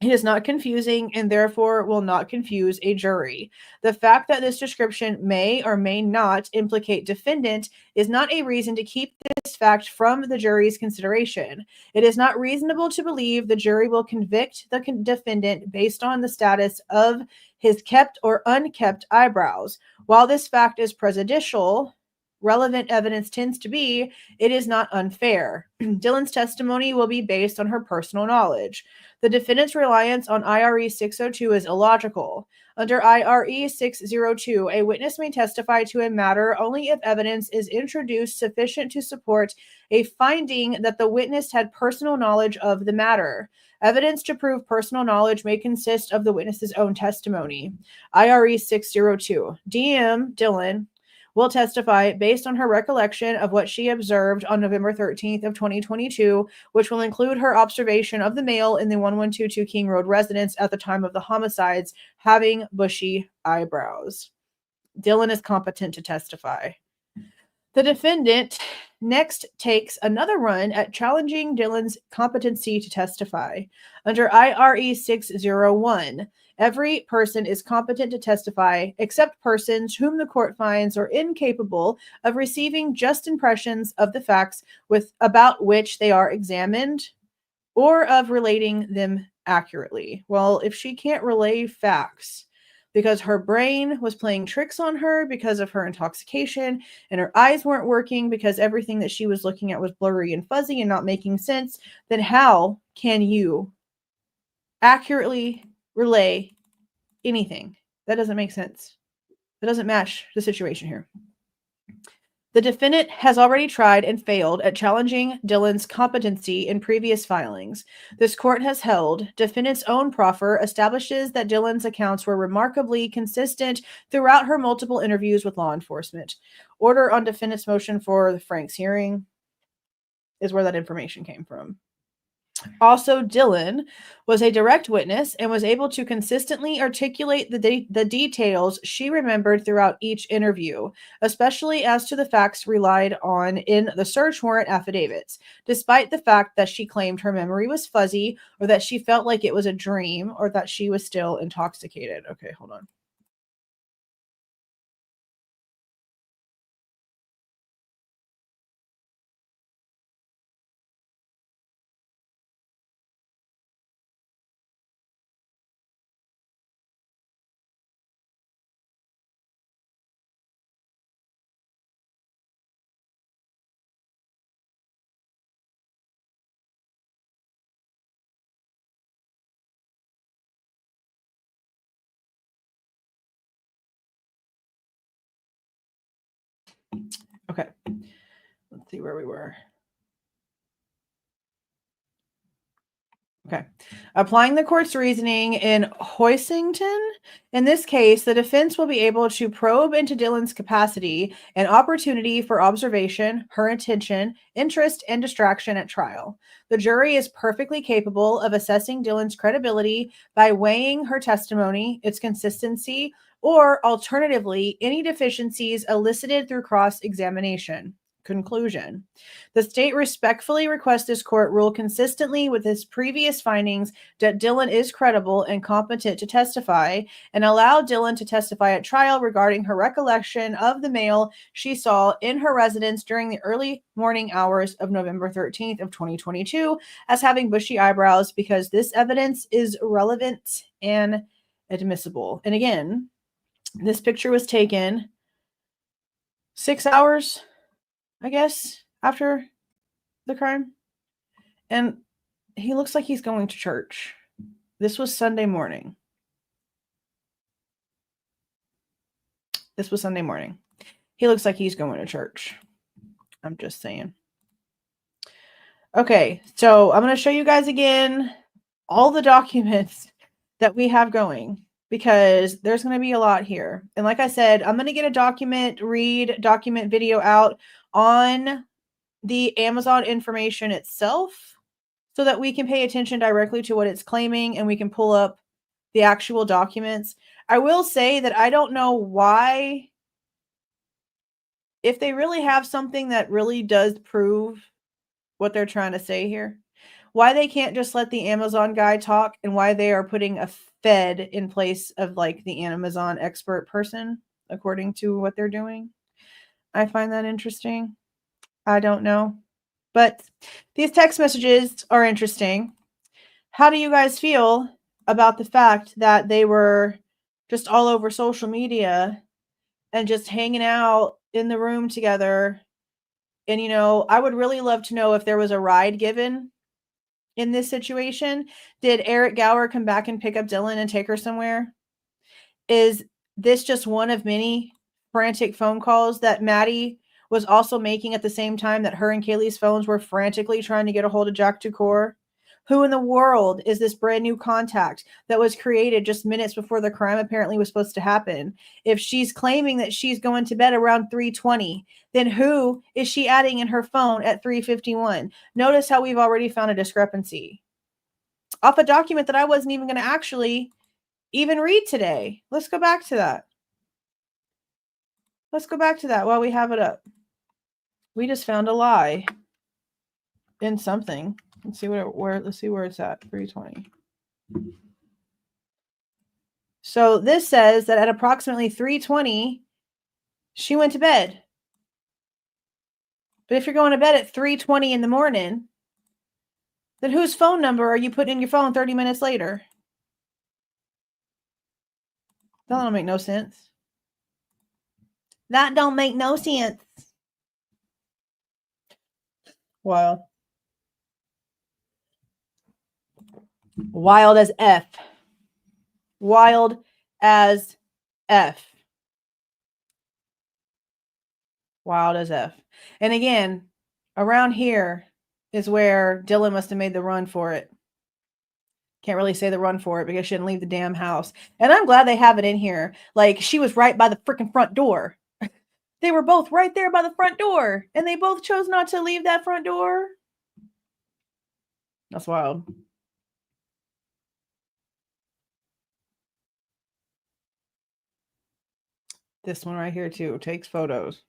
It is not confusing and therefore will not confuse a jury. The fact that this description may or may not implicate defendant is not a reason to keep this fact from the jury's consideration. It is not reasonable to believe the jury will convict the defendant based on the status of his kept or unkept eyebrows. While this fact is prejudicial, relevant evidence tends to be, it is not unfair. Dylan's testimony will be based on her personal knowledge. The defendant's reliance on IRE 602 is illogical. Under IRE 602, a witness may testify to a matter only if evidence is introduced sufficient to support a finding that the witness had personal knowledge of the matter. Evidence to prove personal knowledge may consist of the witness's own testimony. IRE 602. DM Dylan will testify based on her recollection of what she observed on November 13th of 2022, which will include her observation of the male in the 1122 King Road residence at the time of the homicides having bushy eyebrows. Dylan is competent to testify. The defendant next takes another run at challenging Dylan's competency to testify. Under IRE 601, every person is competent to testify except persons whom the court finds are incapable of receiving just impressions of the facts about which they are examined or of relating them accurately. Well, if she can't relay facts because her brain was playing tricks on her because of her intoxication and her eyes weren't working because everything that she was looking at was blurry and fuzzy and not making sense, then how can you accurately relay anything? That doesn't make sense. That doesn't match the situation here. The defendant has already tried and failed at challenging Dylan's competency in previous filings. This court has held defendant's own proffer establishes that Dylan's accounts were remarkably consistent throughout her multiple interviews with law enforcement. Order on defendant's motion for the Franks hearing is where that information came from. Also, Dylan was a direct witness and was able to consistently articulate the details she remembered throughout each interview, especially as to the facts relied on in the search warrant affidavits, despite the fact that she claimed her memory was fuzzy or that she felt like it was a dream or that she was still intoxicated. Okay, hold on. Okay, let's see where we were. Okay. Applying the court's reasoning in Hoisington, in this case, the defense will be able to probe into Dylan's capacity and opportunity for observation, her intention, interest, and distraction at trial. The jury is perfectly capable of assessing Dylan's credibility by weighing her testimony, its consistency, or alternatively, any deficiencies elicited through cross-examination. Conclusion. The state respectfully requests this court rule consistently with its previous findings that Dylan is credible and competent to testify, and allow Dylan to testify at trial regarding her recollection of the male she saw in her residence during the early morning hours of November 13th of 2022 as having bushy eyebrows, because this evidence is relevant and admissible. And again, this picture was taken 6 hours, I guess, after the crime. And he looks like he's going to church. This was Sunday morning. This was Sunday morning. He looks like he's going to church. I'm just saying. Okay, so I'm going to show you guys again all the documents that we have going, because there's going to be a lot here. And like I said, I'm going to get a document video out on the Amazon information itself so that we can pay attention directly to what it's claiming and we can pull up the actual documents. I will say that I don't know why, if they really have something that really does prove what they're trying to say here, why they can't just let the Amazon guy talk, and why they are putting a Fed in place of like the Amazon expert person, according to what they're doing. I find that interesting. I don't know. But these text messages are interesting. How do you guys feel about the fact that they were just all over social media and just hanging out in the room together? And, I would really love to know if there was a ride given in this situation. Did Eric Gower come back and pick up Dylan and take her somewhere? Is this just one of many frantic phone calls that Maddie was also making at the same time that her and Kaylee's phones were frantically trying to get a hold of Jack Ducour? Who in the world is this brand new contact that was created just minutes before the crime apparently was supposed to happen? If she's claiming that she's going to bed around 3:20, then who is she adding in her phone at 3:51? Notice how we've already found a discrepancy off a document that I wasn't even going to actually even read today. Let's go back to that. Let's go back to that while we have it up. We just found a lie in something. Let's see let's see where it's at. 3:20. So this says that at approximately 3:20, she went to bed. But if you're going to bed at 3:20 in the morning, then whose phone number are you putting in your phone 30 minutes later? That don't make no sense. That don't make no sense. Wild. Wild as F. Wild as F. Wild as F. And again, around here is where Dylan must have made the run for it. Can't really say the run for it because she didn't leave the damn house. And I'm glad they have it in here. Like, she was right by the freaking front door. They were both right there by the front door. And they both chose not to leave that front door. That's wild. This one right here too takes photos.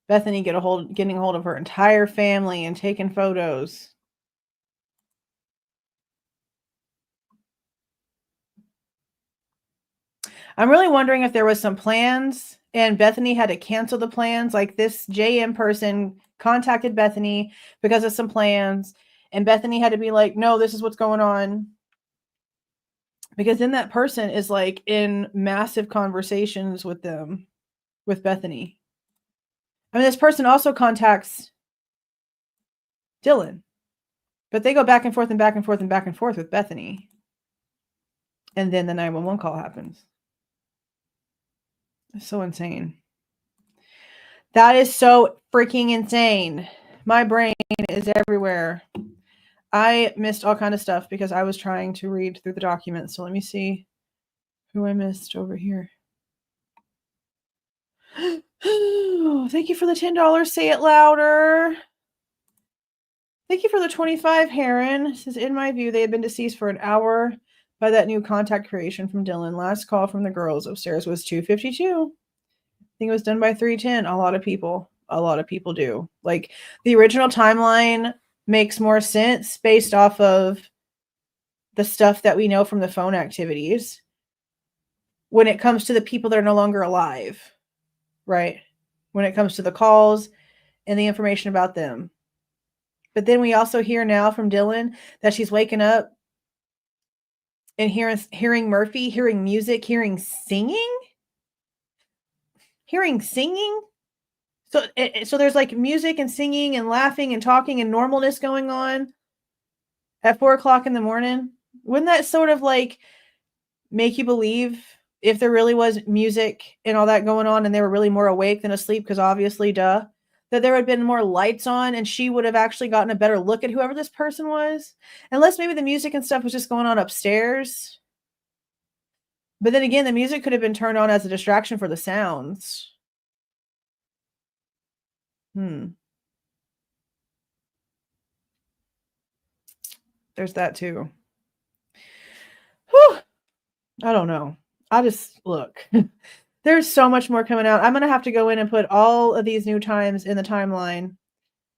Bethany getting a hold of her entire family and taking photos. I'm really wondering if there was some plans and Bethany had to cancel the plans. Like, this JM person contacted Bethany because of some plans, and Bethany had to be like, no, this is what's going on. Because then that person is like in massive conversations with them, with Bethany. I mean, this person also contacts Dylan, but they go back and forth and back and forth and back and forth with Bethany. And then the 911 call happens. It's so insane. That is so freaking insane. My brain is everywhere. I missed all kind of stuff because I was trying to read through the documents. So let me see who I missed over here. Thank you for the $10. Say it louder. Thank you for the 25, Heron. This is, in my view, they had been deceased for an hour by that new contact creation from Dylan. Last call from the girls upstairs was 2:52. I think it was done by 3:10. A lot of people do. Like, the original timeline makes more sense based off of the stuff that we know from the phone activities when it comes to the people that are no longer alive, right? When it comes to the calls and the information about them. But then we also hear now from Dylan that she's waking up and hearing Murphy, hearing music, hearing singing. So there's like music and singing and laughing and talking and normalness going on at 4:00 in the morning. Wouldn't that sort of like make you believe if there really was music and all that going on and they were really more awake than asleep, because obviously, duh, that there had been more lights on and she would have actually gotten a better look at whoever this person was. Unless maybe the music and stuff was just going on upstairs. But then again, the music could have been turned on as a distraction for the sounds. There's that too. Whew. I don't know. I just look. There's so much more coming out. I'm gonna have to go in and put all of these new times in the timeline.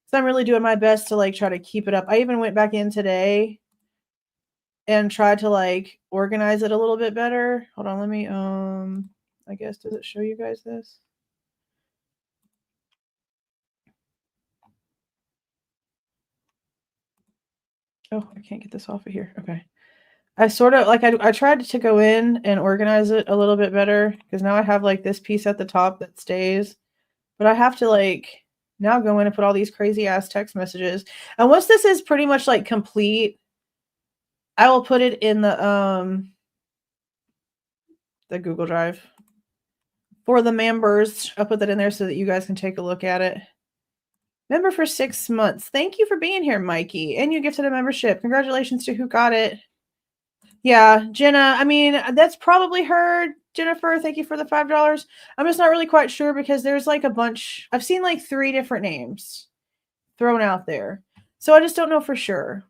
So I'm really doing my best to like try to keep it up. I even went back in today and tried to like organize it a little bit better. Hold on, let me I guess, does it show you guys this? Oh, I can't get this off of here. Okay. I sort of like I tried to go in and organize it a little bit better because now I have like this piece at the top that stays, but I have to like now go in and put all these crazy ass text messages. And once this is pretty much like complete, I will put it in the Google Drive for the members. I'll put that in there so that you guys can take a look at it. Member for 6 months. Thank you for being here, Mikey. And you gifted a membership. Congratulations to who got it. Yeah, Jenna, I mean, that's probably her. Jennifer, thank you for the $5. I'm just not really quite sure because there's like a bunch. I've seen like 3 different names thrown out there. So I just don't know for sure.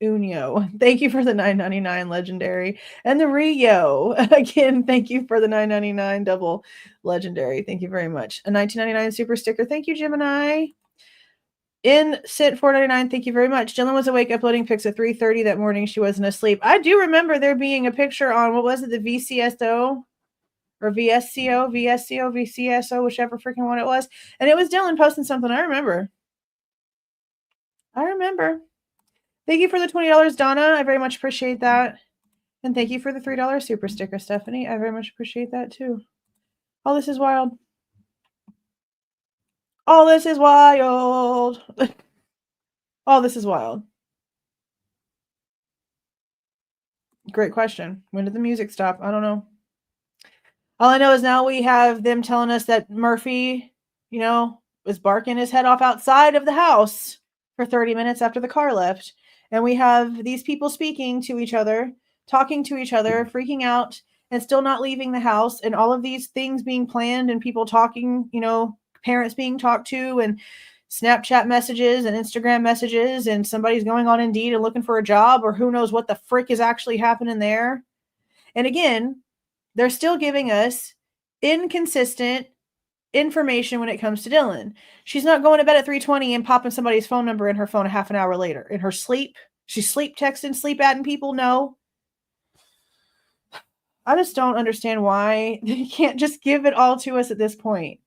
Unyo, thank you for the $9.99 legendary. And the Rio, again, thank you for the $9.99 double legendary. Thank you very much. A $19.99 super sticker. Thank you, Gemini. In Sit $4.99, thank you very much. Jillian was awake uploading pics at 3:30 that morning. She wasn't asleep. I do remember there being a picture on, what was it, the VCSO or VCSO, whichever freaking one it was. And it was Dylan posting something. I remember. Thank you for the $20, Donna. I very much appreciate that. And thank you for the $3 super sticker, Stephanie. I very much appreciate that too. Oh, this is wild. Oh, this is wild. Oh, this is wild. Great question. When did the music stop? I don't know. All I know is now we have them telling us that Murphy, was barking his head off outside of the house for 30 minutes after the car left. And we have these people speaking to each other, talking to each other, freaking out, and still not leaving the house. And all of these things being planned and people talking, parents being talked to, and Snapchat messages and Instagram messages, and somebody's going on Indeed and looking for a job, or who knows what the frick is actually happening there. And again, they're still giving us inconsistent information when it comes to Dylan. She's not going to bed at 3:20 and popping somebody's phone number in her phone a half an hour later. In her sleep, she's sleep texting, sleep adding people. No. I just don't understand why they can't just give it all to us at this point.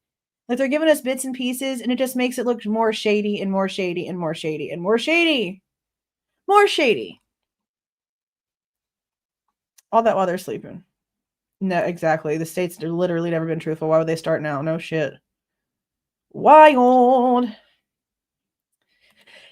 Like, they're giving us bits and pieces, and it just makes it look more shady and more shady and more shady and more shady. More shady. All that while they're sleeping. No, exactly. The state's literally never been truthful. Why would they start now? No shit. Wild.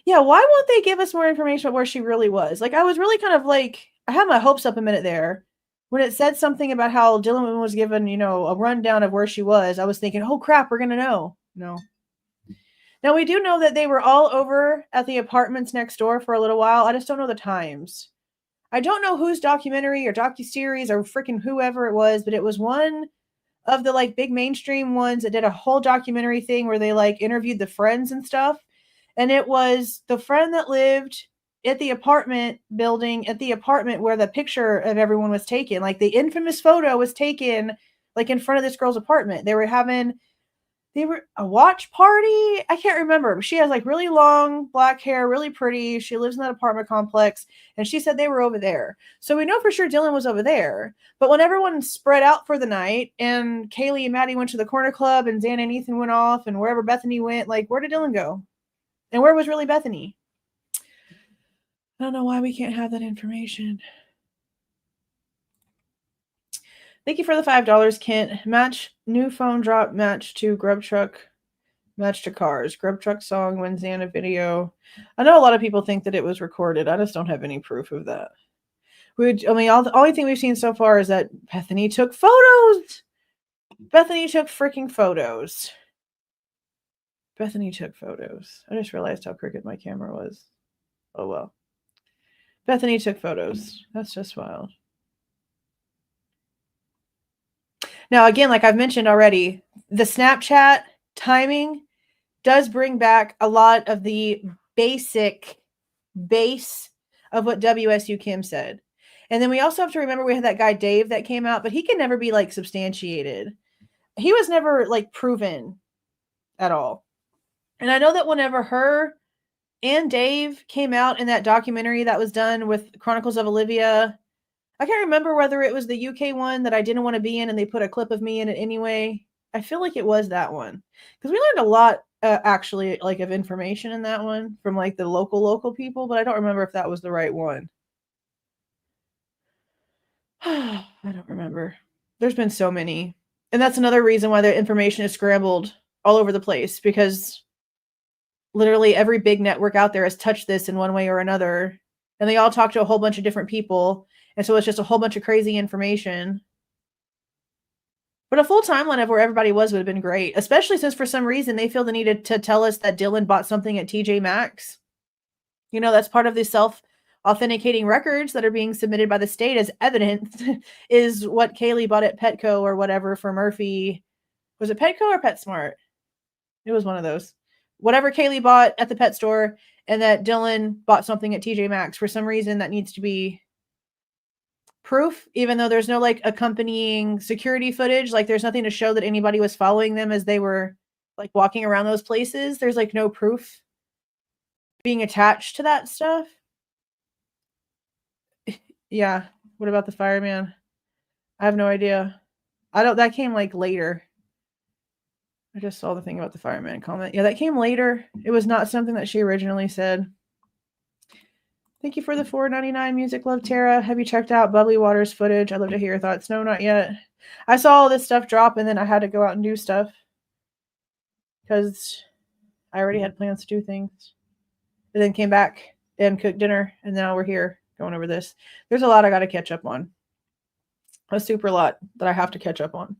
Yeah, why won't they give us more information about where she really was? Like, I was really kind of like, I had my hopes up a minute there. When it said something about how Dylan was given, a rundown of where she was, I was thinking, oh crap, we're going to know. No. Now, we do know that they were all over at the apartments next door for a little while. I just don't know the times. I don't know whose documentary or docuseries or freaking whoever it was, but it was one of the like big mainstream ones that did a whole documentary thing where they like interviewed the friends and stuff. And it was the friend that lived at the apartment building, at the apartment where the picture of everyone was taken. Like, the infamous photo was taken like in front of this girl's apartment. They were a watch party. I can't remember. She has like really long black hair, really pretty. She lives in that apartment complex, and she said they were over there. So we know for sure Dylan was over there. But when everyone spread out for the night and Kaylee and Maddie went to the corner club and Xana and Ethan went off, and wherever Bethany went, like, where did Dylan go? And where was really Bethany? I don't know why we can't have that information. Thank you for the $5, Kent. Match new phone drop match to Grub Truck. Match to Cars. Grub Truck song when Xana video. I know a lot of people think that it was recorded. I just don't have any proof of that. The only thing we've seen so far is that Bethany took photos. Bethany took freaking photos. Bethany took photos. I just realized how crooked my camera was. Oh well. Bethany took photos. That's just wild. Now, again, like I've mentioned already, the Snapchat timing does bring back a lot of the base of what WSU Kim said. And then we also have to remember we had that guy Dave that came out, but he can never be like substantiated. He was never like proven at all. And I know that whenever her and Dave came out in that documentary that was done with Chronicles of Olivia, I can't remember whether it was the UK one that I didn't want to be in and they put a clip of me in it anyway. I feel like it was that one because we learned a lot actually like of information in that one from like the local people, but I don't remember if that was the right one. I don't remember. There's been so many. And that's another reason why the information is scrambled all over the place because literally every big network out there has touched this in one way or another. And they all talk to a whole bunch of different people. And so it's just a whole bunch of crazy information. But a full timeline of where everybody was would have been great, especially since for some reason they feel the need to tell us that Dylan bought something at TJ Maxx. You know, that's part of the self-authenticating records that are being submitted by the state as evidence is what Kaylee bought at Petco or whatever for Murphy. Was it Petco or PetSmart? It was one of those. Whatever Kaylee bought at the pet store and that Dylan bought something at TJ Maxx. For some reason, that needs to be proof, even though there's no like accompanying security footage. Like there's nothing to show that anybody was following them as they were like walking around those places. There's like no proof being attached to that stuff. Yeah. What about the fireman? I have no idea. That came like later. I just saw the thing about the fireman comment. Yeah, that came later. It was not something that she originally said. Thank you for the $4.99 music, love Tara. Have you checked out Bubbly Waters footage? I'd love to hear your thoughts. No, not yet. I saw all this stuff drop and then I had to go out and do stuff because I already had plans to do things. And then came back and cooked dinner and now we're here going over this. There's a lot I got to catch up on. A super lot that I have to catch up on.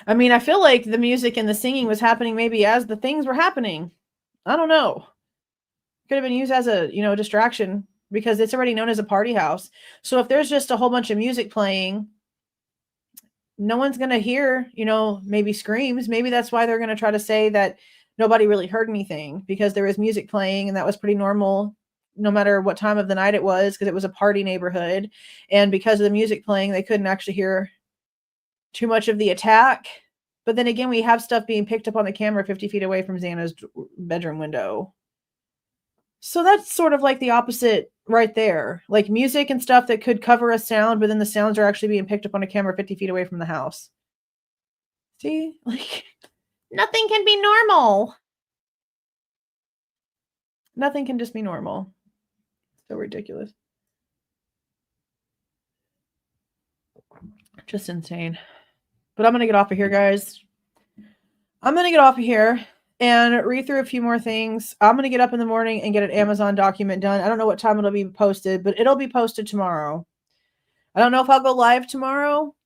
I mean, I feel like the music and the singing was happening maybe as the things were happening. I don't know. Could have been used as a, distraction because it's already known as a party house. So if there's just a whole bunch of music playing, no one's going to hear, maybe screams. Maybe that's why they're going to try to say that nobody really heard anything because there was music playing and that was pretty normal no matter what time of the night it was because it was a party neighborhood. And because of the music playing, they couldn't actually hear too much of the attack. But then again, we have stuff being picked up on the camera 50 feet away from Xana's bedroom window. So that's sort of like the opposite right there. Like music and stuff that could cover a sound, but then the sounds are actually being picked up on a camera 50 feet away from the house. See? Like, nothing can be normal. Nothing can just be normal. So ridiculous. Just insane. But I'm going to get off of here, guys. I'm going to get off of here and read through a few more things. I'm going to get up in the morning and get an Amazon document done. I don't know what time it'll be posted, but it'll be posted tomorrow. I don't know if I'll go live tomorrow.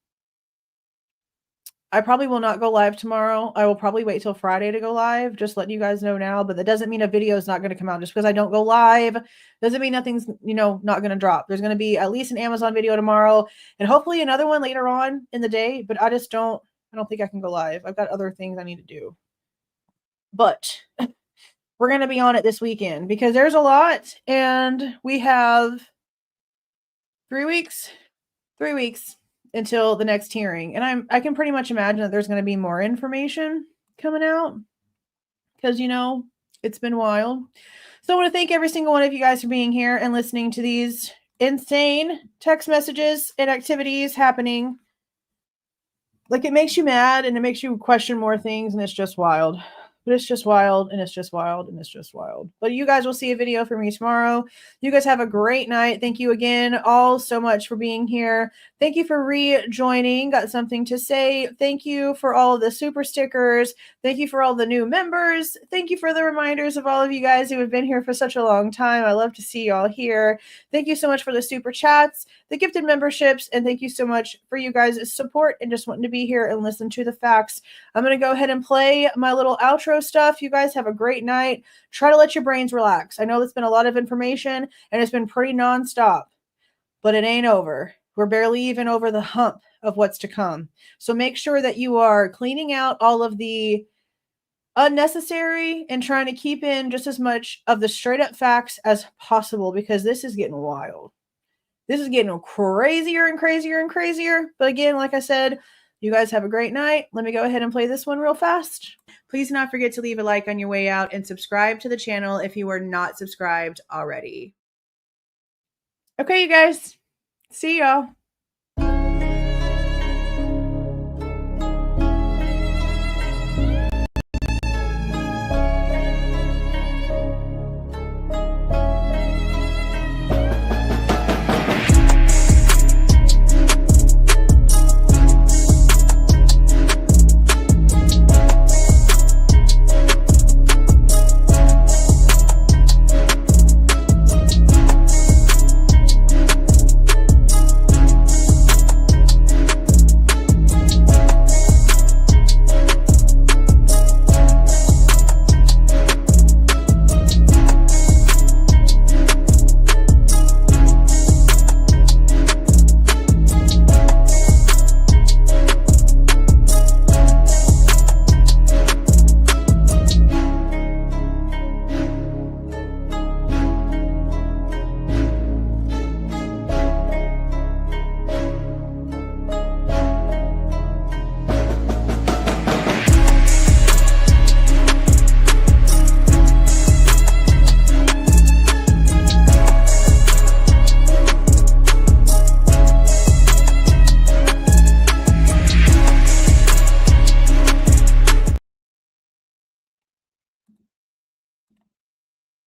I probably will not go live tomorrow. I will probably wait till Friday to go live. Just letting you guys know now. But that doesn't mean a video is not going to come out. Just because I don't go live doesn't mean nothing's, not going to drop. There's going to be at least an Amazon video tomorrow and hopefully another one later on in the day. But I don't think I can go live. I've got other things I need to do. But we're going to be on it this weekend because there's a lot. And we have 3 weeks until the next hearing. And I can pretty much imagine that there's going to be more information coming out because, it's been wild. So I want to thank every single one of you guys for being here and listening to these insane text messages and activities happening. Like it makes you mad and it makes you question more things and it's just wild. But it's just wild, and it's just wild, and it's just wild. But you guys will see a video from me tomorrow. You guys have a great night. Thank you again all so much for being here. Thank you for rejoining. Got something to say. Thank you for all of the super stickers. Thank you for all the new members. Thank you for the reminders of all of you guys who have been here for such a long time. I love to see you all here. Thank you so much for the super chats, the gifted memberships, and thank you so much for you guys' support and just wanting to be here and listen to the facts. I'm going to go ahead and play my little outro stuff. You guys have a great night. Try to let your brains relax. I know it's been a lot of information and it's been pretty nonstop, but it ain't over. We're barely even over the hump of what's to come. So make sure that you are cleaning out all of the unnecessary and trying to keep in just as much of the straight up facts as possible, because this is getting wild. This is getting crazier and crazier and crazier. But again, like I said, you guys have a great night. Let me go ahead and play this one real fast. Please do not forget to leave a like on your way out and subscribe to the channel if you are not subscribed already. Okay, you guys. See y'all.